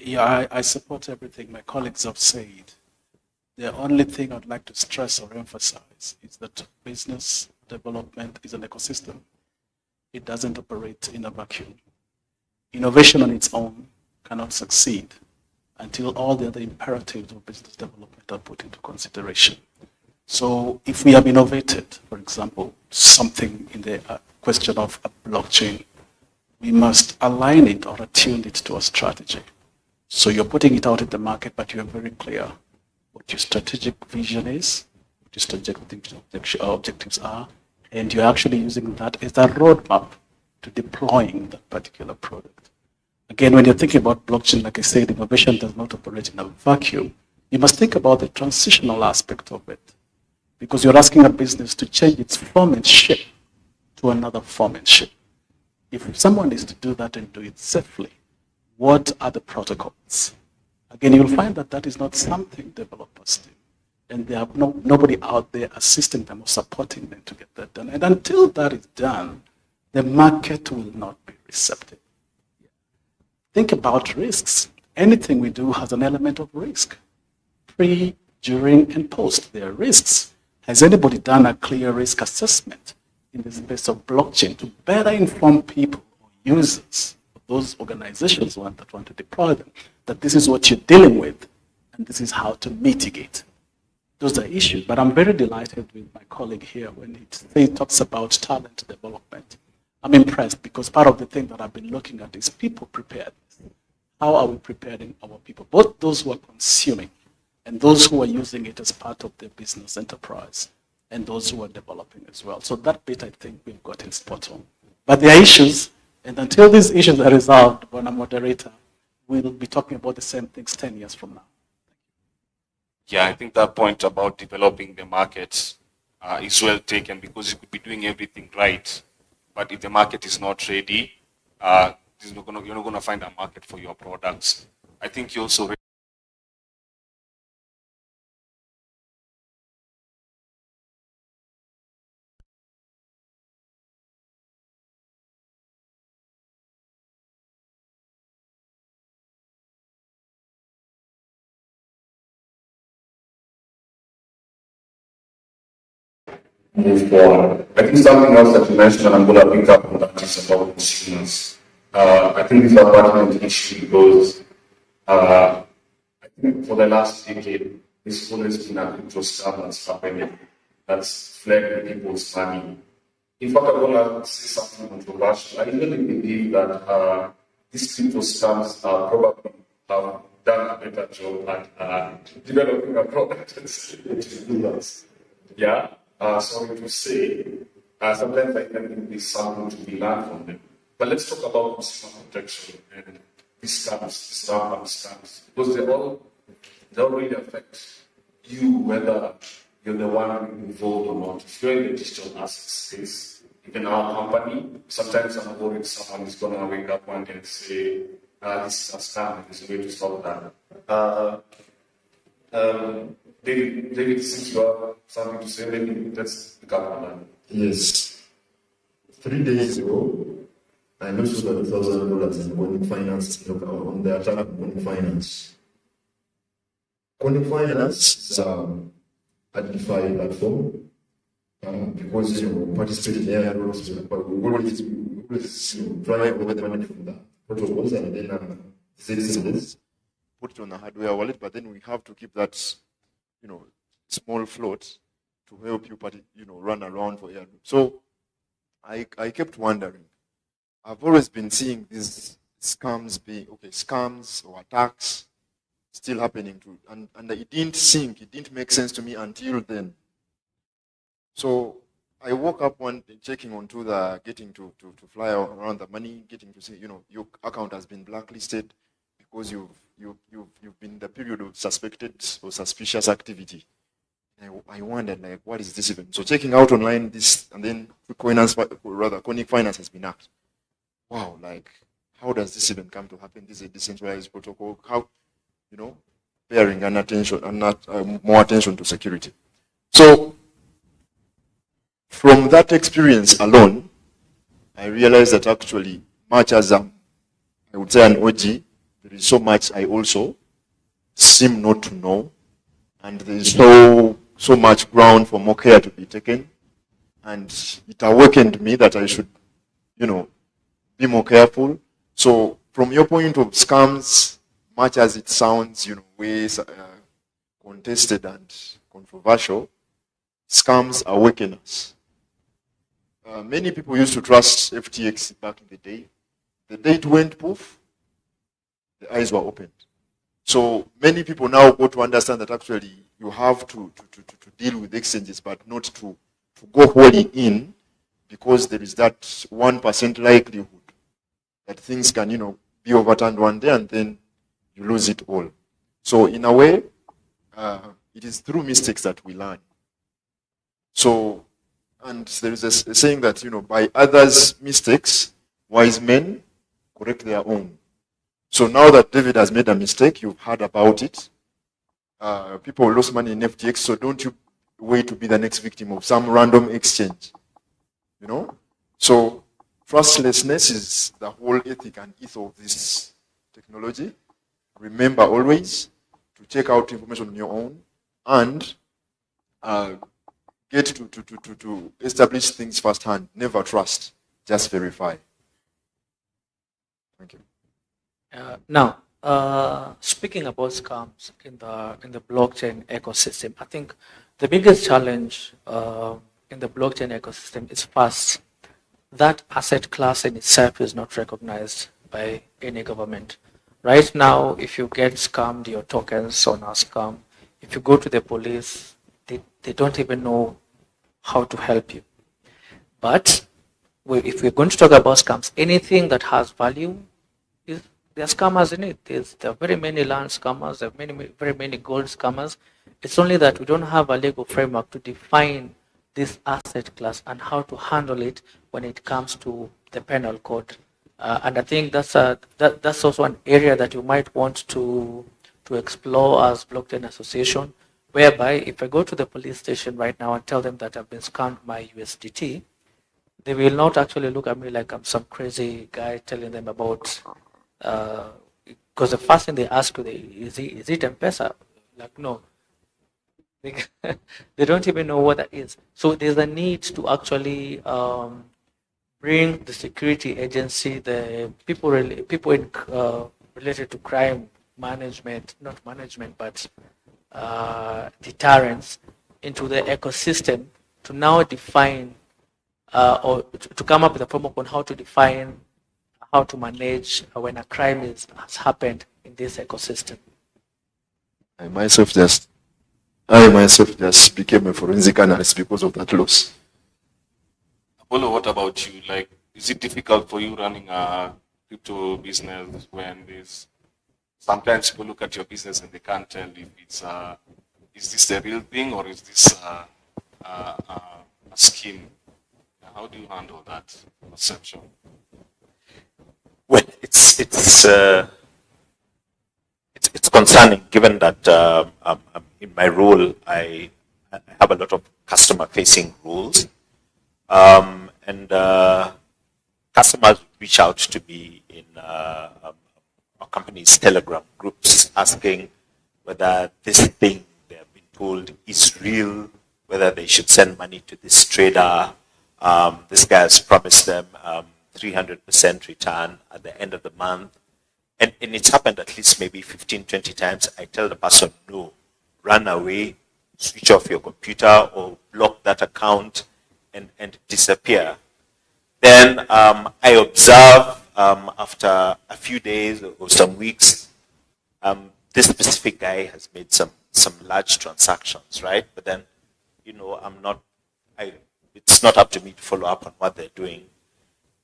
Yeah, I support everything my colleagues have said. The only thing I'd like to stress or emphasize is that business development is an ecosystem. It doesn't operate in a vacuum. Innovation on its own cannot succeed until all the other imperatives of business development are put into consideration. So if we have innovated, for example, something in the question of a blockchain, we must align it or attune it to a strategy. So you're putting it out in the market, but you're very clear what your strategic vision is, what your strategic objectives are, and you're actually using that as a roadmap to deploying that particular product. Again, when you're thinking about blockchain, like I said, innovation does not operate in a vacuum. You must think about the transitional aspect of it, because you're asking a business to change its form and shape to another form and shape. If someone is to do that and do it safely, what are the protocols? Again, you'll find that that is not something developers do. And they have nobody out there assisting them or supporting them to get that done. And until that is done, the market will not be receptive. Think about risks. Anything we do has an element of risk. Pre, during, and post, there are risks. Has anybody done a clear risk assessment in the space of blockchain to better inform people or users, those organizations that want to deploy them, that this is what you're dealing with and this is how to mitigate? Those are issues. But I'm very delighted with my colleague here when he talks about talent development. I'm impressed because part of the thing that I've been looking at is people preparedness. How are we preparing our people, both those who are consuming and those who are using it as part of their business enterprise, and those who are developing as well. So that bit, I think we've got it spot on. But there are issues, and until these issues are resolved, when a moderator, we'll be talking about the same things 10 years from now. Yeah, I think that point about developing the market is well taken, because you could be doing everything right, but if the market is not ready, you're not going to find a market for your products. I think you also move forward. I think something else that you mentioned, and I'm going to pick up on that, is about consumers. I think this is a pertinent issue because I think for the last decade, there's always been a crypto scam that's happening that's flagging people's money. In fact, I'm going to say something controversial. I really believe that these crypto scams probably have done a better job at developing a product and selling it to users. Yeah, sorry to say, sometimes I think there's something to be learned from them. But let's talk about consumer protection and these scams, because they all really affect you, whether you're the one involved or not. If you're in the digital asset space, even our company, sometimes I'm worried someone is going to wake up one day and say, this is a scam, there's a way to solve that. David, since you have something to say, maybe let's pick up on that. Yes. 3 days ago, I lost about $1,000 in Conic Finance on the attack of Conic Finance. Conic Finance is a DeFi platform because participated there, we always drive over the money from the protocols and then citizens put it on a hardware wallet, but then we have to keep that small float to help you run around for airdrop. So I kept wondering. I've always been seeing these scams or attacks still happening and it didn't make sense to me until then. So I woke up one day checking onto getting to fly around the money, getting to see, your account has been blacklisted because you've been in the period of suspected or suspicious activity. And I wondered, like, what is this even? So checking out online this, and then Conic Finance has been hacked. Wow, like, how does this even come to happen? This is a decentralized protocol. How, bearing more attention to security. So, from that experience alone, I realized that actually, much as I would say an OG, there is so much I also seem not to know, and there is so much ground for more care to be taken, and it awakened me that I should, be more careful. So from your point of scams, much as it sounds, ways contested and controversial, scams awaken us. Many people used to trust FTX back in the day. The day it went poof, the eyes were opened. So many people now go to understand that actually you have to deal with exchanges, but not to go wholly in, because there is that 1% likelihood that things can, be overturned one day and then you lose it all. So in a way, it is through mistakes that we learn. So, and there is a saying that, by others' mistakes, wise men correct their own. So now that David has made a mistake, you've heard about it. People lost money in FTX, so don't you wait to be the next victim of some random exchange. So trustlessness is the whole ethic and ethos of this technology. Remember always to check out information on your own and get to establish things firsthand. Never trust, just verify. Thank you. Now, speaking about scams in the blockchain ecosystem, I think the biggest challenge in the blockchain ecosystem is first, that asset class in itself is not recognized by any government. Right now, if you get scammed, your tokens on a scam, if you go to the police, they don't even know how to help you. But if we're going to talk about scams, anything that has value, there are scammers in it. There are very many land scammers, there are very many gold scammers. It's only that we don't have a legal framework to define this asset class and how to handle it when it comes to the penal code. And I think that's also an area that you might want to explore as blockchain association, whereby if I go to the police station right now and tell them that I've been scammed my USDT, they will not actually look at me like I'm some crazy guy telling them about, because the first thing they ask you, is it M-Pesa? Like, no. They, they don't even know what that is. So there's a need to actually bring the security agency, the people related to crime management, not management, but deterrence into the ecosystem to now define or to come up with a framework on how to define, how to manage when a crime has happened in this ecosystem. I myself just became a forensic analyst because of that loss. Apollo, what about you? Like, is it difficult for you running a crypto business when there's sometimes people look at your business and they can't tell if it's is this the real thing or is this a scheme? How do you handle that perception? Well, it's concerning, given that in my role I have a lot of customer-facing roles, and customers reach out to me in our company's Telegram groups asking whether this thing they have been told is real, whether they should send money to this trader. This guy has promised them 300% return at the end of the month. And it's happened at least maybe 15, 20 times. I tell the person, no, run away, switch off your computer or block that account and disappear. Then I observe after a few days or some weeks, this specific guy has made some large transactions, right? But then, it's not up to me to follow up on what they're doing.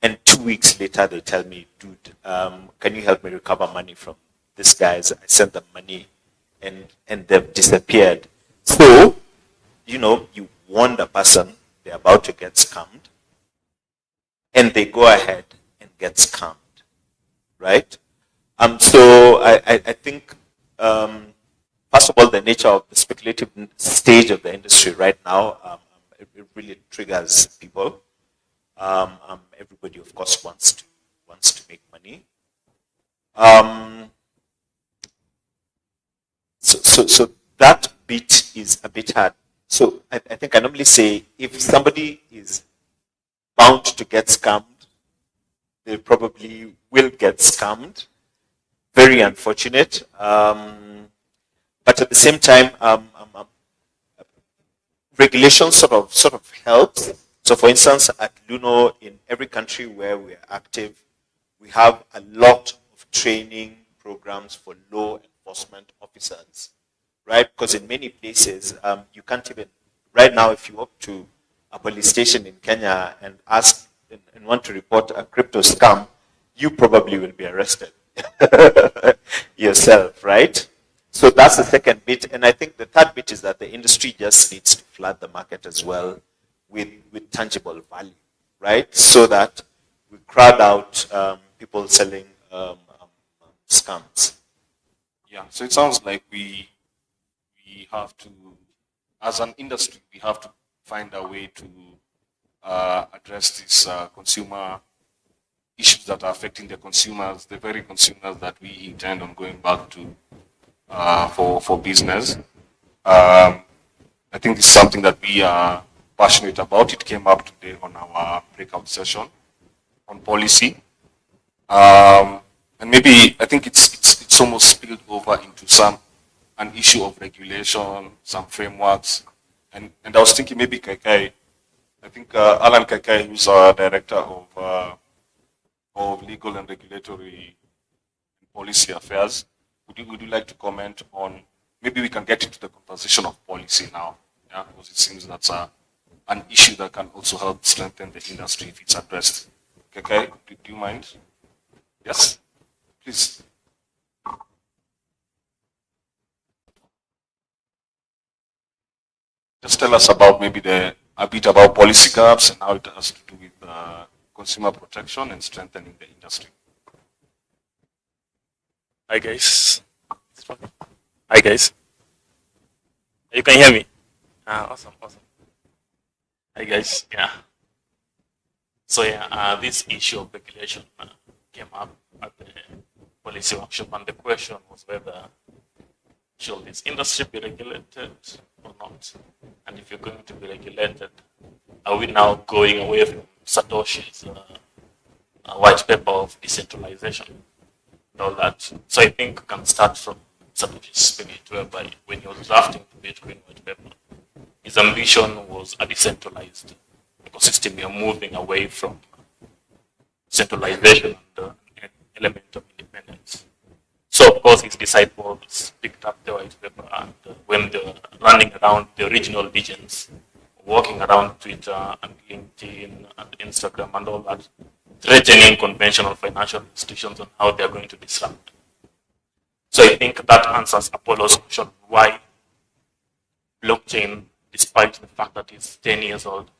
And 2 weeks later, they tell me, dude, can you help me recover money from these guys? I sent them money and they've disappeared. So, you warn the person they're about to get scammed and they go ahead and get scammed, right? So I think, first of all, the nature of the speculative stage of the industry right now, it really triggers people. Everybody, of course, wants to make money. So that bit is a bit hard. So I think I normally say if somebody is bound to get scammed, they probably will get scammed. Very unfortunate. But at the same time, regulation sort of helps. So for instance, at Luno, in every country where we're active, we have a lot of training programs for law enforcement officers, right? Because in many places, you can't even, right now, if you walk to a police station in Kenya and ask and want to report a crypto scam, you probably will be arrested yourself, right? So that's the second bit. And I think the third bit is that the industry just needs to flood the market as well with tangible value, right? So that we crowd out people selling scams. Yeah, so it sounds like we have to, as an industry, we have to find a way to address these consumer issues that are affecting the consumers, the very consumers that we intend on going back to for business. I think this is something that we are passionate about. It came up today on our breakout session on policy. And maybe I think it's almost spilled over into an issue of regulation, some frameworks. And I was thinking maybe Kaikai, I think Alan Kaikai, who's our director of legal and regulatory policy affairs, would you like to comment on, maybe we can get into the conversation of policy now, yeah, because it seems that's an issue that can also help strengthen the industry if it's addressed. Okay, do you mind? Yes, please. Just tell us about maybe a bit about policy gaps and how it has to do with consumer protection and strengthening the industry. Hi guys. Hi guys. You can hear me? Awesome. Hi guys. Yeah. So yeah, this issue of regulation came up at the policy workshop, and the question was whether should this industry be regulated or not? And if you're going to be regulated, are we now going away from Satoshi's white paper of decentralization and all that? So I think we can start from Satoshi's spirit, whereby when he was drafting the Bitcoin white paper, his ambition was a decentralized ecosystem. You're moving away from centralization and an element of independence. So, of course, his disciples picked up the white paper, and when they were running around the original legends, walking around Twitter and LinkedIn and Instagram and all that, threatening conventional financial institutions on how they're going to disrupt. So I think that answers Apollo's question, why blockchain, despite the fact that it's 10 years old,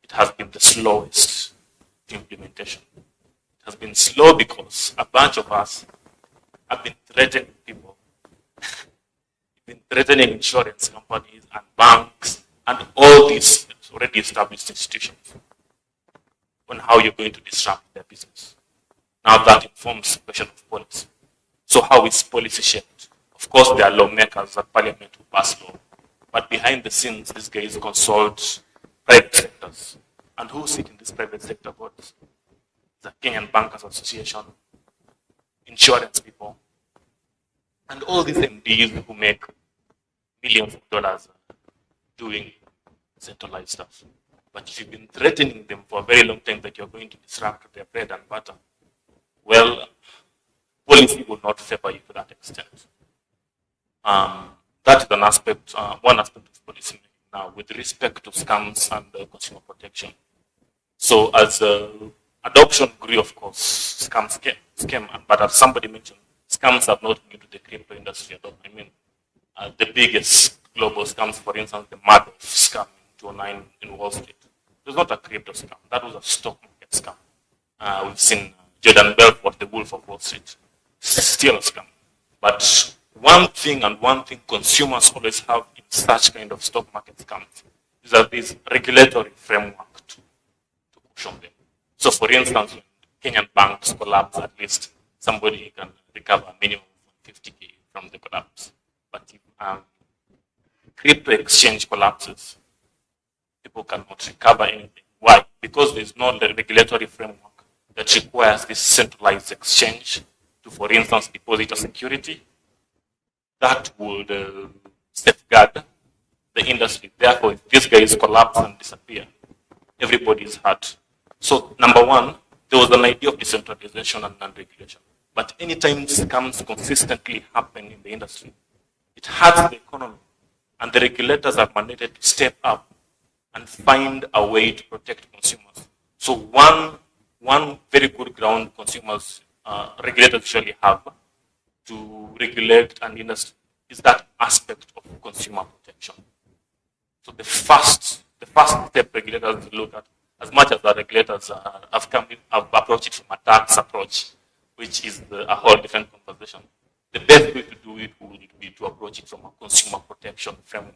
it has been the slowest implementation. It has been slow because a bunch of us have been threatening people, been threatening insurance companies and banks and all these already established institutions on how you're going to disrupt their business. Now that informs the question of policy. So how is policy shaped? Of course, there are lawmakers at parliament who pass law, but behind the scenes, these guys consult private sectors. And who sit in these private sector boards? The Kenyan Bankers Association, insurance people, and all these MDs who make millions of dollars doing centralized stuff. But if you've been threatening them for a very long time that you're going to disrupt their bread and butter, well, policy will not favor you to that extent. That is an aspect, one aspect of policy making. Now, with respect to scams and consumer protection. So as adoption grew, of course, scams came, but as somebody mentioned, scams are not new to the crypto industry at all. I mean, the biggest global scams, for instance, the Mavericks scam in 2009 in Wall Street. It was not a crypto scam. That was a stock market scam. We've seen Jordan Belfort, the Wolf of Wall Street, still a scam. But one thing consumers always have in such kind of stock market scams is that there's regulatory framework to cushion them. So for instance, when Kenyan banks collapse, at least somebody can recover a minimum of 50K from the collapse. But if crypto exchange collapses, people cannot recover anything. Why? Because there's no regulatory framework that requires this centralized exchange to, for instance, deposit a security that would safeguard the industry. Therefore, if these guys collapse and disappear, everybody is hurt. So, number one, there was an idea of decentralization and non-regulation. But anytime scams consistently happen in the industry, it hurts the economy. And the regulators are mandated to step up and find a way to protect consumers. So one very good ground consumers, regulators usually have to regulate an industry is that aspect of consumer protection. So the first step regulators look at, as much as the regulators have approached it from a tax approach, which is a whole different conversation. The best way to do it would be to approach it from a consumer protection framework.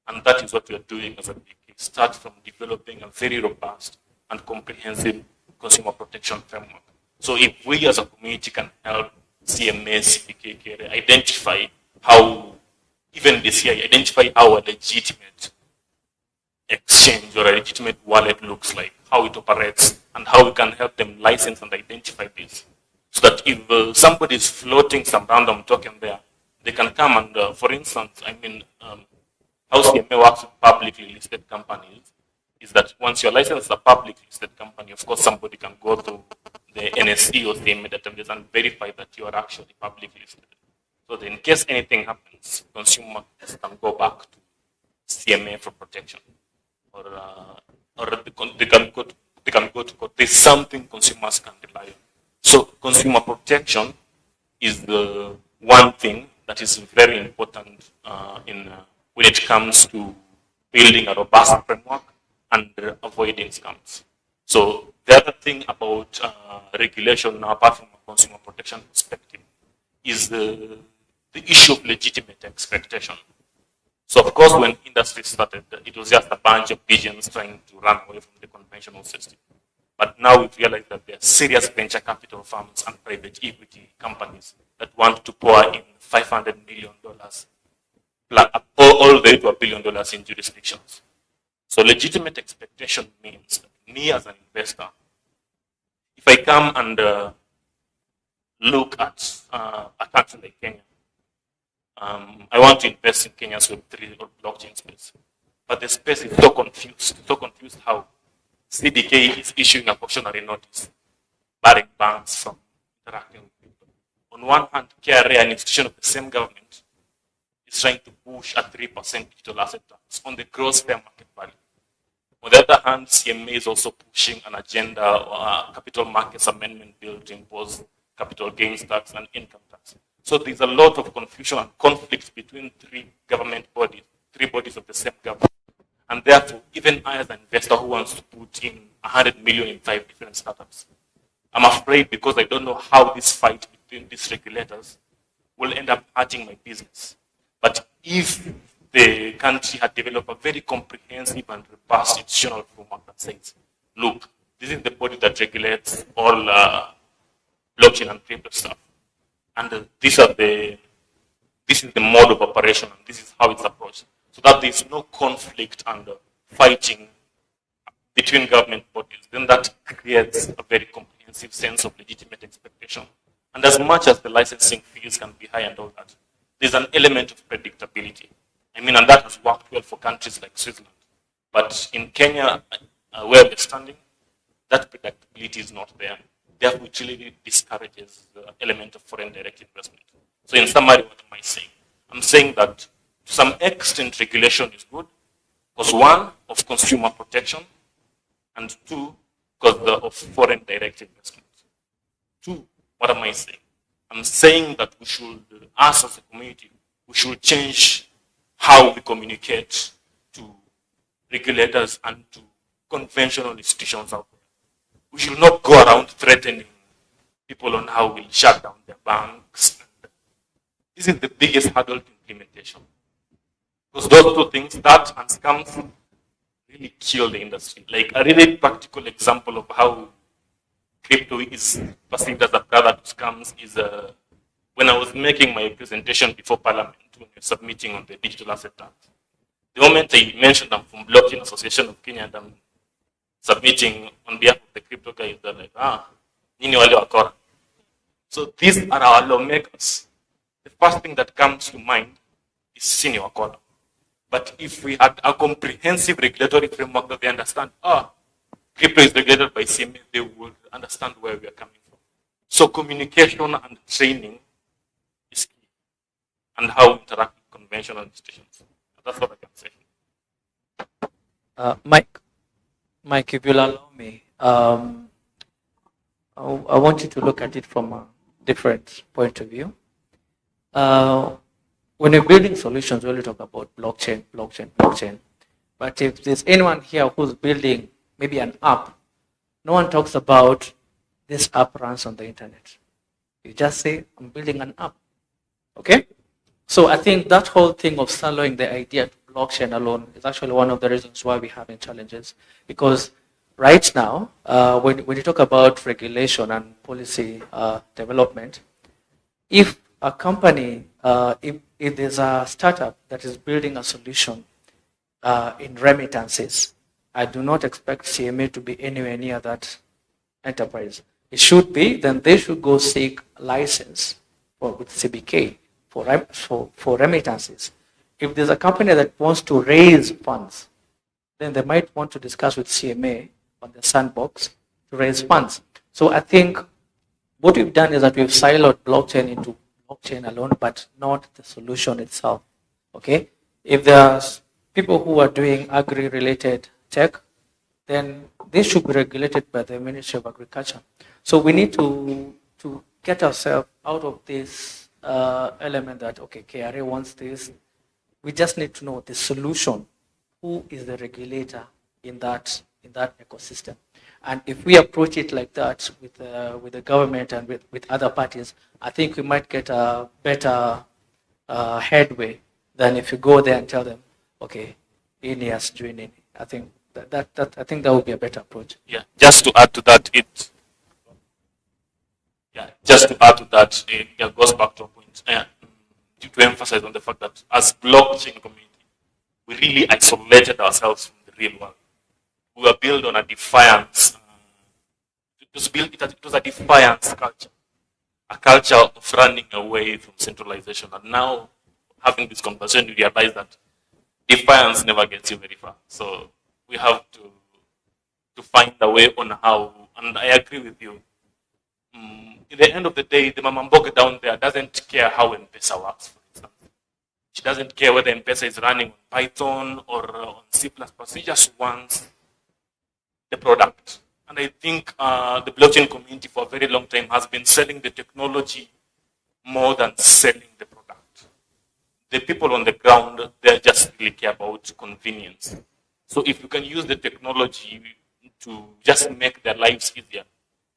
And that is what we are doing as a big. Start from developing a very robust and comprehensive consumer protection framework. So if we as a community can help CMA, CPK, identify how, even this year, identify how a legitimate exchange or a legitimate wallet looks like, how it operates, and how we can help them license and identify this. So that if somebody is floating some random token there, they can come and, for instance, how CMA works with publicly listed companies is that once you're licensed as a publicly listed company, of course, somebody can go to the NSE or CMA database and verify that you are actually publicly listed. So that in case anything happens, consumers can go back to CMA for protection, or they can go to court. There's something consumers can rely on. So consumer protection is the one thing that is very important when it comes to building a robust framework and avoiding scams. So the other thing about regulation now, apart from a consumer protection perspective, is the issue of legitimate expectation. So of course, when industry started, it was just a bunch of pigeons trying to run away from the conventional system. But now we've realized that there are serious venture capital firms and private equity companies that want to pour in $500 million all the way to $1 billion in jurisdictions. So legitimate expectation means that me as an investor, if I come and look at a country like Kenya, I want to invest in Kenya's Web3 or blockchain space. But the space is so confused how CDK is issuing a cautionary notice, barring banks from interacting with people. On one hand, KRA, an institution of the same government, is trying to push a 3% digital asset tax on the gross fair market value. On the other hand, CMA is also pushing an agenda or a capital markets amendment bill to impose capital gains tax and income tax. So there's a lot of confusion and conflict between three bodies of the same government. And therefore, even I as an investor who wants to put in 100 million in 5 different startups, I'm afraid because I don't know how this fight between these regulators will end up hurting my business. But if the country had developed a very comprehensive and robust institutional framework that says, look, this is the body that regulates all blockchain and crypto stuff. And this is the mode of operation, and this is how it's approached. So that there's no conflict and fighting between government bodies, then that creates a very comprehensive sense of legitimate expectation. And as much as the licensing fees can be high and all that, there's an element of predictability. I mean, and that has worked well for countries like Switzerland. But in Kenya, where we're standing, that predictability is not there. Therefore, it really discourages the element of foreign direct investment. So in summary, what am I saying? I'm saying that to some extent regulation is good, because one, of consumer protection, and two, because of foreign direct investment. Two, what am I saying? I'm saying that we should, us as a community, we should change how we communicate to regulators and to conventional institutions out there. We should not go around threatening people on how we'll shut down their banks. This is the biggest hurdle to implementation. Because those two things, that and scams, really kill the industry. Like a really practical example of how crypto is perceived as a brother to scams is when I was making my presentation before Parliament, when we were submitting on the digital asset tax. The moment I mentioned I'm from Blockchain Association of Kenya and I'm submitting on behalf of the crypto guys, they're like, nini wale wakora. So these are our lawmakers. The first thing that comes to mind is senior wakora. But if we had a comprehensive regulatory framework that they understand, crypto is regulated by CMA, they would understand where we are coming from. So communication and training is key, and how we interact with conventional institutions. That's what I can say. Mike, if you'll allow me, I want you to look at it from a different point of view. When you're building solutions, we only talk about blockchain. But if there's anyone here who's building maybe an app, no one talks about this app runs on the internet. You just say, I'm building an app. Okay? So I think that whole thing of siloing the idea to blockchain alone is actually one of the reasons why we're having challenges. Because right now, when you talk about regulation and policy development, if a company, if there's a startup that is building a solution in remittances, I do not expect CMA to be anywhere near that enterprise. It should be, then they should go seek a license with CBK for remittances. If there's a company that wants to raise funds, then they might want to discuss with CMA on the sandbox to raise funds. So I think what we've done is that we've siloed blockchain into blockchain alone, but not the solution itself. Okay? If there's people who are doing agri-related tech, then they should be regulated by the Ministry of Agriculture. So we need to get ourselves out of this element that, okay, KRA wants this. We just need to know the solution. Who is the regulator in that ecosystem? And if we approach it like that with the government and with other parties, I think we might get a better headway than if you go there and tell them, okay, INI has joined in. I think that would be a better approach. Yeah, just to add to that, it goes back to a point. to emphasize on the fact that as blockchain community, we really isolated ourselves from the real world. We were built on a defiance. It was a defiance culture, a culture of running away from centralization. And now, having this conversation, we realize that defiance never gets you very far. So we have to find a way on how, and I agree with you. In the end of the day, the Mama Mboga down there doesn't care how M-Pesa works, for instance. She doesn't care whether M-Pesa is running on Python or on C++. She just wants the product. And I think the blockchain community for a very long time has been selling the technology more than selling the product. The people on the ground, they just really care about convenience. So if you can use the technology to just make their lives easier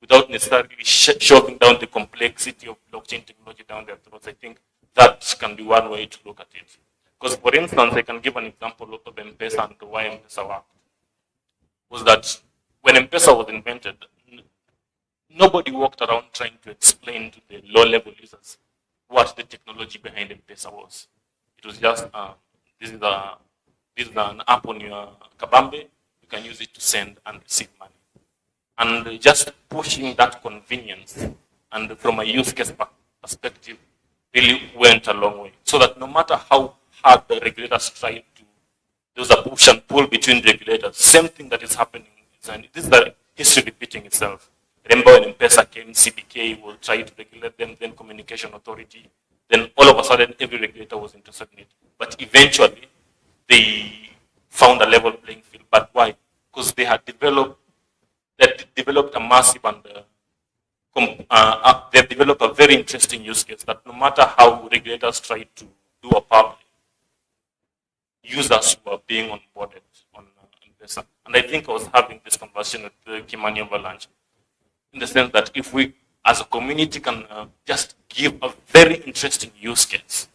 without necessarily shoving down the complexity of blockchain technology down their throats, I think that can be one way to look at it. Because for instance, I can give an example of M-Pesa and why M-Pesa worked. Was that when M-Pesa was invented, nobody walked around trying to explain to the low-level users what the technology behind M-Pesa was. It was just, this is an app on your Kabambe, you can use it to send and receive money. And just pushing that convenience, and from a use case perspective, really went a long way. So that no matter how hard the regulators tried to, there was a push and pull between regulators. Same thing that is happening. And this is the history repeating itself. Remember when M-Pesa came, CBK will try to regulate them, then Communication Authority. Then all of a sudden, every regulator was interested in it. But eventually, they found a level playing field. But why? Because they had developed a massive and they've developed a very interesting use case that no matter how regulators try to do a public, users who are being onboarded on M-Pesa. And I think I was having this conversation with Kimani over lunch, in the sense that if we as a community can just give a very interesting use case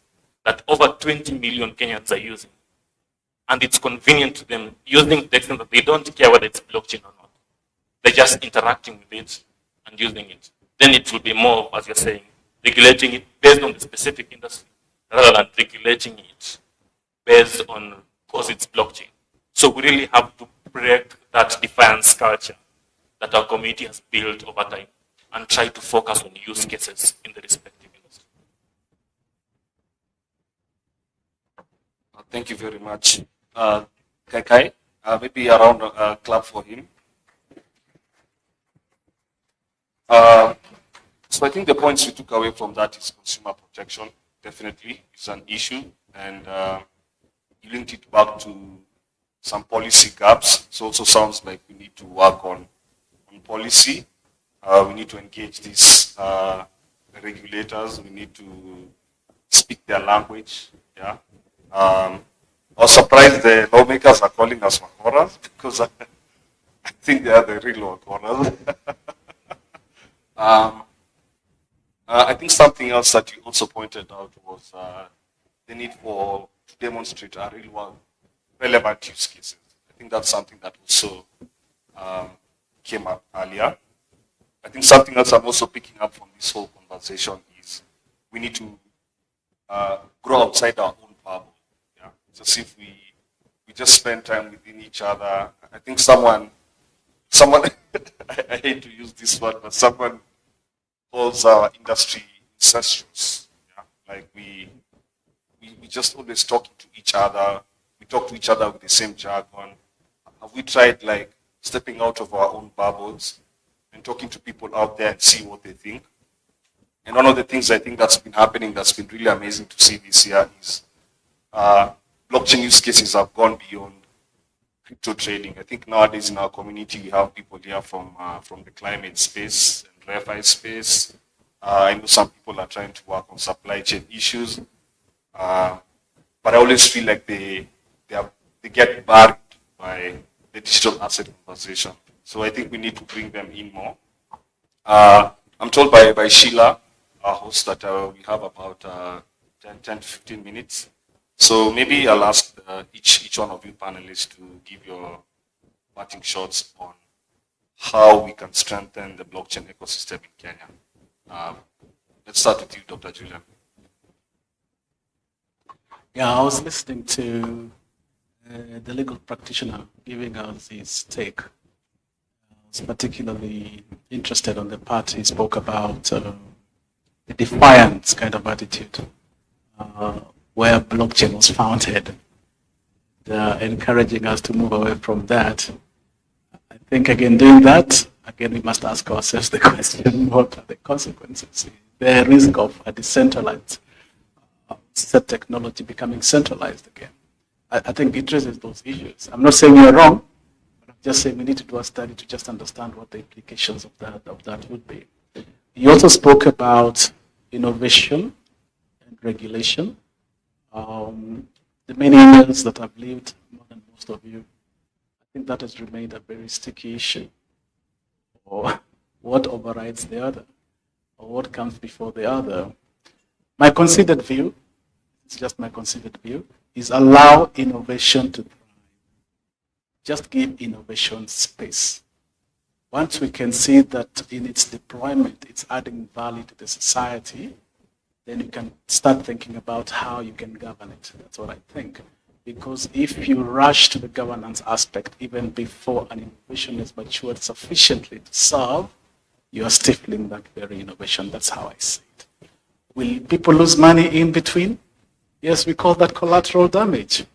that over 20 million Kenyans are using, and it's convenient to them, using the extent that they don't care whether it's blockchain or not. They're just interacting with it and using it. Then it will be more, as you're saying, regulating it based on the specific industry, rather than regulating it based on, because it's blockchain. So we really have to break that defiance culture that our community has built over time and try to focus on use cases in the respective industry. Thank you very much. Kai, maybe a round clap for him. So I think the points we took away from that is consumer protection, definitely is an issue, and you linked it back to some policy gaps. It also sounds like we need to work on policy. We need to engage these regulators. We need to speak their language. Yeah. I was surprised the lawmakers are calling us Makoras, because I think they are the real Makoras. I think something else that you also pointed out was the need to demonstrate a real world relevant use cases. I think that's something that also came up earlier. I think something else I'm also picking up from this whole conversation is we need to grow outside our own bubble. Yeah? It's as if we just spend time within each other. I think someone I hate to use this word, but someone calls our industry incestuous. Yeah? Like we just always talking to each other. We talk to each other with the same jargon. Have we tried like stepping out of our own bubbles and talking to people out there and see what they think? And one of the things I think that's been happening that's been really amazing to see this year is blockchain use cases have gone beyond crypto trading. I think nowadays in our community we have people here from the climate space and ReFi space. I know some people are trying to work on supply chain issues, but I always feel like they get buried by the digital asset conversation. So I think we need to bring them in more. I'm told by Sheila, our host, that we have about 10 to 15 minutes. So maybe I'll ask each one of you panelists to give your parting shots on how we can strengthen the blockchain ecosystem in Kenya. Let's start with you, Dr. Julian. Yeah, I was listening to the legal practitioner giving us his take. I was particularly interested on the part he spoke about the defiance kind of attitude where blockchain was founded, encouraging us to move away from that. I think, again, doing that, again, we must ask ourselves the question, what are the consequences? The risk of a decentralized set technology becoming centralized again. I think it raises those issues. I'm not saying you're wrong, but I'm just saying we need to do a study to just understand what the implications of that would be. You also spoke about innovation and regulation. The many emails that I've lived, more than most of you, I think that has remained a very sticky issue. Or what overrides the other, or what comes before the other. My considered view, it's just my considered view, is allow innovation to thrive. Just give innovation space. Once we can see that in its deployment, it's adding value to the society, then you can start thinking about how you can govern it. That's what I think. Because if you rush to the governance aspect even before an innovation is matured sufficiently to serve, you are stifling that very innovation. That's how I see it. Will people lose money in between? Yes, we call that collateral damage.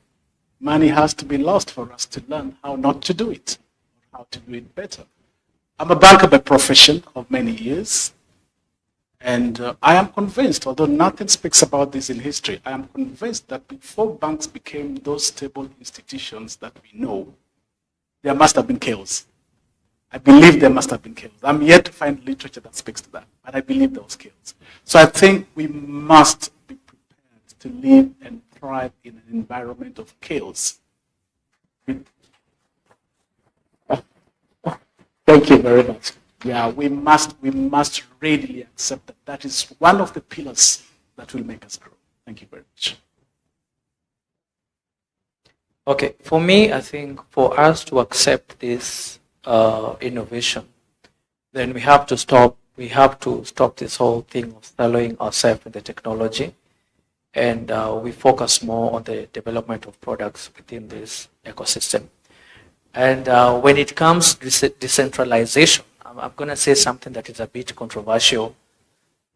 Money has to be lost for us to learn how not to do it, or how to do it better. I'm a banker by profession of many years, and I am convinced, although nothing speaks about this in history, I am convinced that before banks became those stable institutions that we know, there must have been chaos. I believe there must have been chaos. I'm yet to find literature that speaks to that, but I believe there was chaos. So I think we must be prepared to live and thrive in an environment of chaos. Thank you very much. Yeah, we must readily accept that that is one of the pillars that will make us grow. Thank you very much. Okay, for me, I think for us to accept this innovation, then we have to stop this whole thing of siloing ourselves in the technology, and we focus more on the development of products within this ecosystem. And when it comes to decentralization, I'm going to say something that is a bit controversial.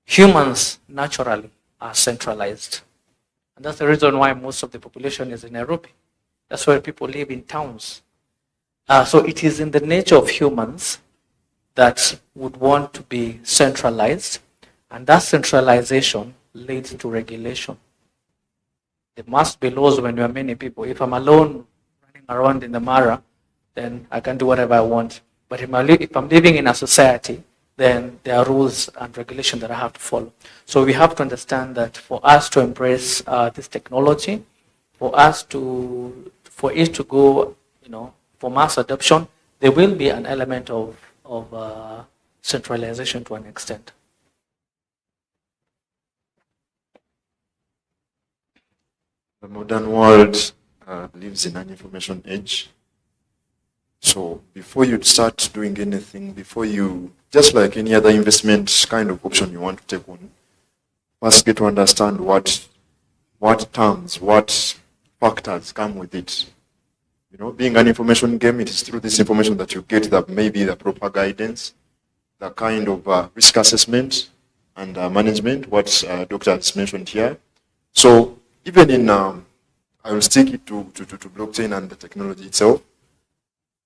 Humans naturally are centralized. And that's the reason why most of the population is in Nairobi. That's where people live in towns. So it is in the nature of humans that would want to be centralized. And that centralization leads to regulation. There must be laws when you are many people. If I'm alone running around in the Mara, then I can do whatever I want. But if I'm living in a society, then there are rules and regulations that I have to follow. So we have to understand that for us to embrace this technology, for it to go, for mass adoption, there will be an element of centralization to an extent. The modern world lives in an information age. So before you start doing anything, just like any other investment kind of option you want to take on, first get to understand what terms, what factors come with it. Being an information game, it is through this information that you get that maybe the proper guidance, the kind of risk assessment and management, what Dr. has mentioned here. So even in, I will stick it to blockchain and the technology itself.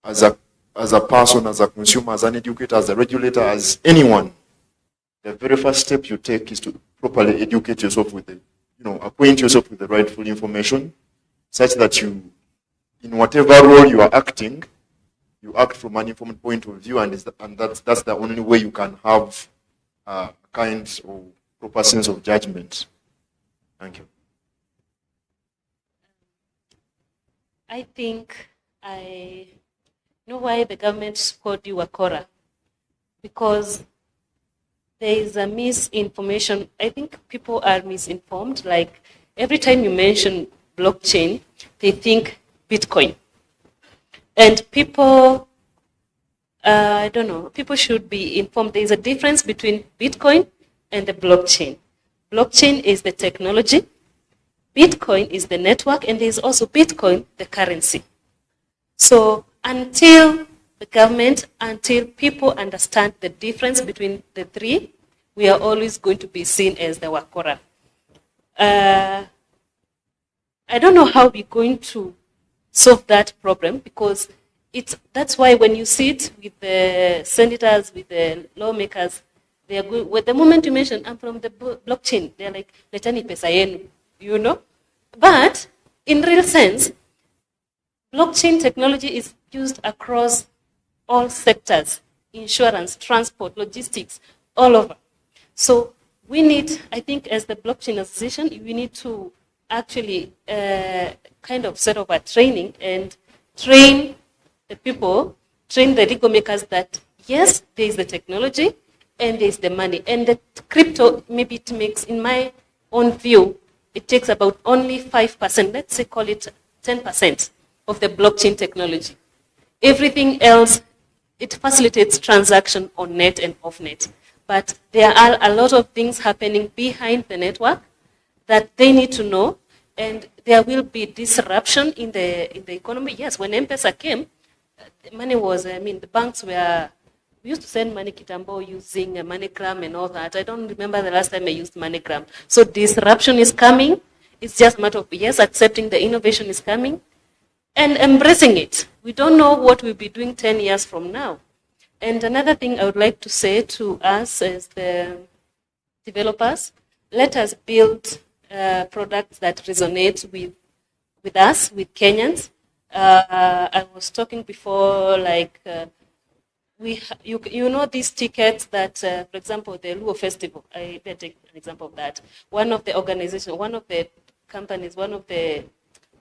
As a person, as a consumer, as an educator, as a regulator, as anyone, the very first step you take is to properly educate yourself with acquaint yourself with the rightful information, such that you, in whatever role you are acting, you act from an informed point of view, and that's the only way you can have a kind of proper sense of judgment. Thank you. I think I know why the government called you a Cora. Because there is a misinformation. I think people are misinformed. Like every time you mention blockchain, they think Bitcoin. And people, I don't know, people should be informed. There is a difference between Bitcoin and the blockchain. Blockchain is the technology. Bitcoin is the network, and there is also Bitcoin, the currency. So until the government, until people understand the difference between the three, we are always going to be seen as the Wakora. I don't know how we're going to solve that problem, because that's why when you sit with the senators, with the lawmakers, they are good. With the moment you mention, I'm from the blockchain, they're like, letani pesa yenu, you know? But in real sense, blockchain technology is used across all sectors: insurance, transport, logistics, all over. So we need, I think, as the blockchain association, we need to actually kind of set up a training and train the people, train the legal makers that, yes, there is the technology and there is the money. And the crypto, maybe it makes, in my own view, it takes about only 5%, let's say call it 10% of the blockchain technology. Everything else, it facilitates transaction on net and off net. But there are a lot of things happening behind the network that they need to know, and there will be disruption in the economy. Yes, when M-Pesa came, money was, the banks were, we used to send money kitambo using MoneyGram and all that. I don't remember the last time I used MoneyGram. So disruption is coming. It's just a matter of, yes, accepting the innovation is coming and embracing it. We don't know what we'll be doing 10 years from now. And another thing I would like to say to us as the developers, let us build products that resonate with us, with Kenyans. I was talking before, like, you know these tickets that, for example, the Luo Festival, I take an example of that. One of the organizations, one of the companies, one of the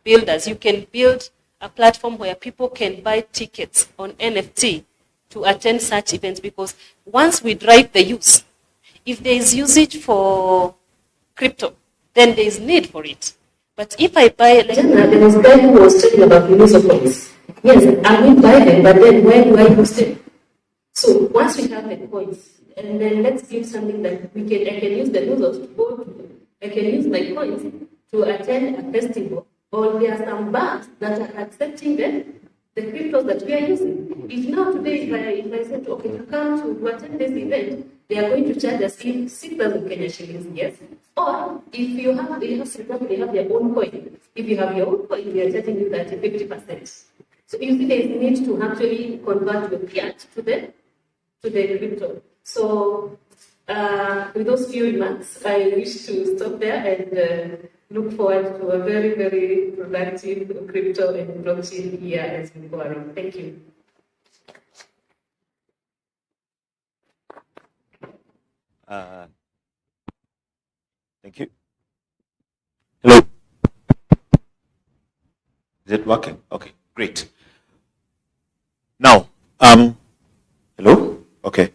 builders, you can build a platform where people can buy tickets on NFT to attend such events, because once we drive the use, if there is usage for crypto, then there is need for it. But if I buy, there was a guy who was talking about the use of coins. Yes, I will buy them, but then where do I use them? So once we have the coins, and then let's give something that I can use the losers to go to. I can use my coins to attend a festival, or there are some banks that are accepting the cryptos that we are using. If now today, if I said, okay, to come to attend this event, they are going to charge us 6,000 Kenya shillings, yes? Or if you have, they have their own coin. If you have your own coin, they are charging you 50%. So you see there is need to actually convert your fiat to the crypto. So with those few remarks, I wish to stop there and look forward to a very, very productive crypto and blockchain year as we go around. Thank you. Thank you. Hello. Is it working? Okay, great. Now, hello? Okay.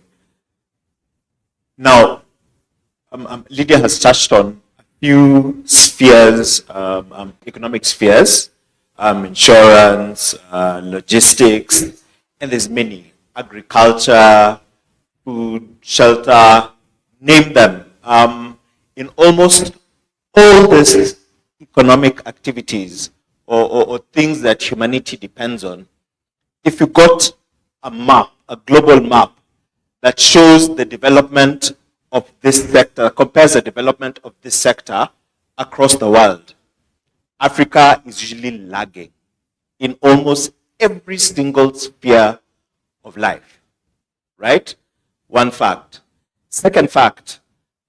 Now, Lydia has touched on a few spheres, economic spheres, insurance, logistics, and there's many, agriculture, food, shelter, name them. In almost all these economic activities or things that humanity depends on, if you got a map, a global map that shows the development of this sector, compares the development of this sector across the world, Africa is usually lagging in almost every single sphere of life, right? One fact. Second fact,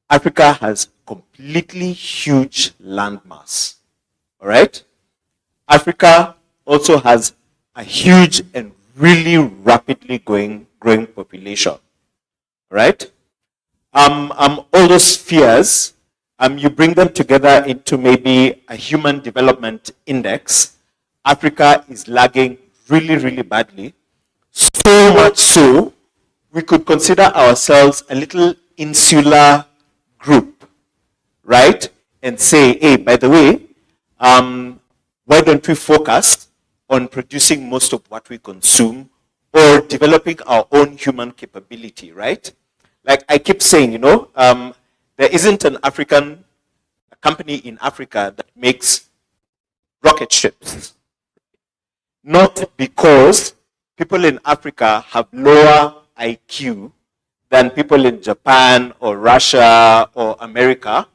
Africa has completely huge landmass, all right? Africa also has a huge and really rapidly growing population, right? All those spheres, you bring them together into maybe a human development index. Africa is lagging really, really badly. So much so, we could consider ourselves a little insular group, right? And say, hey, by the way, why don't we focus on producing most of what we consume or developing our own human capability, right? Like I keep saying, there isn't an African company in Africa that makes rocket ships. Not because people in Africa have lower IQ than people in Japan or Russia or America.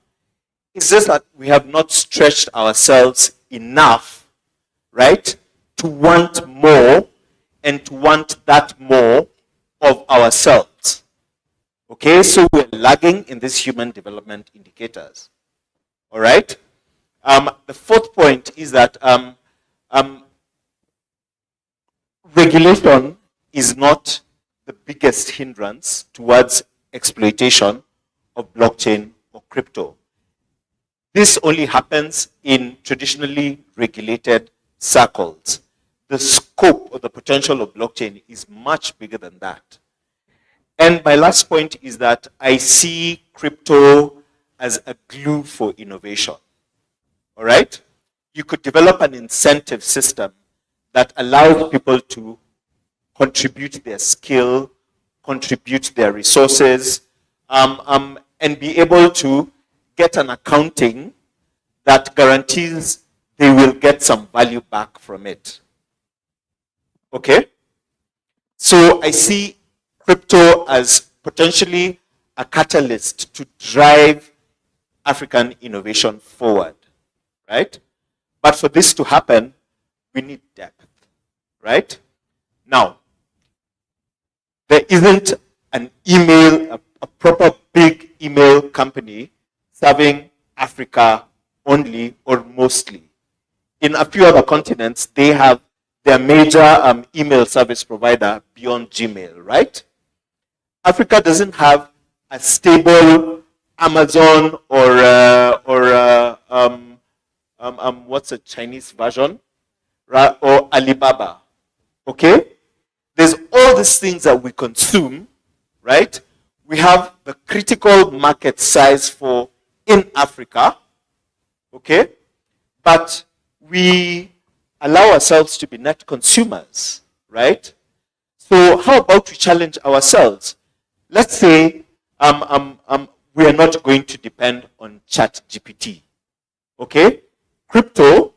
It's just that we have not stretched ourselves enough, right, to want more and to want that more of ourselves. Okay, so we're lagging in these human development indicators. All right? The fourth point is that regulation is not the biggest hindrance towards exploitation of blockchain or crypto. This only happens in traditionally regulated circles. The scope or the potential of blockchain is much bigger than that. And my last point is that I see crypto as a glue for innovation. All right? You could develop an incentive system that allows people to contribute their skill, contribute their resources, and be able to get an accounting that guarantees they will get some value back from it. Okay? So I see crypto as potentially a catalyst to drive African innovation forward, right? But for this to happen, we need depth, right? Now, there isn't an email, a proper big email company serving Africa only or mostly. In a few other continents, they have their major email service provider beyond Gmail, right? Africa doesn't have a stable Amazon or what's a Chinese version, right? Or Alibaba, okay? There's all these things that we consume, right? We have the critical market size for in Africa, okay? But we allow ourselves to be net consumers, right? So how about we challenge ourselves? Let's say we are not going to depend on ChatGPT, okay? Crypto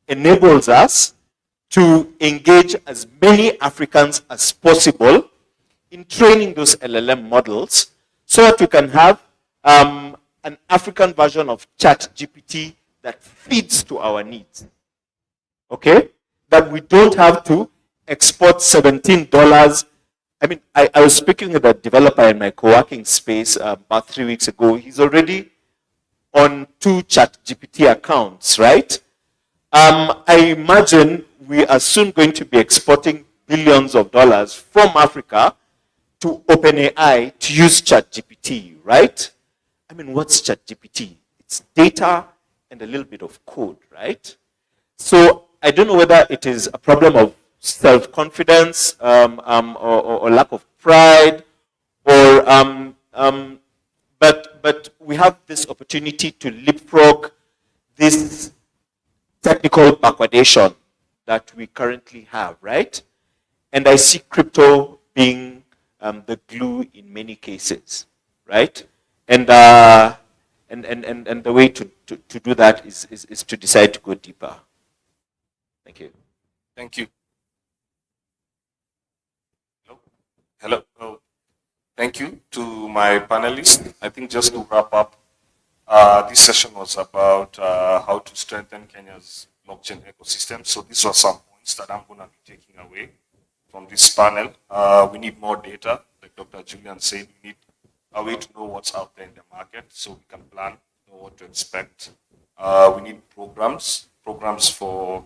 enables us to engage as many Africans as possible in training those LLM models so that we can have an African version of ChatGPT that feeds to our needs. Okay? That we don't have to export $17. I mean, I was speaking with a developer in my co-working space about 3 weeks ago. He's already on 2 ChatGPT accounts, right? I imagine we are soon going to be exporting billions of dollars from Africa to OpenAI to use ChatGPT, right? I mean, what's ChatGPT? It's data and a little bit of code, right? So I don't know whether it is a problem of self-confidence or lack of pride, or but we have this opportunity to leapfrog this technical backwardation that we currently have, right? And I see crypto being the glue in many cases, right? And the way to do that is to decide to go deeper. Thank you. Thank you. Hello. Hello. Thank you to my panelists. I think just to wrap up, this session was about how to strengthen Kenya's blockchain ecosystem. So these were some points that I'm going to be taking away from this panel. We need more data, like Dr. Julian said. We need a way to know what's out there in the market so we can plan, know what to expect. We need programs for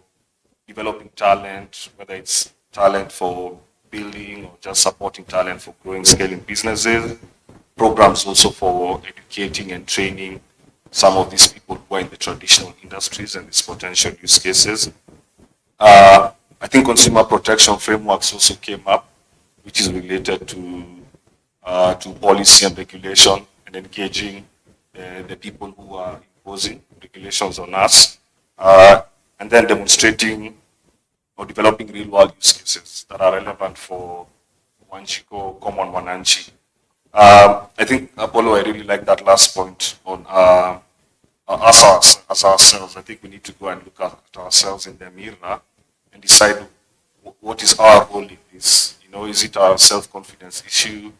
developing talent, whether it's talent for building or just supporting talent for growing, scaling businesses. Programs also for educating and training some of these people who are in the traditional industries and these potential use cases. I think consumer protection frameworks also came up, which is related to policy and regulation and engaging the people who are imposing regulations on us, and then demonstrating or developing real-world use cases that are relevant for Wanchiko, common Wananchi. I think, Apollo, I really like that last point on as ourselves. I think we need to go and look at ourselves in the mirror and decide what is our role in this. You know, is it our self-confidence issue?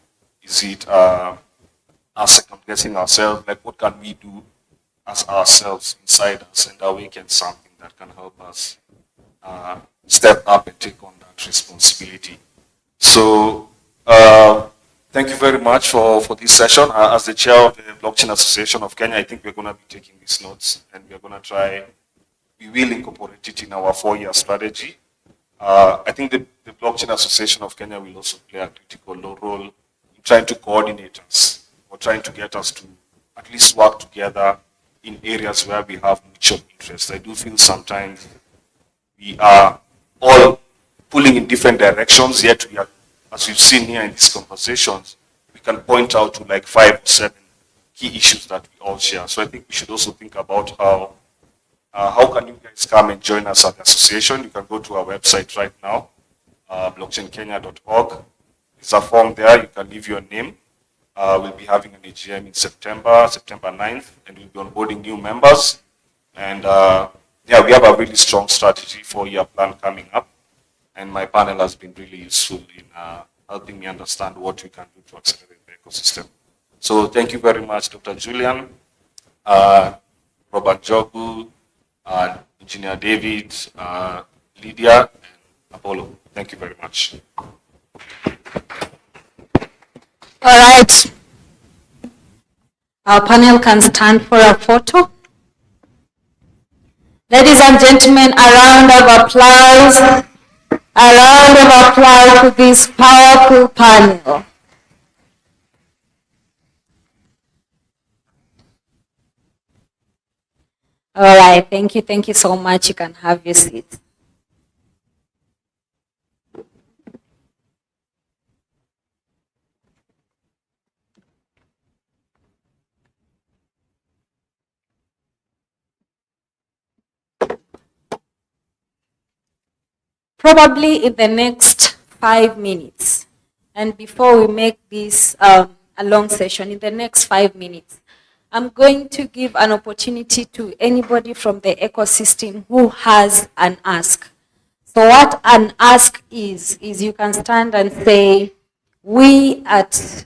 Is it our second-guessing ourselves? Like, what can we do as ourselves inside us and awaken something that can help us step up and take on that responsibility? So, thank you very much for this session. As the chair of the Blockchain Association of Kenya, I think we're going to be taking these notes and we're going to try, we will incorporate it in our 4-year strategy. I think the Blockchain Association of Kenya will also play a critical role in trying to coordinate us or trying to get us to at least work together in areas where we have mutual interest. I do feel sometimes we are all pulling in different directions, yet we are, as we've seen here in these conversations, we can point out to like 5 or 7 key issues that we all share. So I think we should also think about how can you guys come and join us at the association. You can go to our website right now, blockchainkenya.org. There's a form there. You can leave your name. We'll be having an AGM in September 9th, and we'll be onboarding new members. And yeah, we have a really strong strategy 4-year plan coming up. And my panel has been really useful in helping me understand what we can do to accelerate the ecosystem. So thank you very much, Dr. Julian, Robert Jogu, Engineer David, Lydia, and Apollo. Thank you very much. All right. Our panel can stand for a photo. Ladies and gentlemen, a round of applause. A round of applause to this powerful panel. All right, thank you so much. You can have your seat. Probably in the next 5 minutes, and before we make this a long session, in the next 5 minutes, I'm going to give an opportunity to anybody from the ecosystem who has an ask. So what an ask is you can stand and say, we at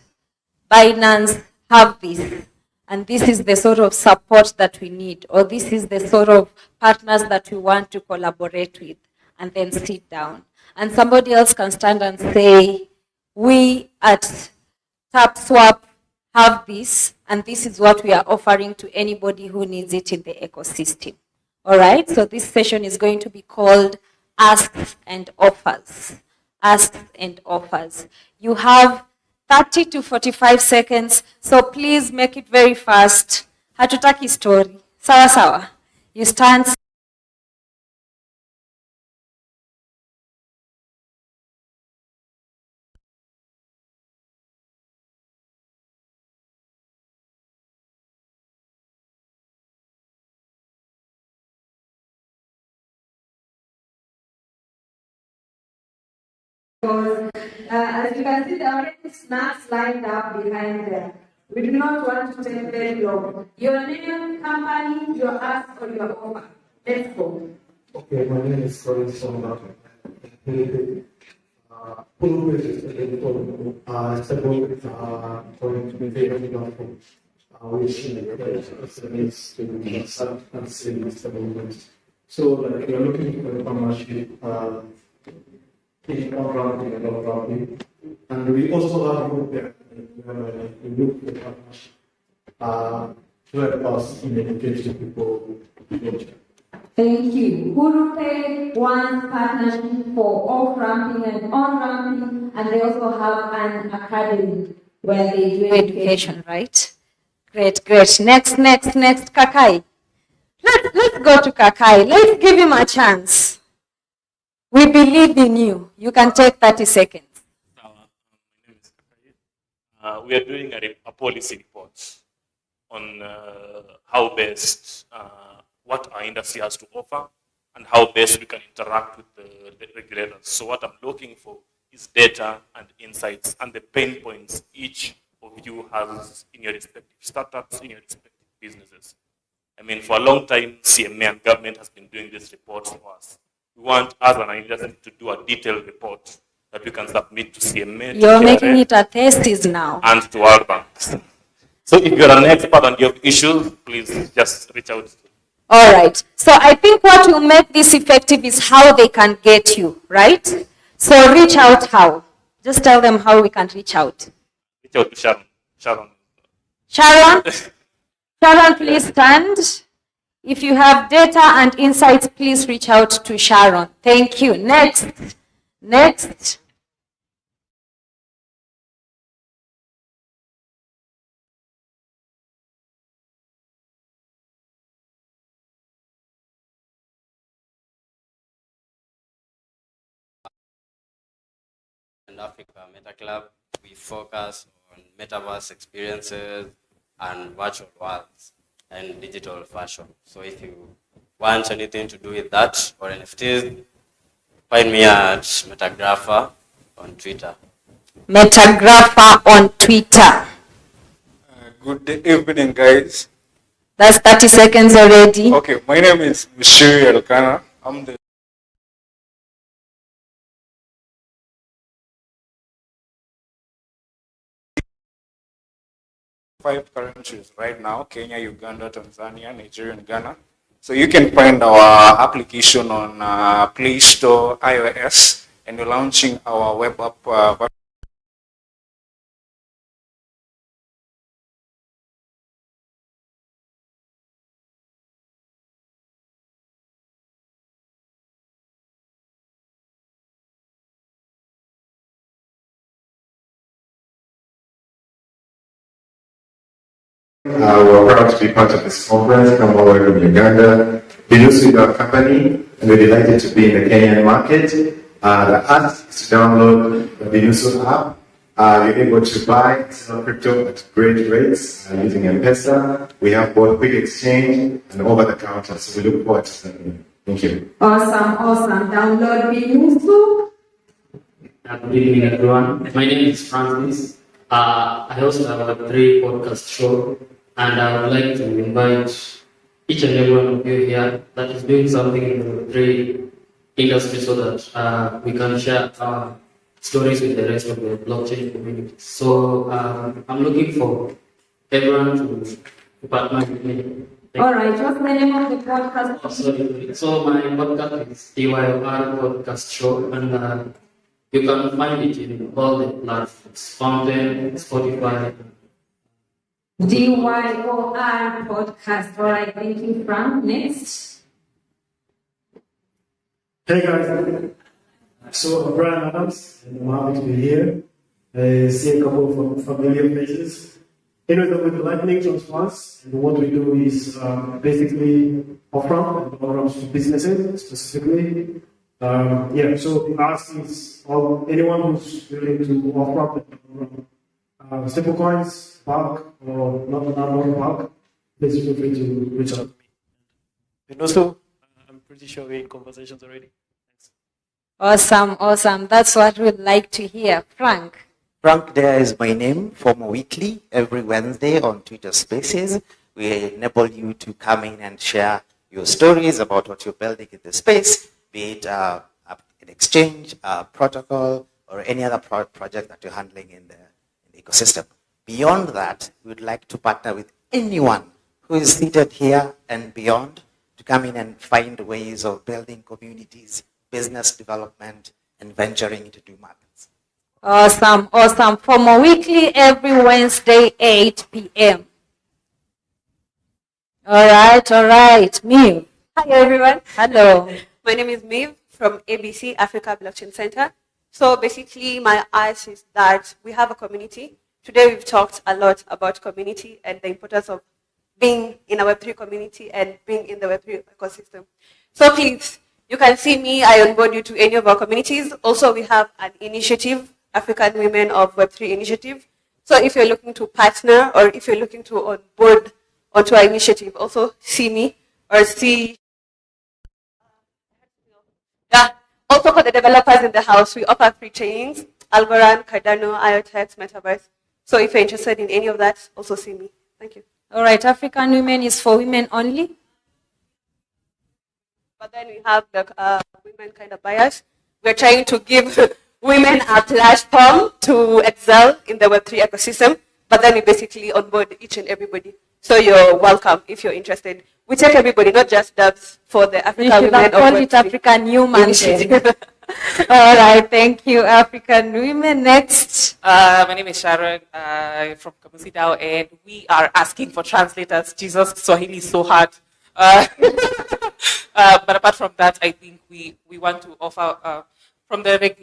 Binance have this, and this is the sort of support that we need, or this is the sort of partners that we want to collaborate with, and then sit down. And somebody else can stand and say, we at TapSwap have this, and this is what we are offering to anybody who needs it in the ecosystem. All right, so this session is going to be called Asks and Offers. Asks and Offers. You have 30 to 45 seconds, so please make it very fast. Hatutaki story. Sawa sawa. You stand. As you can see, there are already snacks lined up behind them. We do not want to take very long. Your name, company, your ask, or your offer. Let's go. Okay, my name is Colin Songa. Full basis, several going to be very helpful. Which needs to be some several. So, like, you're looking for a partnership. In all rounding and all rounding. And we also have a group there where we look for partnership to help us in educating people. Thank you. Gurupe wants partnership for off-ramping and on-ramping, and they also have an academy where they do Education, right? Great. Next, Kakai. Let's go to Kakai. Let's give him a chance. We believe in you. You can take 30 seconds. My name is Kakai. We are doing a policy report on how best, what our industry has to offer, and how best we can interact with the regulators. So what I'm looking for is data and insights and the pain points each of you has in your respective startups, in your respective businesses. I mean, for a long time, CMA and government has been doing these reports for us. We want us and our industry to do a detailed report that we can submit to CMA, You're to making KRA, it a thesis now. and to World Banks. So if you're an expert on your issues, please just reach out. All right. So I think what will make this effective is how they can get you, right? So reach out how? Just tell them how we can reach out. Reach out to Sharon. Sharon. Sharon? Sharon, please stand. If you have data and insights, please reach out to Sharon. Thank you. Next. Next. And Africa Meta Club, we focus on metaverse experiences and virtual worlds and digital fashion. So if you want anything to do with that or NFTs, find me at Metagrapher on Twitter. Metagrapher on Twitter. Good evening, guys. That's 30 seconds already. Okay, my name is Mishiri Elkana. I'm the five countries right now: Kenya, Uganda, Tanzania, Nigeria, and Ghana. So you can find our application on Play Store, iOS, and we're launching our web app. We're proud to be part of this conference, come all the way from Uganda. Binusu is our company, and we're delighted to be in the Kenyan market. The ask is to download the Binusu app. You're able to buy and sell crypto at great rates using M-Pesa. We have both quick exchange and over-the-counter, so we look forward to serving you. Thank you. Awesome, awesome. Download Binusu. Good evening, everyone. My name is Francis. I host our Web3 podcast show, and I would like to invite each and every one of you here that is doing something in the Web3 industry so that we can share our stories with the rest of the blockchain community. So I'm looking for everyone to partner with me. All right, what's the name of the podcast? Oh, sorry. So my podcast is DYOR Podcast Show, and you can find it in all the platforms, Fountain, Spotify. DYOR podcast. All right, thank you, Frank. Next. Hey guys, so I'm Brian Adams, and I'm happy to be here. I see a couple of familiar faces. Anyway, with the Lightning transfers, and what we do is basically off-ramp and on-ramps to businesses specifically. So the ask is anyone who's willing to offer stable coins, park, or not park, please feel free to reach out. And also, I'm pretty sure we're in conversations already. Awesome, awesome. That's what we'd like to hear. Frank. Frank there is my name, former weekly, every Wednesday on Twitter Spaces. We enable you to come in and share your stories about what you're building in the space, be it an exchange, a protocol, or any other project that you're handling in the ecosystem. Beyond that, we would like to partner with anyone who is seated here and beyond to come in and find ways of building communities, business development, and venturing into new markets. Awesome, awesome. FOMO Weekly every Wednesday, 8 p.m. All right. Miv. Hi, everyone. Hello. My name is Miv from ABC, Africa Blockchain Center. So basically, my ask is that we have a community. Today, we've talked a lot about community and the importance of being in a Web3 community and being in the Web3 ecosystem. So please, you can see me, I onboard you to any of our communities. Also, we have an initiative, African Women of Web3 Initiative. So if you're looking to partner or if you're looking to onboard onto our initiative, also see me or see. Also for the developers in the house, we offer free trainings, Algorand, Cardano, IoTex, Metaverse. So if you're interested in any of that, also see me. Thank you. All right, African women is for women only. But then we have the women kind of bias. We're trying to give women a platform to excel in the Web3 ecosystem, but then we basically onboard each and everybody. So you're welcome if you're interested. We take everybody, not just devs, for the African women of Call Web3. it African human. Initiative. All right, thank you, African women. Next. My name is Sharon from Kamusi Dao, and we are asking for translators. Jesus, Swahili is so hard. But apart from that, I think we want to offer, from the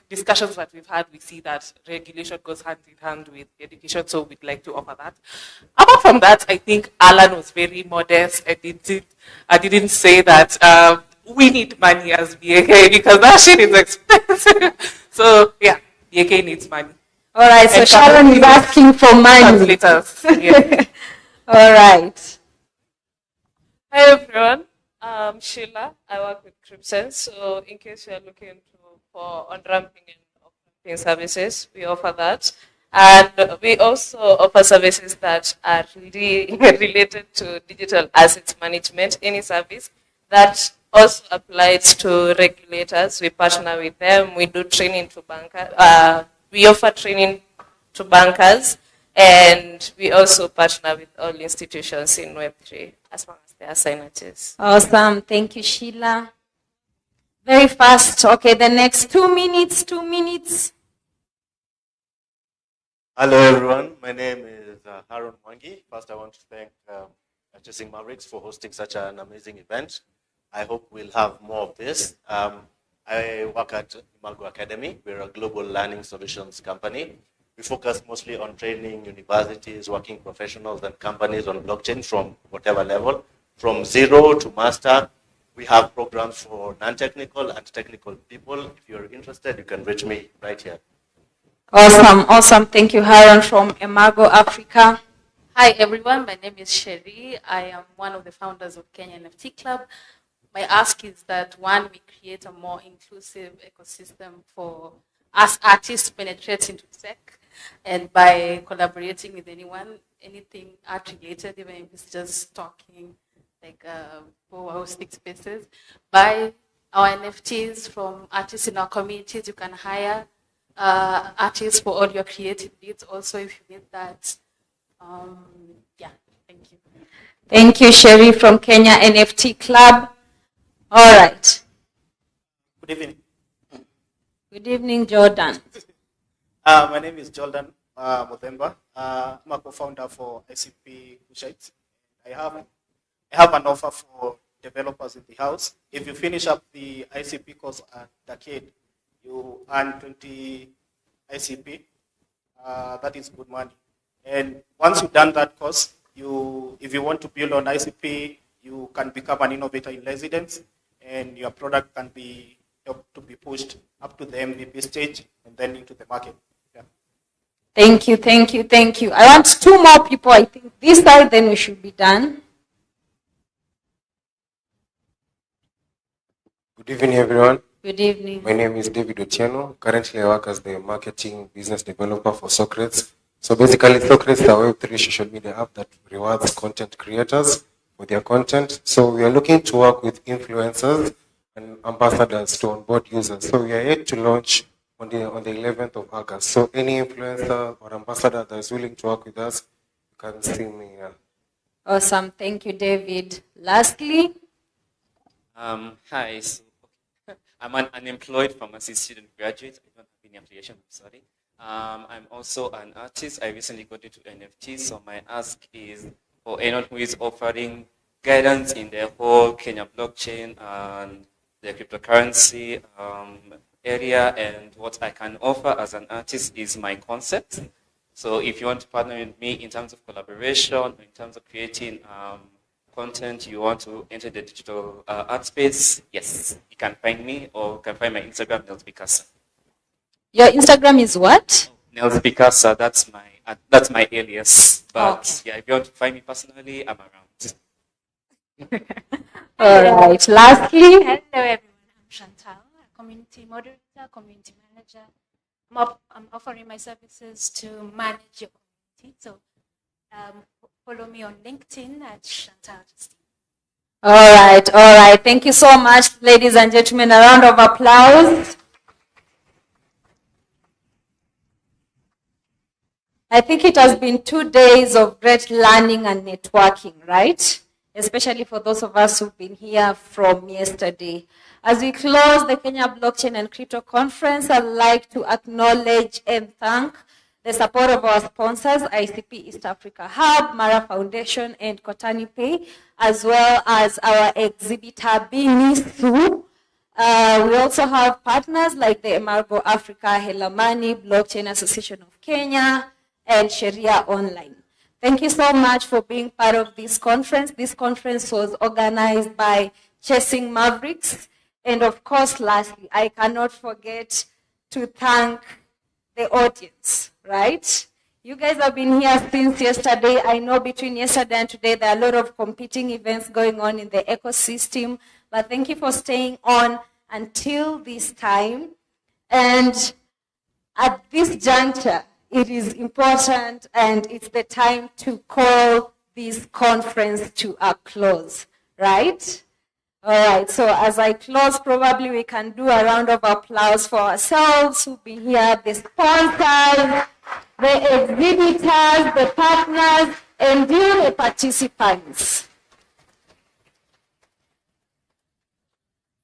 discussions that we've had, we see that regulation goes hand in hand with education, so we'd like to offer that. Apart from that, I think Alan was very modest. I didn't say that we need money as BAK because that shit is expensive. So yeah, BAK needs money. All right, so And Sharon is asking for money. Translators. Yeah. All right. Hi everyone, I'm Sheila. I work with CryptSense. So in case you're looking for on-ramping and off-ramping services, we offer that. And we also offer services that are related to digital assets management, any service that also applies to regulators. We partner with them. We do training to bankers. We offer training to bankers. And we also partner with all institutions in Web3 as long as they are signatories. Awesome. Thank you, Sheila. Very fast. Okay, the next 2 minutes, 2 minutes. Hello, everyone. My name is Haron Mwangi. First, I want to thank Chasing Mavericks for hosting such an amazing event. I hope we'll have more of this. I work at Imago Academy. We're a global learning solutions company. We focus mostly on training universities, working professionals, and companies on blockchain from whatever level, from zero to master. We have programs for non-technical and technical people. If you're interested, you can reach me right here. Awesome, awesome. Thank you, Haron from Imago Africa. Hi everyone, my name is Sherry. I am one of the founders of Kenya NFT Club. My ask is that one, we create a more inclusive ecosystem for us artists to penetrate into tech, and by collaborating with anyone, anything art related, even if it's just talking, like for hosting spaces, buy our NFTs from artists in our communities. You can hire artists for all your creative needs. Also, if you need that, yeah, thank you. Thank you, Sherry from Kenya NFT Club. All right. Good evening. Good evening, Jordan. My name is Jordan Muthemba. I'm a co-founder for ICP Kushite. I have an offer for developers in the house. If you finish up the ICP course at Decade, you earn 20 ICP. That is good money. And once you've done that course, if you want to build on ICP, you can become an innovator in residence, and your product can be helped to be pushed up to the MVP stage and then into the market. Yeah. Thank you, thank you, thank you. I want 2 more people. I think this side, then we should be done. Good evening, everyone. Good evening. My name is David Otieno. Currently, I work as the marketing business developer for Socrates. So basically, Socrates is a Web3 social media app that rewards content creators for their content. So we are looking to work with influencers and ambassadors to onboard users. So we are yet to launch on the 11th of August. So any influencer or ambassador that is willing to work with us, you can see me here. Awesome. Thank you, David. Lastly. Hi. So, I'm an unemployed pharmacy student graduate. I don't have any affiliation, I'm sorry. I'm also an artist. I recently got into NFTs. So my ask is for anyone who is offering guidance in the whole Kenya blockchain and the cryptocurrency area, and what I can offer as an artist is my concept. So if you want to partner with me in terms of collaboration, in terms of creating content, you want to enter the digital art space, yes, you can find me, or you can find my Instagram, Nels Picasa. Your Instagram is what? Nels Picasa, that's my alias. But yeah, if you want to find me personally, I'm around. All right. Lastly. Hello everyone, I'm Chantal, a community moderator, community manager. I'm offering my services to manage your community. So follow me on LinkedIn at Chantal Justine. All right, all right. Thank you so much, ladies and gentlemen. A round of applause. I think it has been 2 days of great learning and networking, right? Especially for those of us who've been here from yesterday. As we close the Kenya Blockchain and Crypto Conference, I'd like to acknowledge and thank the support of our sponsors, ICP East Africa Hub, Mara Foundation, and Kotani Pay, as well as our exhibitor, Binisu. We also have partners like the Emargo Africa, Helamani, Blockchain Association of Kenya, and Sharia Online. Thank you so much for being part of this conference. This conference was organized by Chasing Mavericks. And of course, lastly, I cannot forget to thank the audience, right? You guys have been here since yesterday. I know between yesterday and today, there are a lot of competing events going on in the ecosystem. But thank you for staying on until this time. And at this juncture, it is important and it's the time to call this conference to a close, right? All right, so as I close, probably we can do a round of applause for ourselves who've been here, the sponsors, the exhibitors, the partners, and the participants.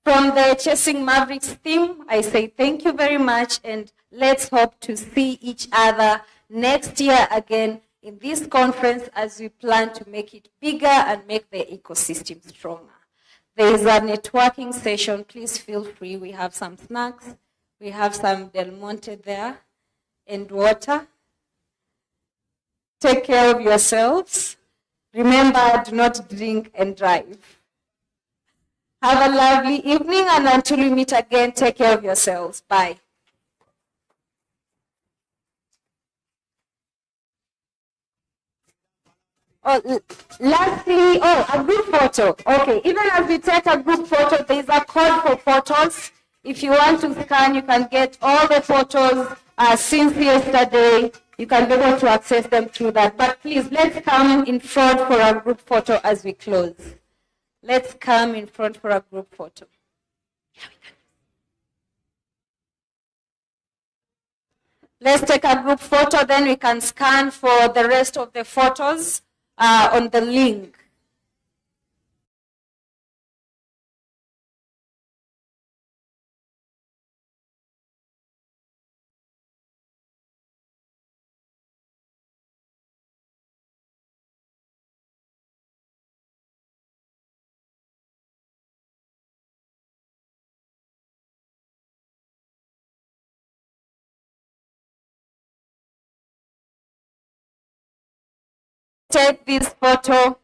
From the Chasing Mavericks team, I say thank you very much, and let's hope to see each other next year again in this conference as we plan to make it bigger and make the ecosystem stronger. There is a networking session. Please feel free. We have some snacks. We have some Del Monte there and water. Take care of yourselves. Remember, do not drink and drive. Have a lovely evening, and until we meet again, take care of yourselves. Bye. Lastly, a group photo. Okay, even as we take a group photo, there is a code for photos. If you want to scan, you can get all the photos since yesterday. You can be able to access them through that. But please, let's come in front for a group photo as we close. Let's come in front for a group photo. Let's take a group photo, then we can scan for the rest of the photos on the link. Take this photo